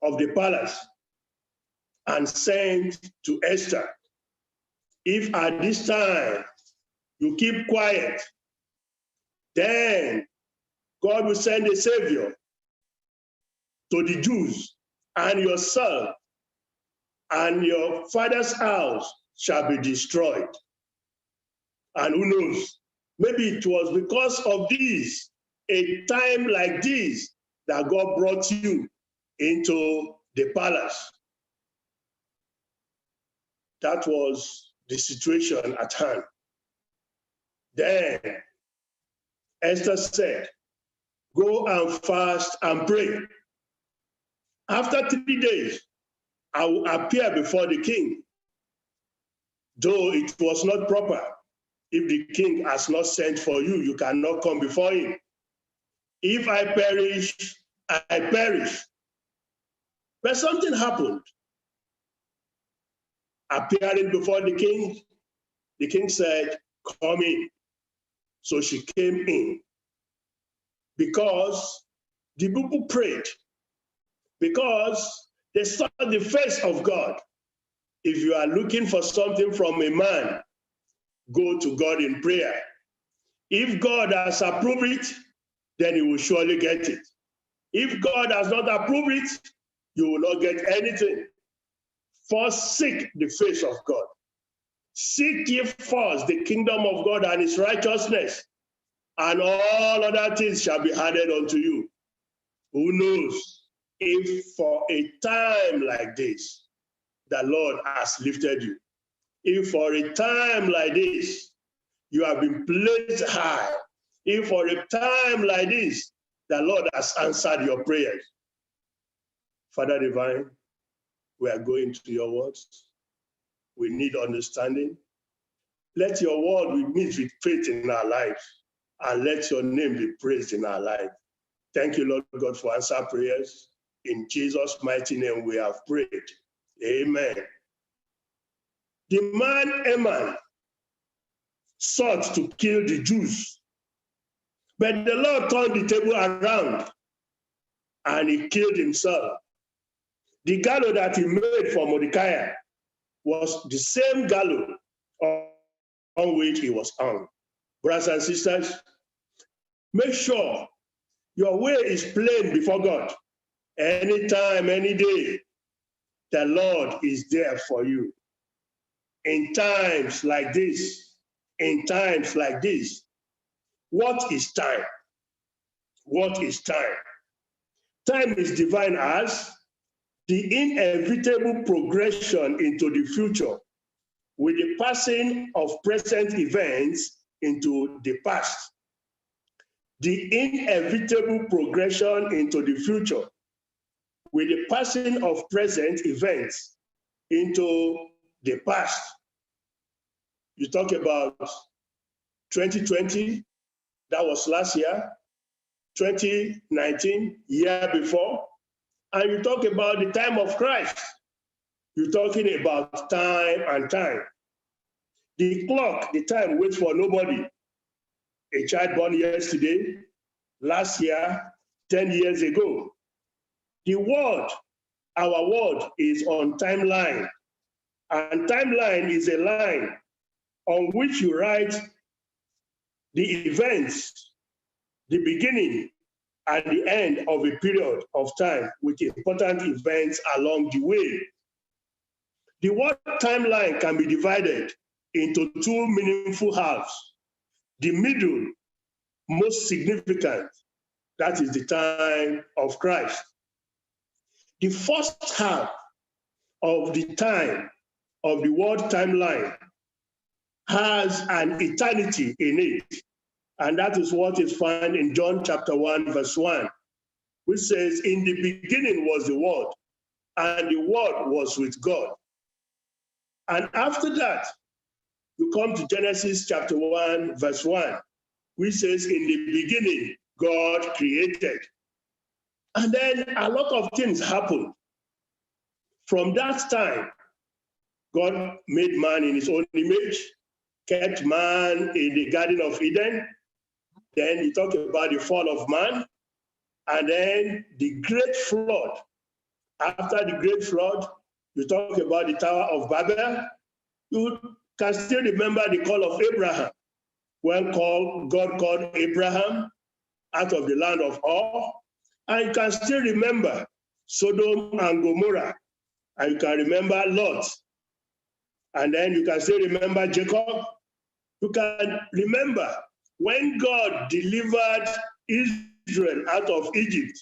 of the palace and sent to Esther, if at this time you keep quiet, then God will send a savior to the Jews, and yourself and your father's house shall be destroyed. And who knows, maybe it was because of this, a time like this, that God brought you into the palace. That was the situation at hand. Then Esther said, go and fast and pray. After 3 days, I will appear before the king, though it was not proper. If the king has not sent for you, you cannot come before him. If I perish, I perish. But something happened. Appearing before the king said, come in. So she came in because the people prayed, because they saw the face of God. If you are looking for something from a man, go to God in prayer. If God has approved it, then you will surely get it. If God has not approved it, you will not get anything. First, seek the face of God. Seek ye first the kingdom of God and his righteousness, and all other things shall be added unto you. Who knows if for a time like this, the Lord has lifted you. If for a time like this, you have been placed high. If for a time like this, the Lord has answered your prayers. Father divine, we are going to your words. We need understanding. Let your word meet with faith in our life, and let your name be praised in our life. Thank you, Lord God, for answer prayers. In Jesus' mighty name we have prayed. Amen. The man Haman sought to kill the Jews, but the Lord turned the table around and he killed himself. The gallows that he made for Mordecai was the same gallows on which he was hung. Brothers and sisters, make sure your way is plain before God. Anytime, any day, the Lord is there for you. In times like this, what is time? What is time? Time is defined as the inevitable progression into the future with the passing of present events into the past. The inevitable progression into the future with the passing of present events into the past. You talk about 2020, that was last year, 2019, year before, and you talk about the time of Christ. You're talking about time and time. The clock, the time waits for nobody. A child born yesterday, last year, 10 years ago. The word, our word, is on timeline. And timeline is a line on which you write the events, the beginning and the end of a period of time with important events along the way. The word timeline can be divided into two meaningful halves. The middle, most significant, that is the time of Christ. The first half of the time of the word timeline has an eternity in it. And that is what is found in John chapter 1, verse 1, which says, in the beginning was the Word, and the Word was with God. And after that, you come to Genesis chapter 1, verse 1, which says, in the beginning, God created. And then a lot of things happened. From that time, God made man in his own image, kept man in the Garden of Eden. Then he talked about the fall of man, and then the great flood. After the great flood, you talk about the Tower of Babel. You can still remember the call of Abraham, when God called Abraham out of the land of Ur. And you can still remember Sodom and Gomorrah, and you can remember Lot. And then you can still remember Jacob. You can remember when God delivered Israel out of Egypt.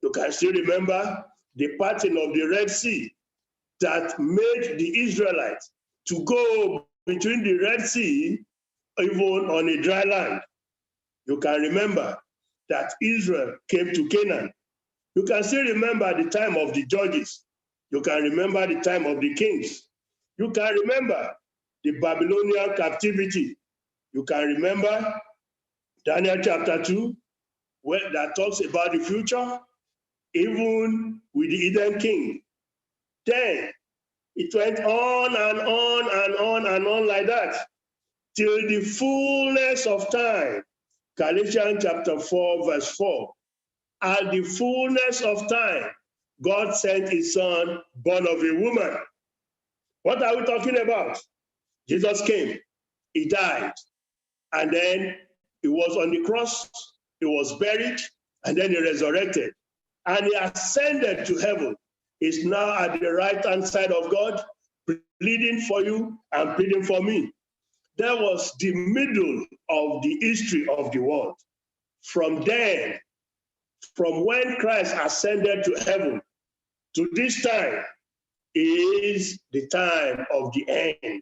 You can still remember the parting of the Red Sea that made the Israelites to go between the Red Sea, even on a dry land. You can remember that Israel came to Canaan. You can still remember the time of the judges. You can remember the time of the kings. You can remember the Babylonian captivity. You can remember Daniel chapter 2, where that talks about the future, even with the Eden king. Then it went on and on and on and on like that, till the fullness of time. Galatians chapter 4, verse 4. At the fullness of time, God sent his son, born of a woman. What are we talking about? Jesus came, he died, and then he was on the cross, he was buried, and then he resurrected. And he ascended to heaven. He's now at the right-hand side of God, pleading for you and pleading for me. That was the middle of the history of the world. From then, from when Christ ascended to heaven to this time, is the time of the end.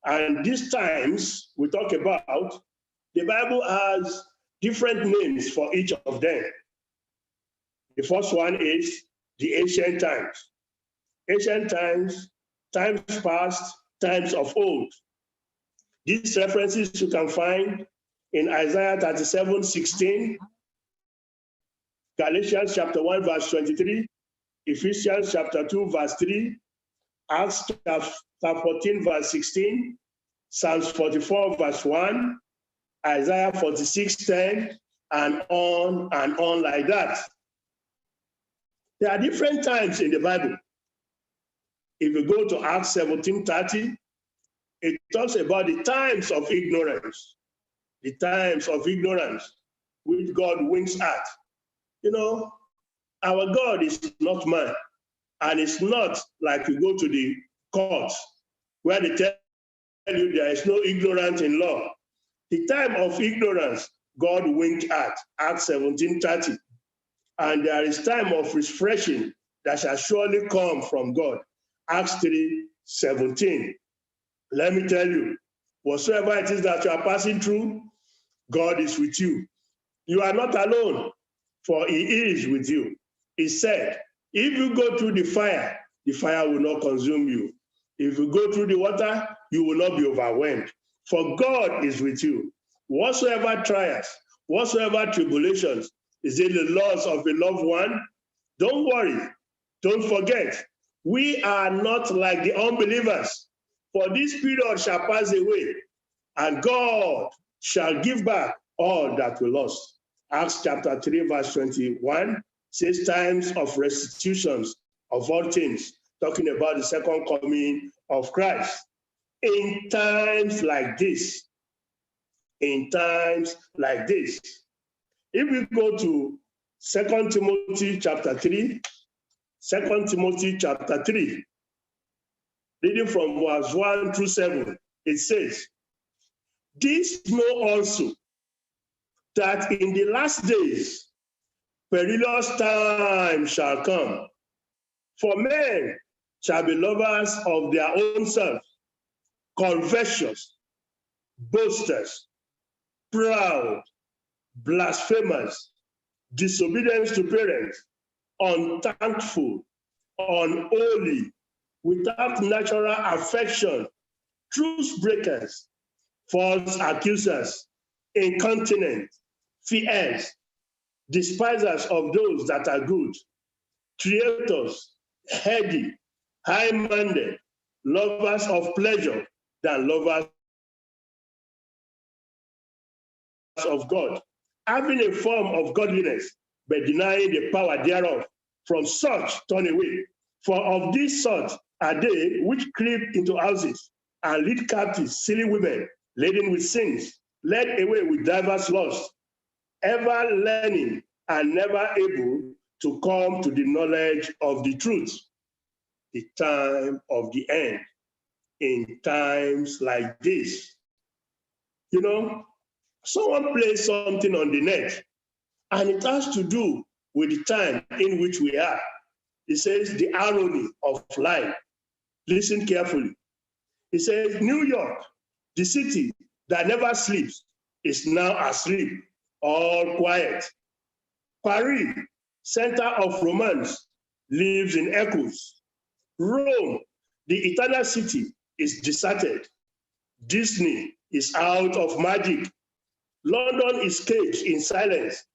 And these times we talk about, the Bible has different names for each of them. The first one is the ancient times. Ancient times, times past, times of old. These references you can find in Isaiah 37:16, Galatians chapter 1, verse 23, Ephesians chapter 2, verse 3, Acts chapter 14, verse 16, Psalms 44, verse 1, Isaiah 46:10, and on like that. There are different times in the Bible. If you go to Acts 17:30, it talks about the times of ignorance, which God winks at. You know, our God is not man, and it's not like you go to the courts where they tell you there is no ignorance in law. The time of ignorance, God winked at, Acts 17:30. And there is time of refreshing that shall surely come from God, Acts 3:17. Let me tell you, whatsoever it is that you are passing through, God is with you. You are not alone, for he is with you. He said, if you go through the fire will not consume you. If you go through the water, you will not be overwhelmed. For God is with you. Whatsoever trials, whatsoever tribulations, is it the loss of a loved one? Don't worry. Don't forget. We are not like the unbelievers. For this period shall pass away, and God shall give back all that we lost. Acts chapter 3, verse 21 says times of restitutions of all things, talking about the second coming of Christ. In times like this, if we go to 2 Timothy chapter 3, 2 Timothy chapter 3, reading from verse 1 through 7, it says, this know also, that in the last days perilous times shall come. For men shall be lovers of their own self, covetous, boasters, proud, blasphemers, disobedient to parents, unthankful, unholy, without natural affection, truce breakers, false accusers, incontinent, fierce, despisers of those that are good, traitors, heady, high-minded, lovers of pleasure than lovers of God, having a form of godliness, but denying the power thereof. From such turn away. For of this sort are they which creep into houses and lead captive silly women, laden with sins, led away with diverse lusts, ever learning and never able to come to the knowledge of the truth. The time of the end. In times like this, you know, someone plays something on the net, and it has to do with the time in which we are. It says the irony of life. Listen carefully. It says New York, the city that never sleeps, is now asleep, all quiet. Paris, center of romance, lives in echoes. Rome, the eternal city, is deserted. Disney is out of magic. London is caged in silence.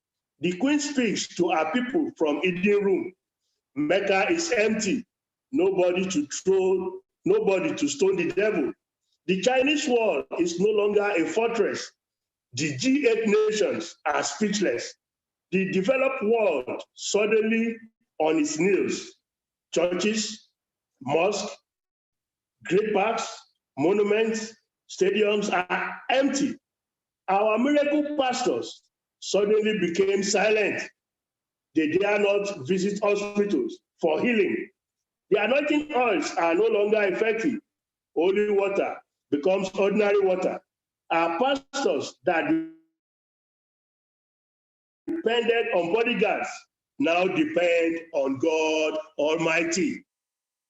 The Queen speaks to her people from Eden Room. Mecca is empty. Nobody to stone the devil. The Chinese wall is no longer a fortress. The G8 nations are speechless. The developed world suddenly on its knees. Churches, mosques, great parks, monuments, stadiums are empty. Our miracle pastors suddenly became silent. They dare not visit hospitals for healing. The anointing oils are no longer effective. Holy water becomes ordinary water. Our pastors that depended on bodyguards now depend on God Almighty.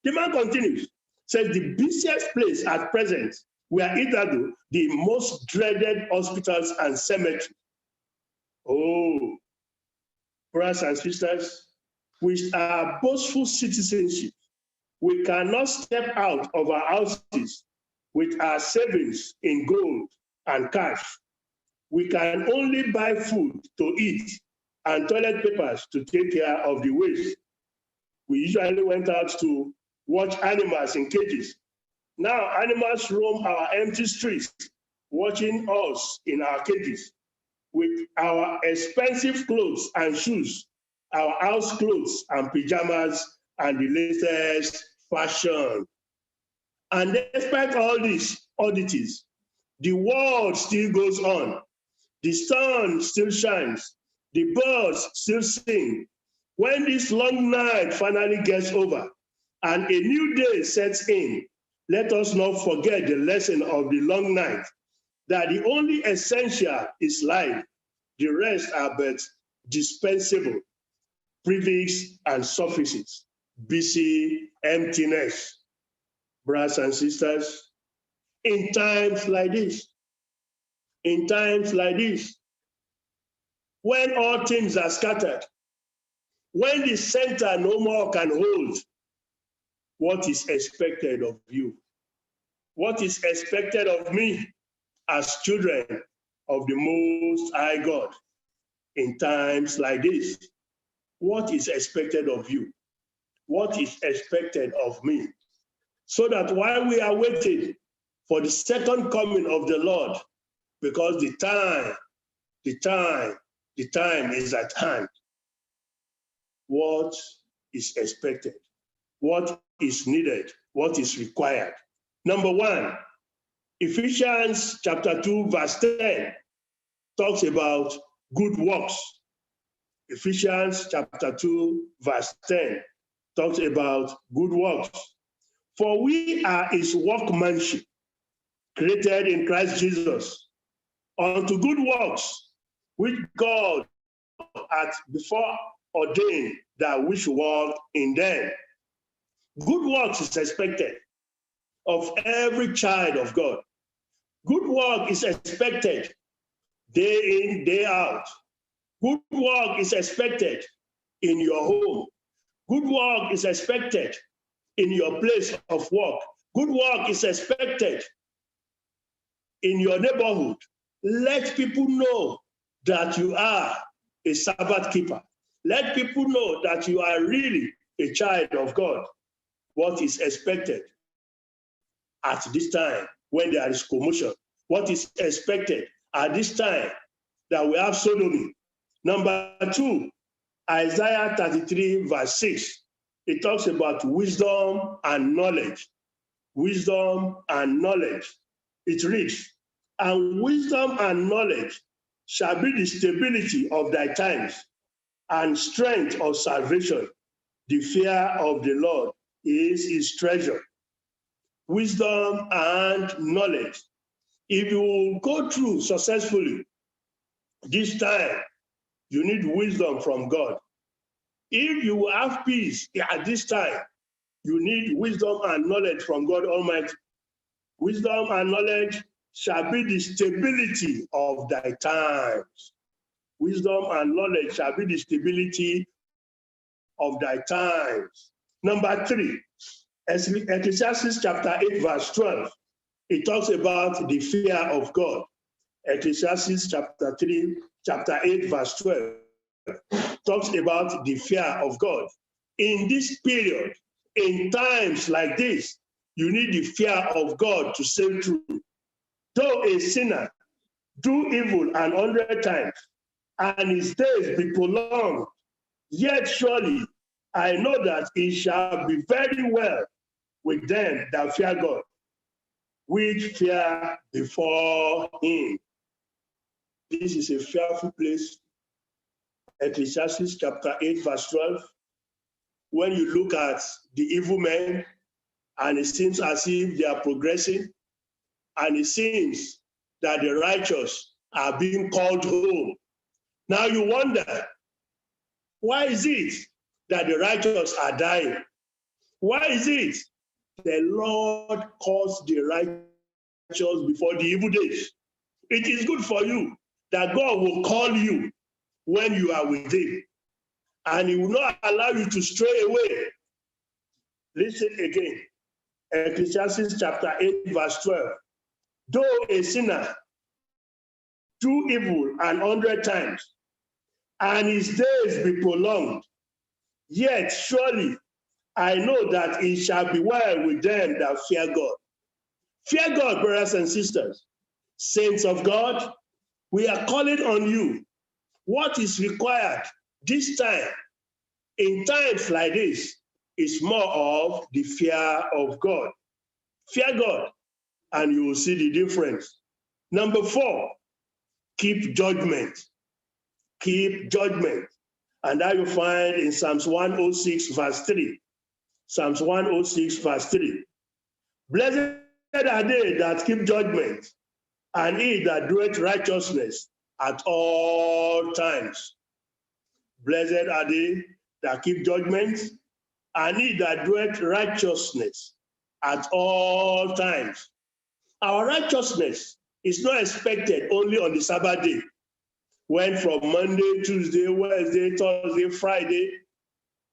The man continues, says the busiest place at present were either the most dreaded hospitals and cemeteries. Oh, brothers and sisters, with our boastful citizenship, we cannot step out of our houses with our savings in gold and cash. We can only buy food to eat and toilet papers to take care of the waste. We usually went out to watch animals in cages. Now animals roam our empty streets, watching us in our cages with our expensive clothes and shoes, our house clothes and pajamas, and the latest fashion. And despite all these oddities, the world still goes on. The sun still shines. The birds still sing. When this long night finally gets over and a new day sets in, let us not forget the lesson of the long night, that the only essential is life. The rest are but dispensable, privileges and surfaces, busy emptiness. Brothers and sisters, in times like this, when all things are scattered, when the center no more can hold, what is expected of you? What is expected of me as children of the Most High God in times like this? What is expected of you? What is expected of me? So that while we are waiting for the second coming of the Lord, because the time is at hand, what is expected? What is needed? What is required? Number one, Ephesians chapter 2, verse 10 talks about good works. Ephesians chapter 2, verse 10 talks about good works. For we are his workmanship, created in Christ Jesus, unto good works, which God hath before ordained that we should walk in them. Good works is expected of every child of God. Good work is expected day in, day out. Good work is expected in your home. Good work is expected in your place of work. Good work is expected in your neighborhood. Let people know that you are a Sabbath keeper. Let people know that you are really a child of God. What is expected at this time when there is commotion? What is expected at this time that we have sodomy? Number 2, Isaiah 33 verse 6. It talks about wisdom and knowledge. Wisdom and knowledge. It reads, and wisdom and knowledge shall be the stability of thy times, and strength of salvation. The fear of the Lord is his treasure. Wisdom and knowledge. If you will go through successfully this time, you need wisdom from God. If you will have peace at this time, you need wisdom and knowledge from God Almighty. Wisdom and knowledge shall be the stability of thy times. Wisdom and knowledge shall be the stability of thy times. Number 3, Ecclesiastes chapter 8 verse 12. It talks about the fear of God. Ecclesiastes chapter 8 verse 12 talks about the fear of God. In this period, in times like this, you need the fear of God to sail through. Though a sinner do evil 100 times, and his days be prolonged, yet surely I know that it shall be very well with them that fear God, which fear before him. This is a fearful place. Ecclesiastes chapter 8 verse 12. When you look at the evil men, and it seems as if they are progressing, and it seems that the righteous are being called home. Now you wonder, why is it that the righteous are dying? Why is it the Lord calls the righteous before the evil days? It is good for you that God will call you when you are with him, and he will not allow you to stray away. Listen again. Ecclesiastes chapter 8 verse 12. Though a sinner do evil 100 times, and his days be prolonged, yet surely I know that it shall be well with them that fear God. Fear God, brothers and sisters. Saints of God, we are calling on you. What is required this time, in times like this, is more of the fear of God. Fear God, and you will see the difference. Number 4, keep judgment. Keep judgment. And that you find in Psalms 106 verse 3. Psalms 106 verse 3. Blessed are they that keep judgment, and he that doeth righteousness at all times. Blessed are they that keep judgment, and he that doeth righteousness at all times. Our righteousness is not expected only on the Sabbath day, when from Monday, Tuesday, Wednesday, Thursday, Friday,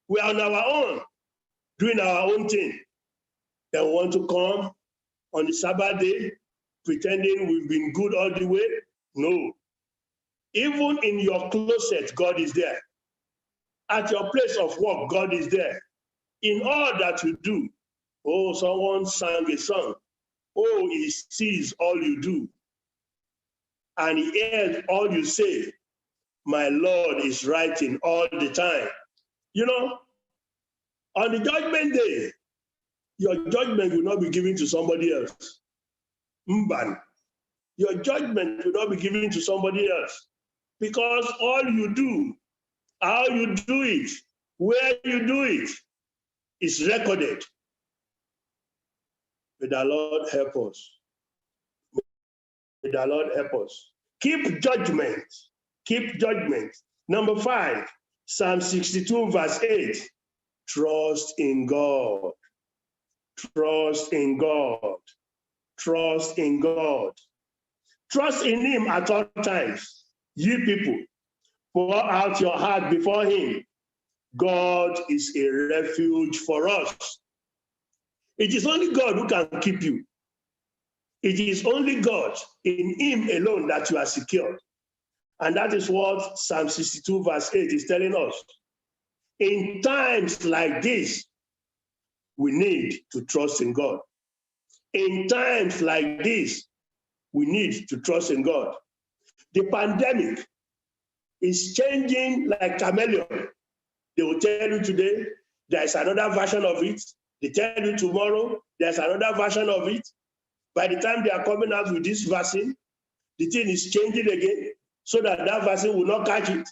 we are on our own, doing our own thing. Then we want to come on the Sabbath day, pretending we've been good all the way. No. Even in your closet, God is there. At your place of work, God is there. In all that you do, oh, someone sang a song. Oh, he sees all you do, and he hears all you say. My Lord is writing all the time. You know, on the judgment day, your judgment will not be given to somebody else. Mban. Your judgment will not be given to somebody else, because all you do, how you do it, where you do it, is recorded. May the Lord help us. May the Lord help us. Keep judgment. Keep judgment. Number 5, Psalm 62 verse 8. Trust in God. Trust in God. Trust in God. Trust in him at all times. Ye people, pour out your heart before him. God is a refuge for us. It is only God who can keep you. It is only God, in him alone, that you are secured. And that is what Psalm 62 verse 8 is telling us. In times like this, we need to trust in God. In times like this, we need to trust in God. The pandemic is changing like chameleon. They will tell you today, there's another version of it. They tell you tomorrow, there's another version of it. By the time they are coming out with this vaccine, the thing is changing again so that that vaccine will not catch it.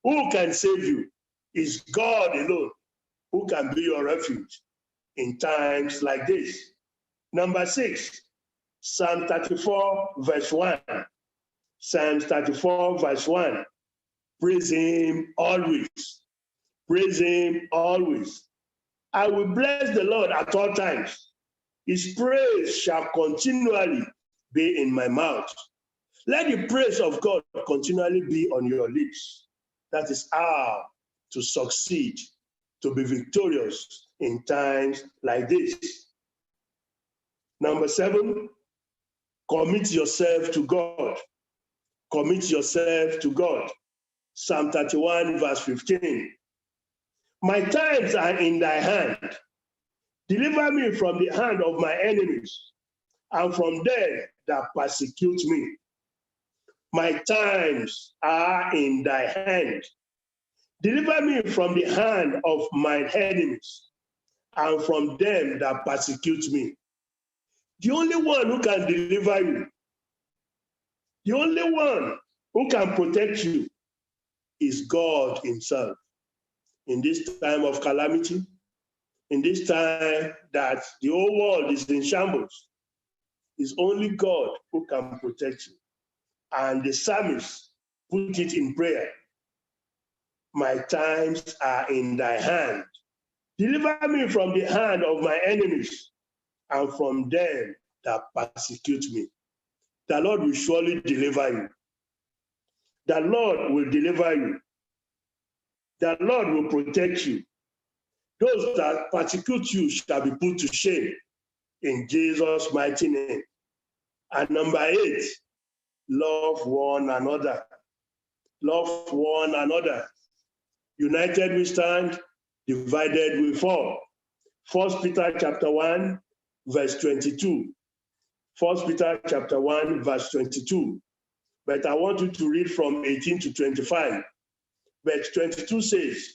Who can save you? It's God alone who can be your refuge in times like this. Number 6, Psalm 34 verse 1. Psalm 34 verse 1. Praise him always. Praise him always. I will bless the Lord at all times. His praise shall continually be in my mouth. Let the praise of God continually be on your lips. That is how to succeed, to be victorious in times like this. Number 7, commit yourself to God. Commit yourself to God. Psalm 31 verse 15. My times are in thy hand. Deliver me from the hand of my enemies and from them that persecute me. My times are in thy hand. Deliver me from the hand of my enemies and from them that persecute me. The only one who can deliver you, the only one who can protect you is God himself. In this time of calamity, in this time that the whole world is in shambles, it's only God who can protect you. And the psalmist put it in prayer. My times are in thy hand. Deliver me from the hand of my enemies and from them that persecute me. The Lord will surely deliver you. The Lord will deliver you. The Lord will protect you. Those that persecute you shall be put to shame in Jesus' mighty name. And number 8, love one another. Love one another. United we stand, divided we fall. 1 Peter chapter 1, verse 22. 1 Peter chapter 1, verse 22. But I want you to read from 18 to 25. Verse 22 says,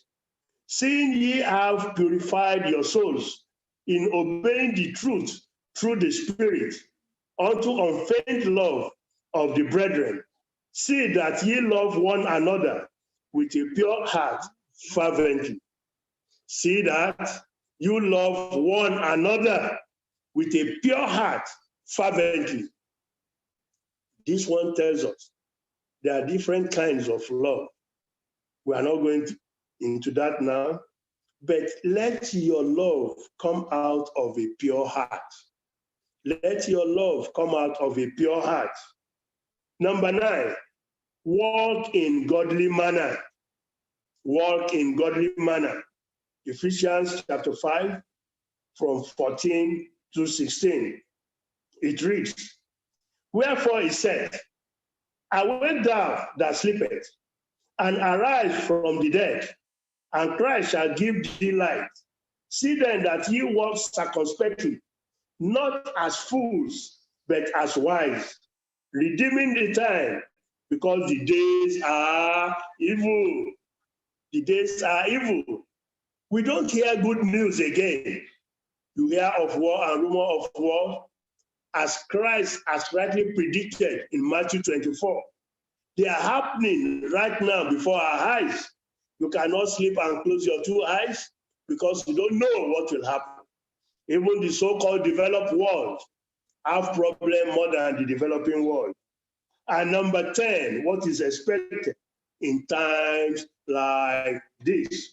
seeing ye have purified your souls in obeying the truth through the Spirit, unto unfeigned love of the brethren, see that ye love one another with a pure heart fervently. See that you love one another with a pure heart fervently. This one tells us there are different kinds of love. We are not going into that now, but let your love come out of a pure heart. Let your love come out of a pure heart. Number 9, walk in godly manner. Walk in godly manner. Ephesians chapter 5, from 14 to 16. It reads, wherefore he said, awake thou that sleepest, and arise from the dead, and Christ shall give thee light. See then that ye walk circumspectly, not as fools, but as wise, redeeming the time, because the days are evil. The days are evil. We don't hear good news again. You hear of war and rumor of war, as Christ has rightly predicted in Matthew 24. They are happening right now before our eyes. You cannot sleep and close your 2 eyes because you don't know what will happen. Even the so-called developed world have problems more than the developing world. And number 10, what is expected in times like this?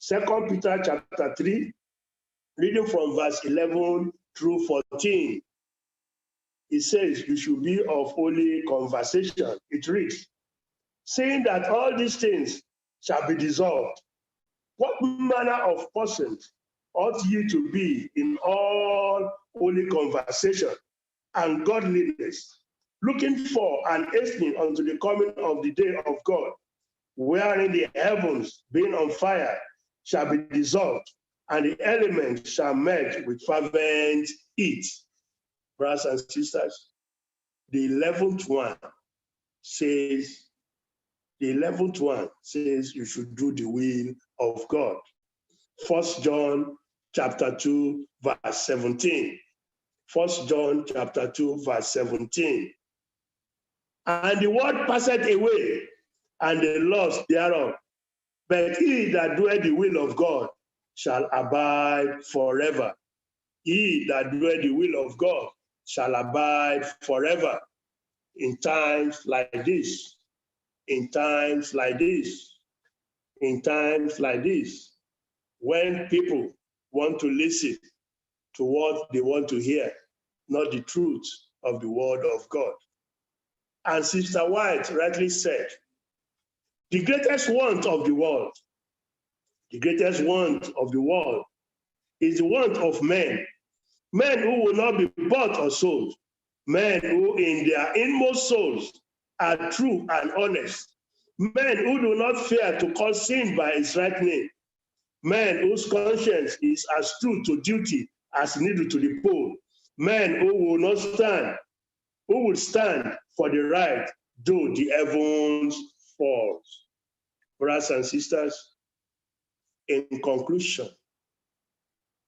2 Peter chapter 3, reading from verse 11 through 14. It says, you should be of holy conversation. It reads, saying that all these things shall be dissolved. What manner of persons ought ye to be in all holy conversation and godliness, looking for and hastening unto the coming of the day of God, wherein the heavens, being on fire, shall be dissolved, and the elements shall melt with fervent heat. Brothers and sisters, the 11th one says you should do the will of God. 1 John chapter 2, verse 17. 1 John chapter 2, verse 17. And the word passeth away, and the lust thereof, but he that doeth the will of God shall abide forever. He that doeth the will of God shall abide forever. In times like this, in times like this, in times like this, when people want to listen to what they want to hear, not the truth of the word of God. And Sister White rightly said, the greatest want of the world, the greatest want of the world is the want of men who will not be bought or sold, men who in their inmost souls are true and honest, men who do not fear to call sin by its right name, men whose conscience is as true to duty as needle to the pole, men who will not stand, who would stand for the right, though the heavens falls. Brothers and sisters, in conclusion,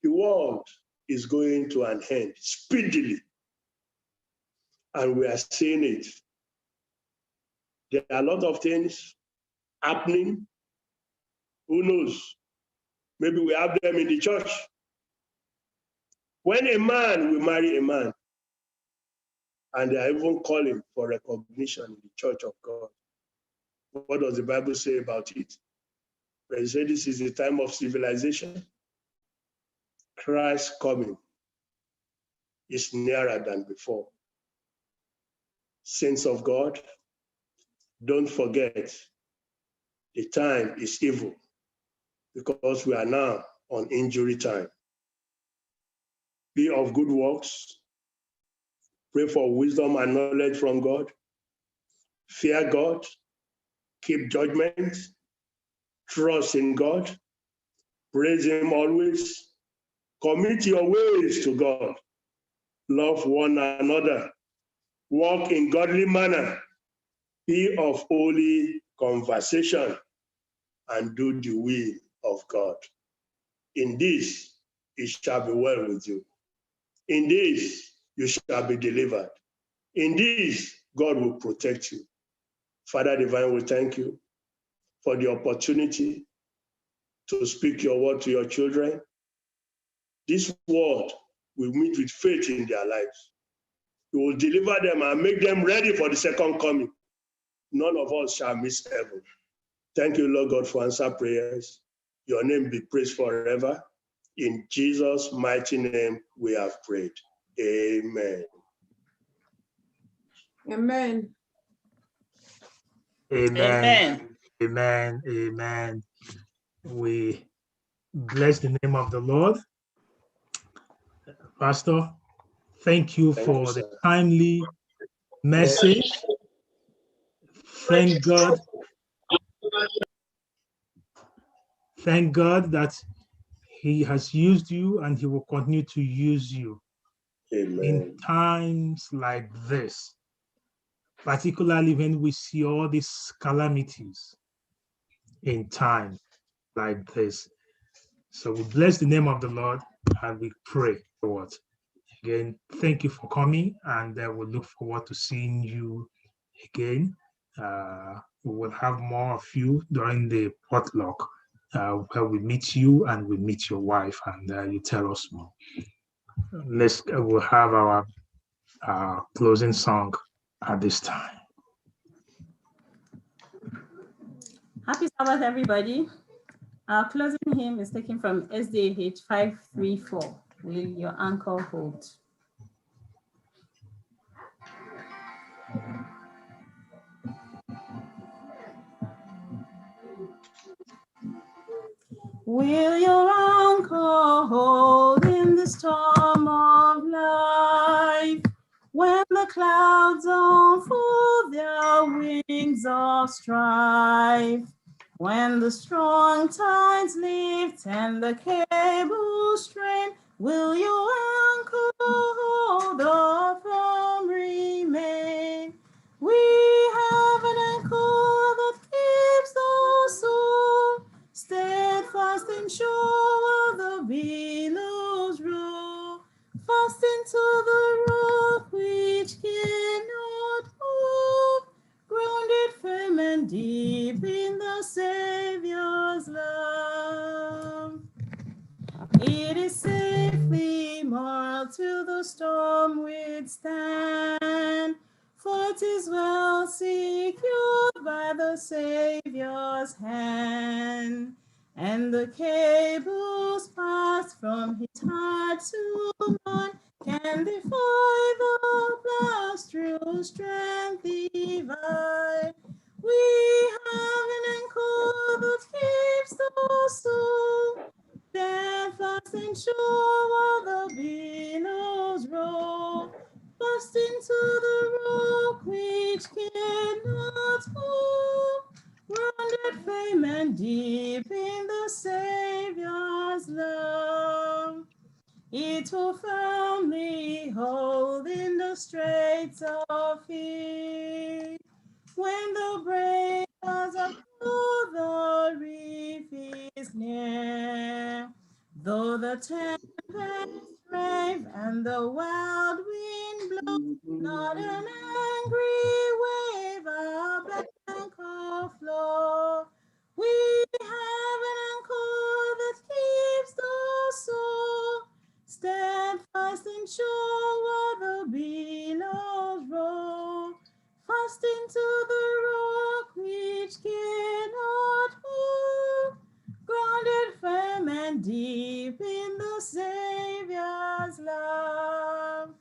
the world is going to an end speedily, and we are seeing it. There are a lot of things happening. Who knows? Maybe we have them in the church. When a man will marry a man, and they are even calling for recognition in the church of God, what does the Bible say about it? They say this is a time of civilization. Christ's coming is nearer than before. Saints of God, don't forget, the time is evil because we are now on injury time. Be of good works. Pray for wisdom and knowledge from God. Fear God. Keep judgment. Trust in God. Praise Him always. Commit your ways to God. Love one another. Walk in godly manner. Be of holy conversation and do the will of God. In this, it shall be well with you. In this, you shall be delivered. In this, God will protect you. Father Divine, we thank you for the opportunity to speak your word to your children. This word will meet with faith in their lives. You will deliver them and make them ready for the second coming. None of us shall miss heaven. Thank you, Lord God, for answer prayers. Your name be praised forever. In Jesus' mighty name, we have prayed. Amen. Amen. Amen. Amen. Amen. We bless the name of the Lord. Pastor, thank you for the timely message. Thank God. Thank God that He has used you and He will continue to use you. Amen. In times like this, particularly when we see all these calamities in time like this. So we bless the name of the Lord and we pray for it. Again, thank you for coming, and we look forward to seeing you again. We will have more of you during the potluck where we meet you and we meet your wife, and you tell us more. We'll have our closing song at this time. Happy Sabbath, everybody. Our closing hymn is taken from SDA 534. Will your ankle hold? Will your anchor hold in the storm of life? When the clouds unfold their wings of strife, when the strong tides lift and the cable strain, will your anchor hold or firm remain? We have an anchor that keeps the soul steadfast and sure while the billows roll, fast into the rock which cannot move, grounded firm and deep in the Savior's love. It is safely moored till the storm withstand, for it is well secured by the Savior's hand, and the cables passed from his heart to mine can defy the blast through strength divine. We have an anchor that keeps the soul steadfast and sure while the billows roll, fast into the rock which cannot move, grounded firm and deep in the Savior's love. It will firmly hold in the straits of fear, when the breakers of the reef is near. Though the tempest rave and the wild wind blow, not an angry wave our bank or flow. We have an anchor that keeps the soul steadfast and sure while the billows roll, fast into the rock which cannot move, grounded firm and deep in the Savior's love.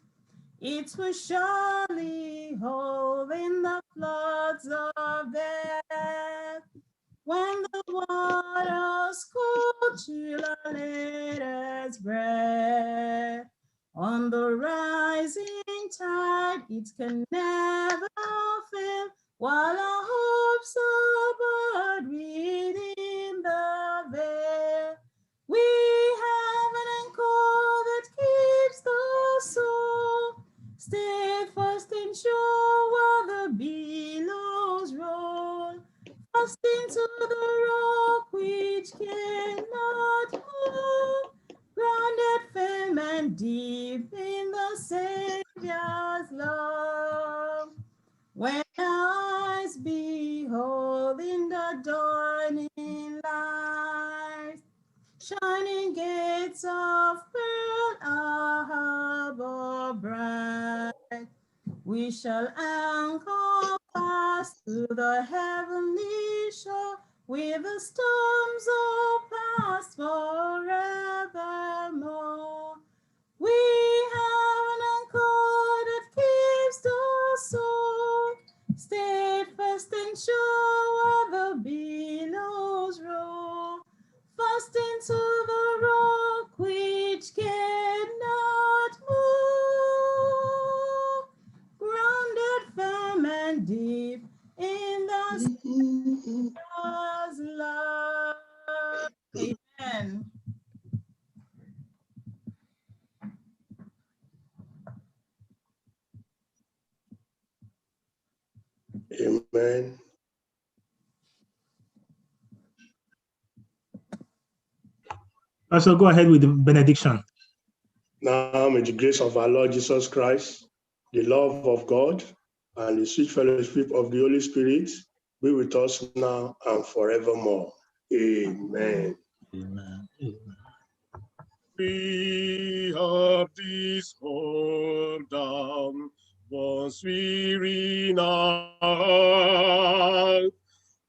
It will surely hold in the floods of death, when the waters cool chill our latest breath. On the rising tide, it can never fail, while our hopes abide within the veil. We have an anchor that keeps the soul steadfast and sure while the billows roll, fast into the rock which cannot move, grounded firm and deep in the Savior's love. When eyes behold in the dawning light, shining gates of pearl, a harbor bright, we shall anchor fast to the heavenly shore, with the storms all past forevermore. We have an anchor that keeps the soul steadfast and sure while the billows roll, fast into the rock which cannot move, grounded firm and deep in the Savior's love. Amen. Amen. Also, go ahead with the benediction. Now, may the grace of our Lord Jesus Christ, the love of God, and the sweet fellowship of the Holy Spirit be with us now and forevermore. Amen. Amen. We have this hope down, once we renounce,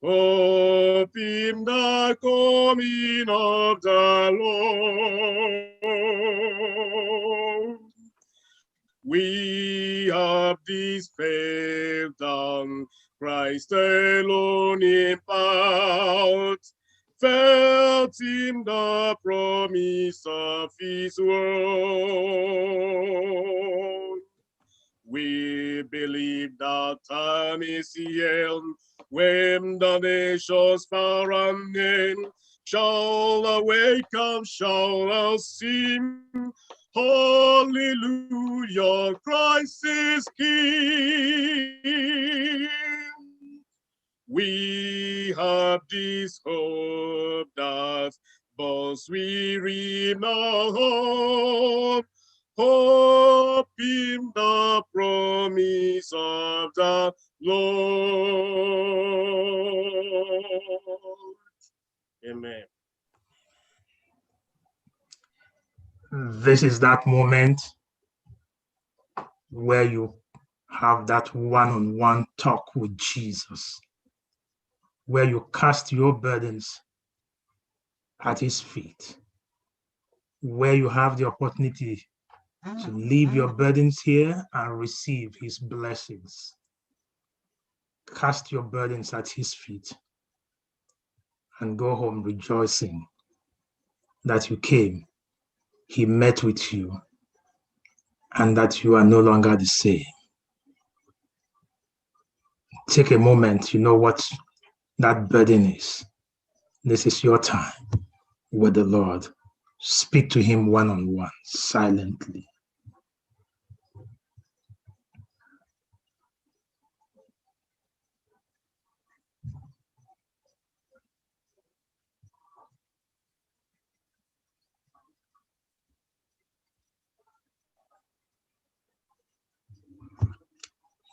hope in the coming of the Lord. We have this faith down, Christ alone in part, felt in the promise of his word. We believe that time is here when the nations far and near shall awaken, shall sing. Hallelujah, Christ is King. We have this hope that both we remain, hope in the promise of the Lord. Amen. This is that moment where you have that one-on-one talk with Jesus, where you cast your burdens at his feet, where you have the opportunity to leave your burdens here and receive his blessings. Cast your burdens at his feet and go home rejoicing that you came, he met with you, and that you are no longer the same. Take a moment, you know what that burden is. This is your time with the Lord. Speak to him one-on-one, silently.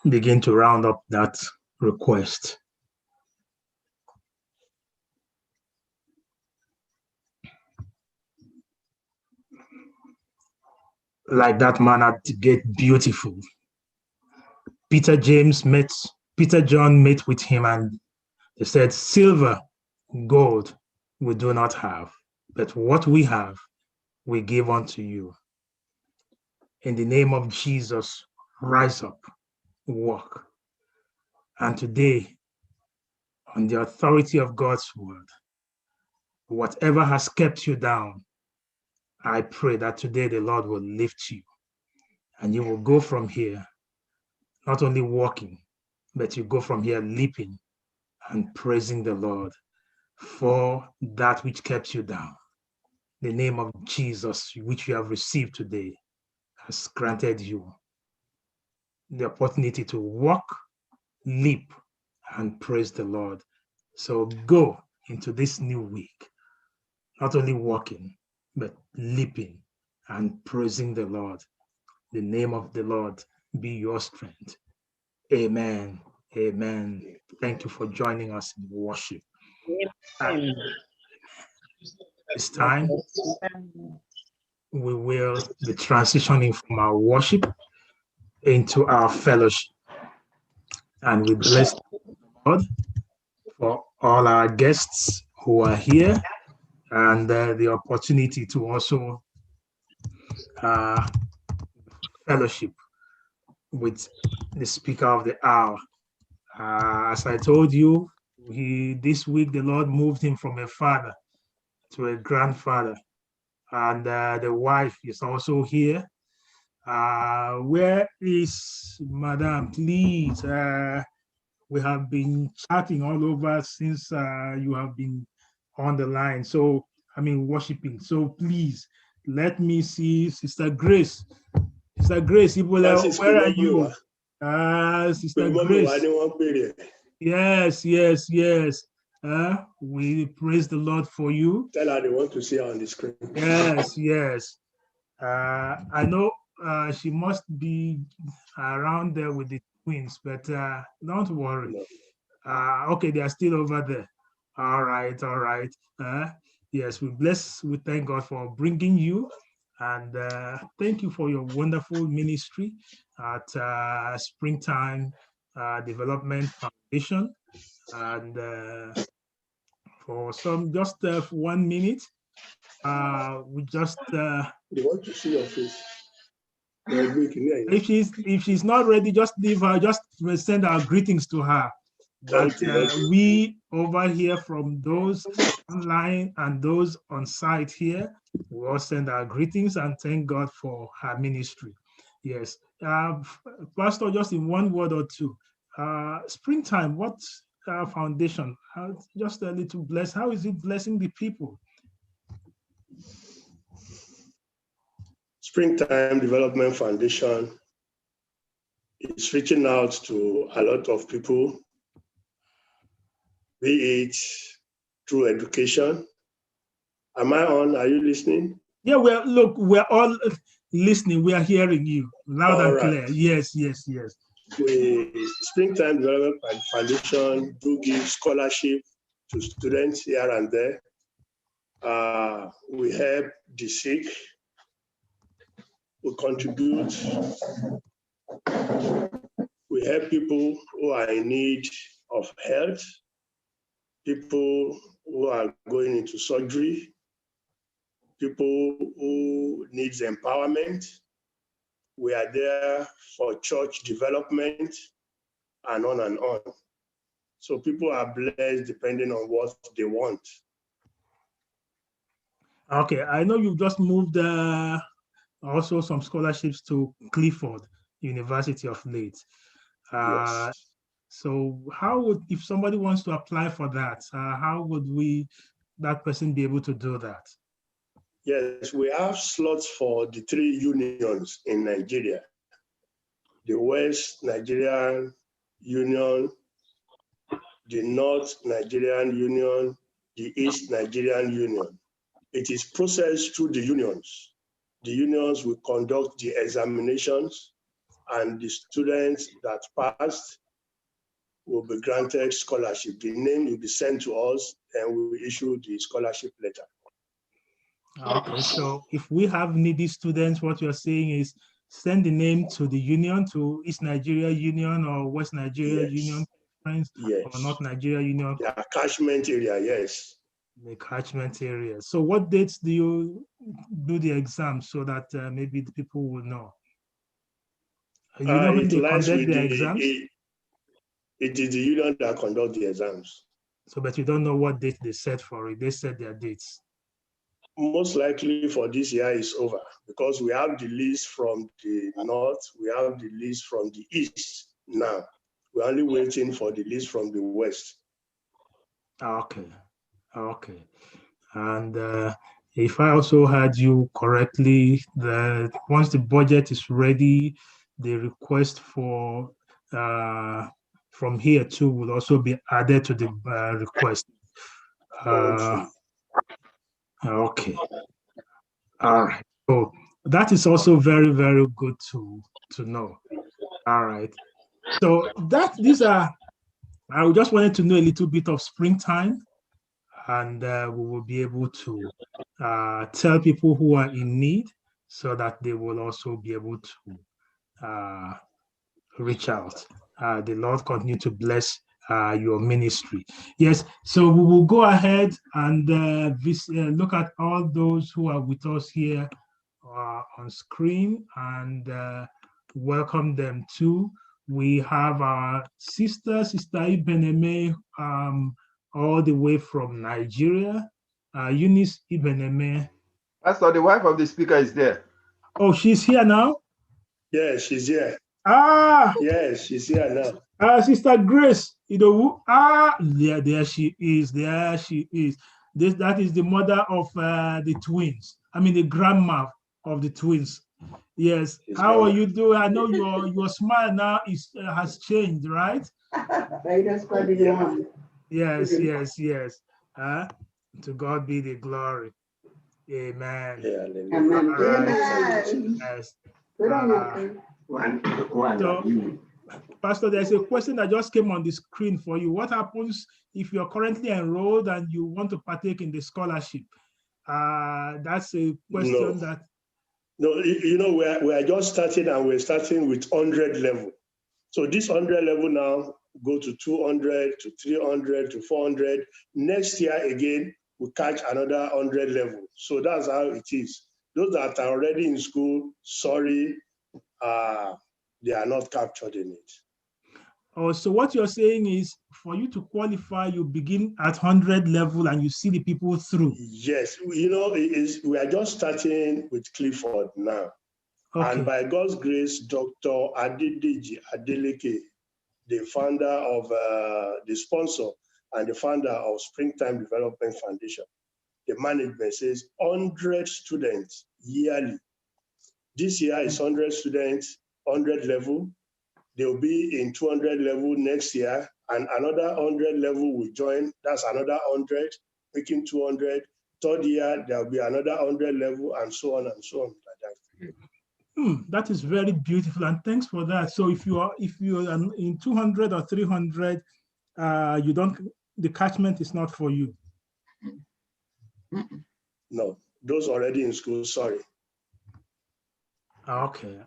Begin to round up that request. Like that man at the gate, beautiful. Peter John met with him, and they said, silver, gold, we do not have, but what we have, we give unto you. In the name of Jesus, rise up, walk. And today, on the authority of God's word, whatever has kept you down, I pray that today the Lord will lift you, and you will go from here, not only walking, but you go from here leaping and praising the Lord for that which kept you down. The name of Jesus, which you have received today, has granted you the opportunity to walk, leap, and praise the Lord. So go into this new week, not only walking, but leaping and praising the Lord. The name of the Lord be your strength. Amen. Amen. Thank you for joining us in worship. Amen. This time, we will be transitioning from our worship into our fellowship. And we bless God for all our guests who are here, and the opportunity to also fellowship with the speaker of the hour. As I told you, this week the Lord moved him from a father to a grandfather, and the wife is also here. Where is Madam? Please, we have been chatting all over since you have been on the line. So, worshiping. So please, let me see Sister Grace. Sister Grace, where are you? Sister Grace. Yes. We praise the Lord for you. Tell her they want to see her on the screen. Yes. I know she must be around there with the twins, but don't worry. Okay, they are still over there. All right. Yes, we thank God for bringing you, and thank you for your wonderful ministry at Springtime Development Foundation. And for just 1 minute, we just they want to see your face. If she's not ready, just leave her. Just send our greetings to her. That we over here, from those online and those on site here, we all send our greetings and thank God for her ministry. Yes. Pastor, just in one word or two, springtime, what's our foundation? Just a little bless. How is it blessing the people? Springtime Development Foundation is reaching out to a lot of people, be it through education. Am I on? Are you listening? Yeah, we're all listening. We are hearing you loud and clear. Yes, yes, yes. The Springtime Development Foundation do give scholarship to students here and there. We help the sick. We contribute. We help people who are in need of health, people who are going into surgery, people who need empowerment. We are there for church development and on and on. So people are blessed depending on what they want. Okay, I know you just moved also some scholarships to Clifford University of Leeds. Yes. So how would, if somebody wants to apply for that, how would that person be able to do that? Yes, we have slots for the 3 unions in Nigeria. The West Nigerian Union, the North Nigerian Union, the East Nigerian Union. It is processed through the unions. The unions will conduct the examinations, and the students that passed will be granted scholarship. The name will be sent to us, and we will issue the scholarship letter. Okay, so if we have needy students, what you're saying is send the name to the union, to East Nigeria Union or West Nigeria Union, friends, or North Nigeria Union. The catchment area, yes. The catchment area. So what dates do you do the exam so that maybe the people will know? You know when they conduct the exams? It is the union that conduct the exams. So, but you don't know what date they set for it. They set their dates. Most likely for this year is over because we have the list from the north, we have the list from the east now. We're only waiting for the list from the west. Okay, okay. And if I also heard you correctly, that once the budget is ready, the request for from here too will also be added to the request. Okay. All right. So that is also very, very good to know. All right. So I just wanted to know a little bit of springtime, and we will be able to tell people who are in need so that they will also be able to reach out. The Lord continue to bless your ministry. Yes, so we will go ahead and look at all those who are with us here on screen and welcome them too. We have our Sister Ibeneme, all the way from Nigeria, Eunice Ibeneme. Pastor, the wife of the speaker is there. Oh, she's here now? Yes, she's here. Yes, she's here now. Sister Grace Idowu. There she is. There she is. That is the mother of the twins. I mean, the grandma of the twins. Yes. How are you doing? I know your smile now has changed, right? Yes. To God be the glory. Amen. Yes. So, Pastor, there's a question that just came on the screen for you. What happens if you're currently enrolled and you want to partake in the scholarship? That's a question that... No, you know, we are just starting, and we're starting with 100 level. So this 100 level now go to 200, to 300, to 400. Next year again, we catch another 100 level. So that's how it is. Those that are already in school, sorry, they are not captured in it. Oh, so what you're saying is for you to qualify, you begin at 100 level and you see the people through. Yes, you know, we are just starting with Clifford now. Okay. And by God's grace, Dr. Adedeji Adeleke, the founder of, the sponsor and the founder of Springtime Development Foundation, the management says 100 students yearly. This year is 100 students, 100 level. They'll be in 200 level next year, and another 100 level will join. That's another 100, making 200. Third year, there'll be another 100 level, and so on and so on like that. That is very beautiful, and thanks for that. So if you are in 200 or 300, the catchment is not for you. No, those already in school. Sorry. Okay.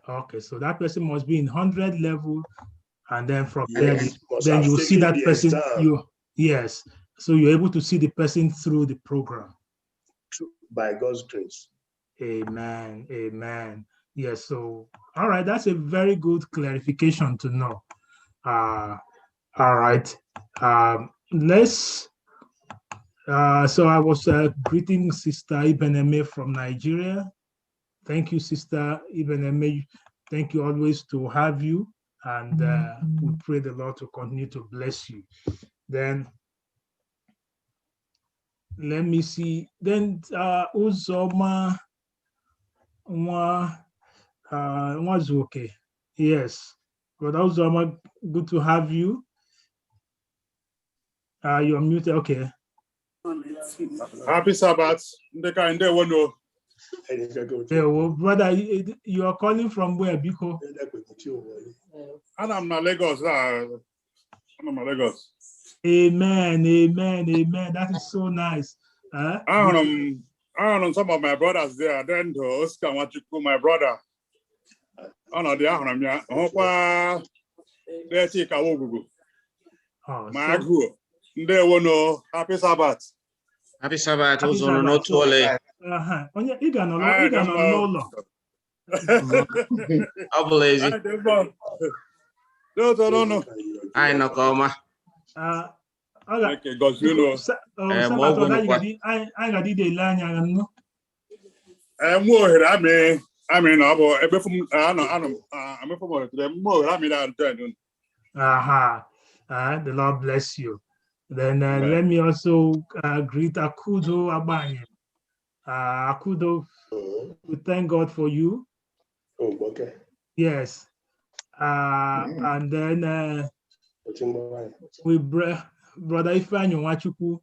So that person must be in 100 level, and then from Yes, there you see that person. Exam. Yes. So you're able to see the person through the program. By God's grace. Amen. Yes. So, all right. That's a very good clarification to know. All right. So I was greeting Sister Ibeneme from Nigeria. Thank you, Sister Ibeneme. Thank you always to have you. And we pray the Lord to continue to bless you. Then, let me see. Then Uzoma was okay. Yes. But Uzoma, good to have you. You're muted. Okay. Happy Sabbath. Brother, you are calling from where, Biko? I'm in Lagos. Amen. That is so nice. I don't know some of my brothers there. Then to Oscar Wachuku, my brother. Oh no, they are on me. Happy Sabbath. Happy Sabbath. Also, not too early. Onye ị ga nọ n'ụlọ. Ọ bụla ezi. No. Anyị nọ ka ọma. Anyị ga-adị ile anya nnụ. Mụ ohere amị na ọ bụ ebe fum amịfụ m ohere mụ ohere amị na ntụ. The Lord bless you. Then let me also greet Akudo Abanye. Akudo, we thank God for you. Oh, okay. Yes. And then we Brother Ifeanyi Nwachukwu,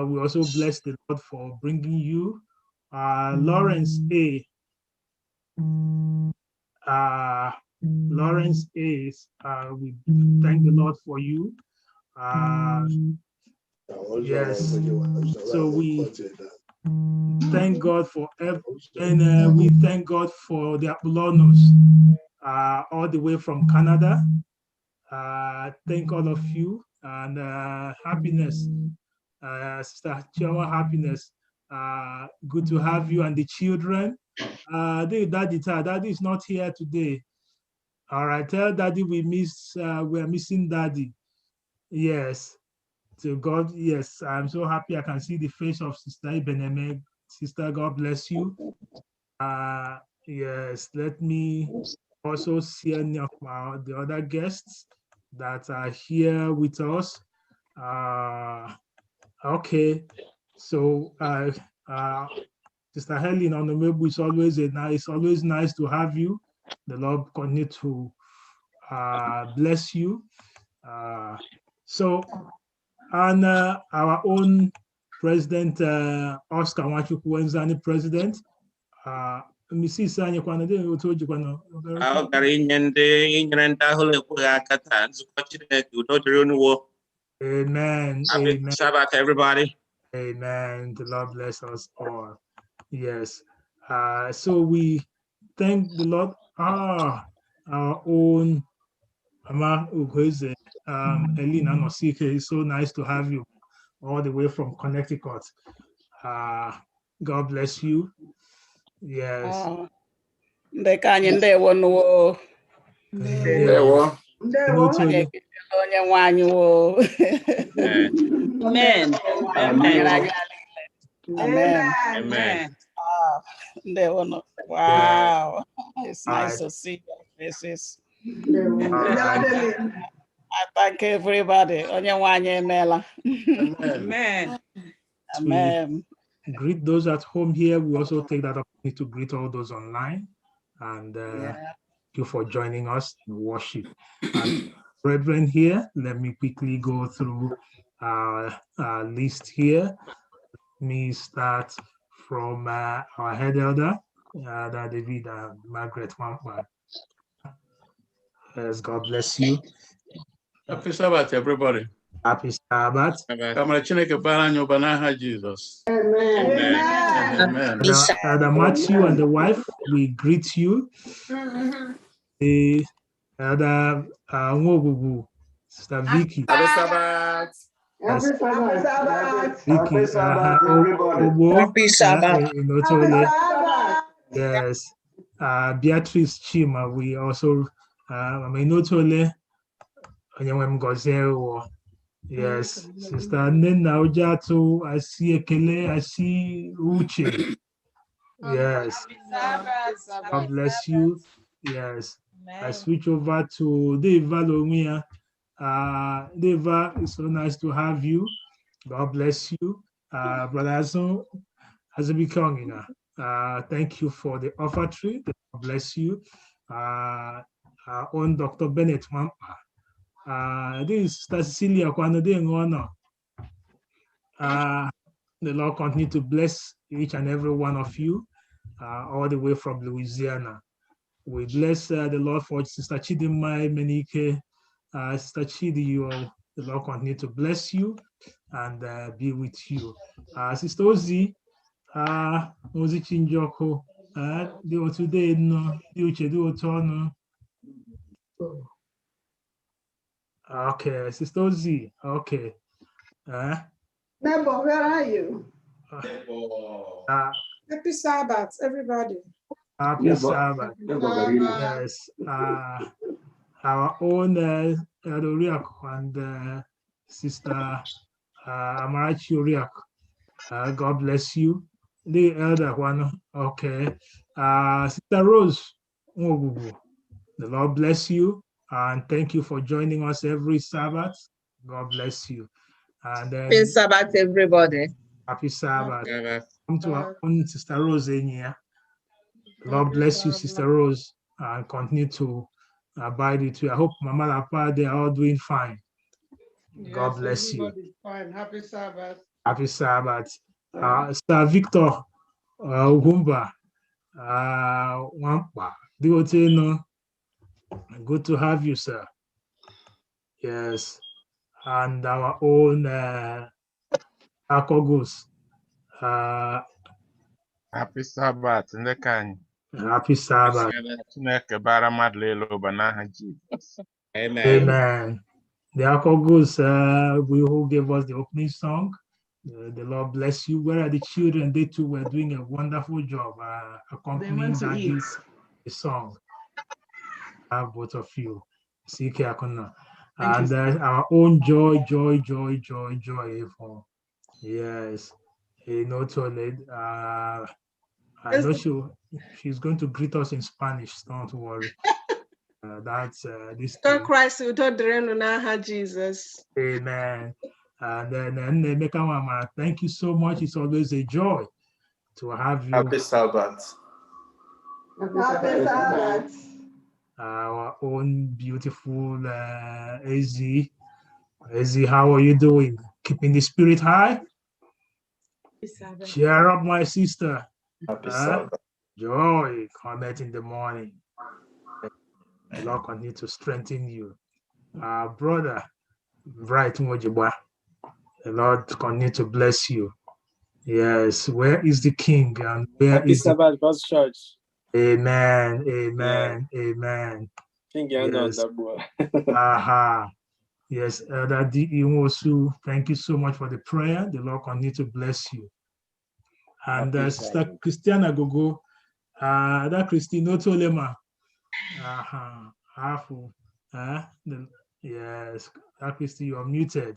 we also bless the Lord for bringing you. Lawrence A. Lawrence A. We thank the Lord for you. Yes. So we thank God for and we thank God for the Apollonos all the way from Canada. Thank all of you and happiness, Sister Chioma, happiness. Good to have you and the children. Daddy is not here today. All right, tell Daddy we're missing Daddy. Yes. To God, yes, I'm so happy I can see the face of Sister Ibeneme. Sister, God bless you. Yes, let me also see any of the other guests that are here with us. Okay, so Sister Helen Onomebu, it's always nice to have you. The Lord continue to bless you. And our own President Oscar Nwachukwu Wenzani president. Let me see Sanya Kwana. Amen. Happy Sabbath, everybody. Amen. The Lord bless us all. Yes. So we thank the Lord. Our own Ama Ugoze, Elina Nosike, it's so nice to have you all the way from Connecticut. God bless you. Yes. Amen. Wow. It's All nice right. to see your faces. All right. I thank everybody. Amen. Amen. Greet those at home here. We also take that opportunity to greet all those online. And thank you for joining us in worship. And brethren here, let me quickly go through our list here. Let me start from our head elder, David Margaret Wampa. Yes, God bless you. Happy Sabbath, everybody. Happy Sabbath. Jesus. Amen. Amen. Elder Matthew and the wife, we greet you. The Elder Nwogugu, Sister Vicky. Happy Sabbath. Yes. Happy Sabbath. Vicky, Happy Sabbath, everybody. Obo, Happy Sabbath. Yes. Beatrice Chima, we also, Notole, yes. Sister Nena Ojato, I see Ekele, I see Uche. Yes. God bless you. Yes. I switch over to Deva Lomia. Deva, it's so nice to have you. God bless you. Brother Azo, thank you for the offertory. God bless you. Our own Dr. Bennett Wampa. This is Sister Cecilia Kwanode Ngono. The Lord continue to bless each and every one of you, all the way from Louisiana. We bless the Lord for Sister Chidimai Menike, Sister Chidi. The Lord continue to bless you and be with you. Sister Ozi, Ozi Chinjoko, do today no, do no. Okay, Sister Ozi, okay. Nebo, where are you? Happy Sabbath, everybody. Happy Sabbath. Yes. Our own Elder Uriak and Sister Amarachi Uriak. God bless you. The elder one, okay. Sister Rose Nwogugu. The Lord bless you and thank you for joining us every Sabbath. God bless you. And then Happy Sabbath, everybody. Happy Sabbath. Come to our own Sister Rose in here. Lord bless you, Sister Rose, and continue to abide with you. I hope Mama Lapa, they are all doing fine. God bless you. Fine. Happy Sabbath. Happy Sabbath. Sir Victor Ugumba, Wampa, good to have you, sir. Yes. And our own Akogos. Happy Sabbath, Nekan. Happy Sabbath. Amen. Amen. The Akogos, we who gave us the opening song. The Lord bless you. Where are the children? They too were doing a wonderful job accompanying the song. Both of you. And our own joy. Yes. I know she's going to greet us in Spanish. Don't worry. That's this. Christ without Jesus. Amen. And then thank you so much. It's always a joy to have you. Happy Sabbath. Happy Sabbath. Our own beautiful AZ. AZ, how are you doing? Keeping the spirit high? Cheer up, my sister. Happy Sabbath. Joy, comment in the morning. The Lord continue to strengthen you. Brother, Bright Mojibwa. The Lord continue to bless you. Yes, where is the King and where Happy is Sabbath, God's church. Amen, amen, amen. King Yes. Yes, Elder D.E.Wosu, thank you so much for the prayer. The Lord continue to bless you. And Sister Christiana Gogo, that Christine Otolema. Yes, that Christine, you are muted,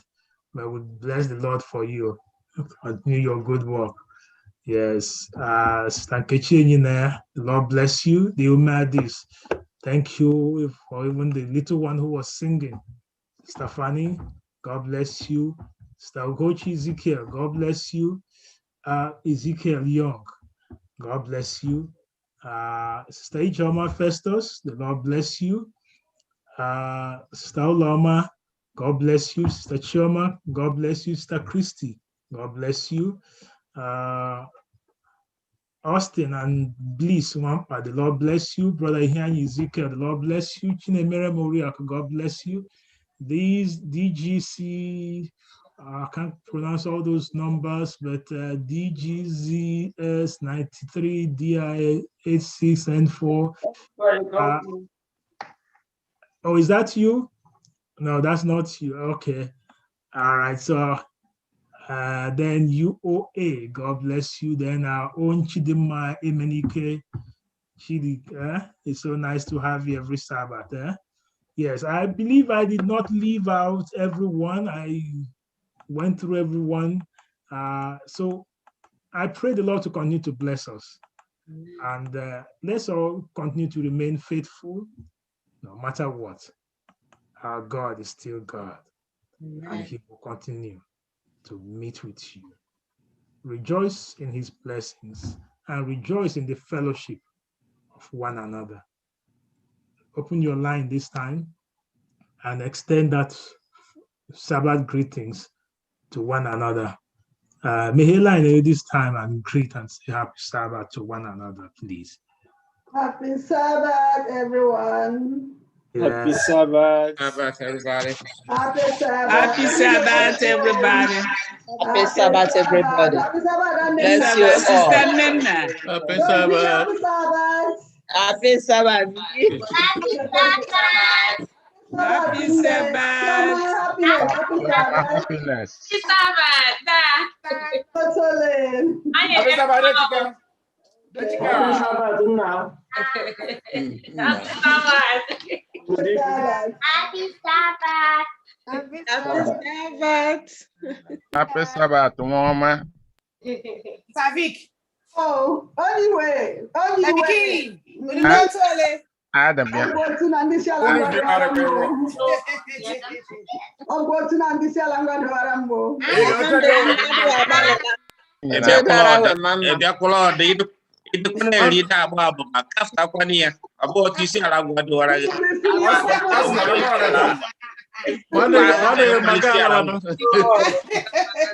but we bless the Lord for you. Continue your good work. Yes. The Lord bless you. The Umadis. Thank you for even the little one who was singing. Stephanie, God bless you. Stalgochi Ezekiel, God bless you. Ezekiel Young, God bless you. Sister Ijoma Festus, the Lord bless you. Sister Oloma, God bless you. Sister Chioma, God bless you. Sister Christy, God bless you. Austin and Bliss Wampa, the Lord bless you. Brother Ian Ezekiel, the Lord bless you. Chinemere Moriak, God bless you. These DGC, I can't pronounce all those numbers, but DGZS 93, DI 86 and 4. Oh, is that you? No, that's not you. Okay. All right. So then UOA, God bless you. Then our own Chidima Emenike Chidi. It's so nice to have you every Sabbath. Yes, I believe I did not leave out everyone. I went through everyone. So I pray the Lord to continue to bless us. And let's all continue to remain faithful no matter what. Our God is still God. And he will continue to meet with you. Rejoice in his blessings and rejoice in the fellowship of one another. Open your line this time and extend that Sabbath greetings to one another. May he line this time and greet and say happy Sabbath to one another, please. Happy Sabbath, everyone. Happy Sabbath. Sabbath, everybody. Happy Sabbath. Happy Sabbath, everybody. Happy Sabbath, everybody. Happy Sabbath, Bless you all. Sister Nena. Happy Sabbath. Happy Sabbath. Happy Sabbath. Happy Sabbath. Happy Sabbath. Happiness. Happy Sabbath. Happy Sabbath. Happy Sabbath. Happy Sabbath. Happy Sabbath. Happy Sabbath, Mama. Savik. Oh, anyway. Adam, yeah. I'm going to Nandisha Lango.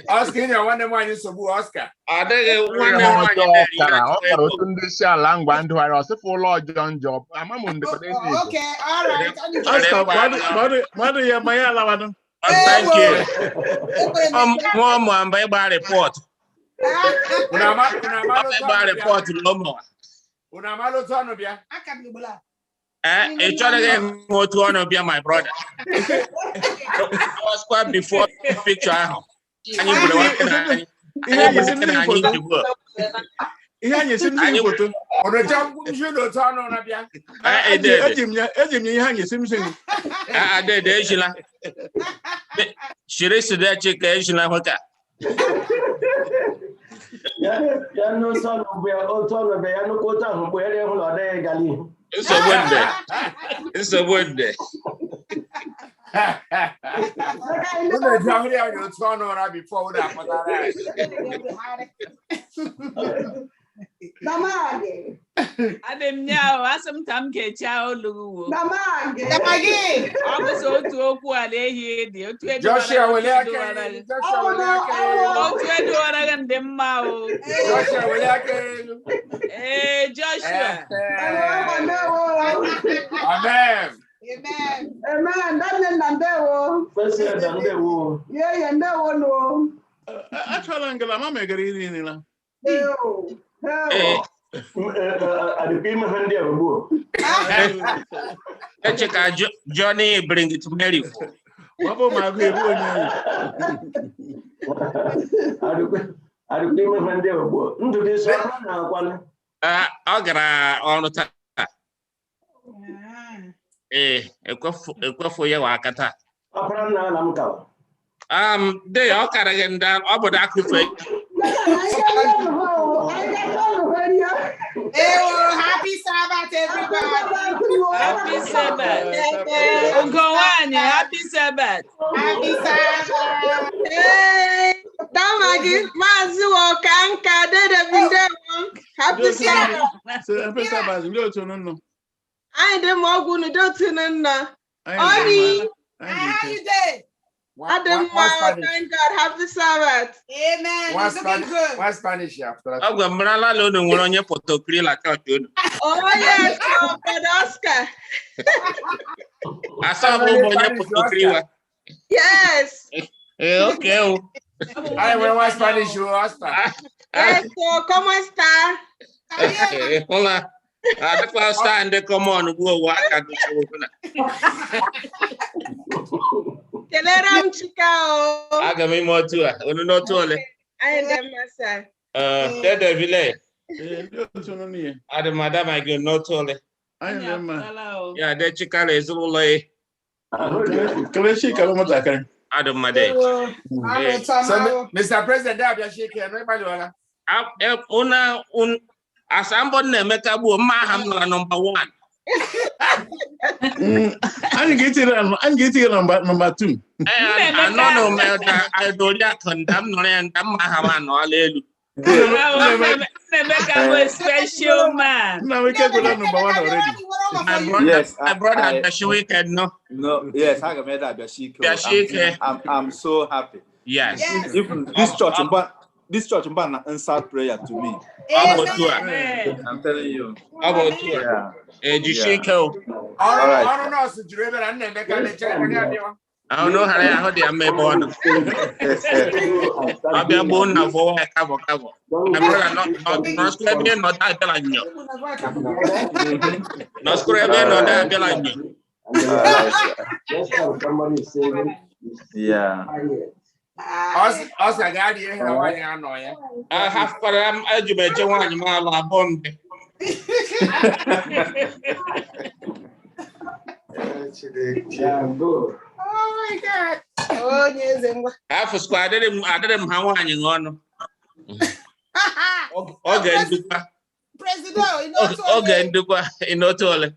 Oscar, you want one in Sobu, Oscar. I think one job. I'm okay, all right. Thank you. Mom, by report. Report Lomo. It's trying to be my brother. I was quite before the picture. And you would want to it's a word there. Namage. Adam now, as some time get chow lugu. Namage. I'm so to Okuale here, Joshua will and them mouth. Joshua Joshua. Amen. Amen. Yeah, no. Johnny bring it to Mary. They are carrying down about that. Happy Sabbath, everybody. Happy Sabbath. Happy Sabbath. Happy Sabbath. Hey, Damagi, Mazuo Kanka, Happy Sabbath. Happy Sabbath. You don't know. I am Mogun, don't know. Oni, How you day? Adam, thank God. Happy Sabbath. Amen. It's looking good. What's Spanish after I'm going to learn on your photography like a dude. Oh, yes, Brother Oscar. I saw one on your photography. Yes. Okay. I will watch Spanish, you Oscar. Yes, so come on, star. Hold on. The class stand, come on, go walk at the Telegram Chica. I got me more to it. No to it. I am the master. The village. I the madam, I get no to it. I am Yeah, the chicken is all like. Adam Made. So, Mr. President, I'm shaking everybody. As somebody make a boom, number one. I'm getting number 2. I don't know, I don't condemn no and I'm not a special man. No, we can't go down number 1 already. My brother, the weekend, no. No, yes, I got made that. I'm so happy. Yes. Even this church answered prayer to me. I'm telling you. About you. Yeah. You shake out. All right. I don't know, so you remember and then I don't know how they are made born. I'll be a bone now for a cover. I'm not screaming, not that telling you. Not screaming, not that telling you. Yeah. Oscar, got you. I have for them educated one mile of bomb. Oh my God. Oh, yes. I for squad them how you on. Okay, President, okay, in no toilet.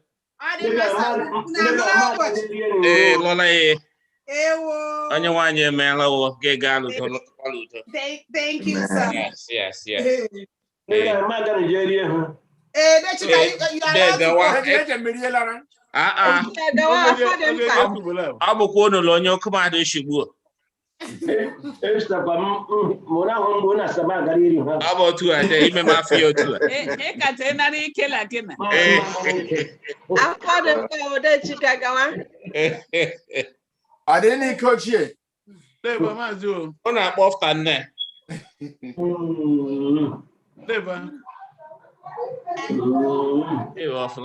Lola. On your 1 year, man, gay galu. Thank you, sir. Yes. I'm going to learn your command issue. About 2 a day, even my fear too. I didn't coach here. Never, Mazu. On a off and there. Never. You off.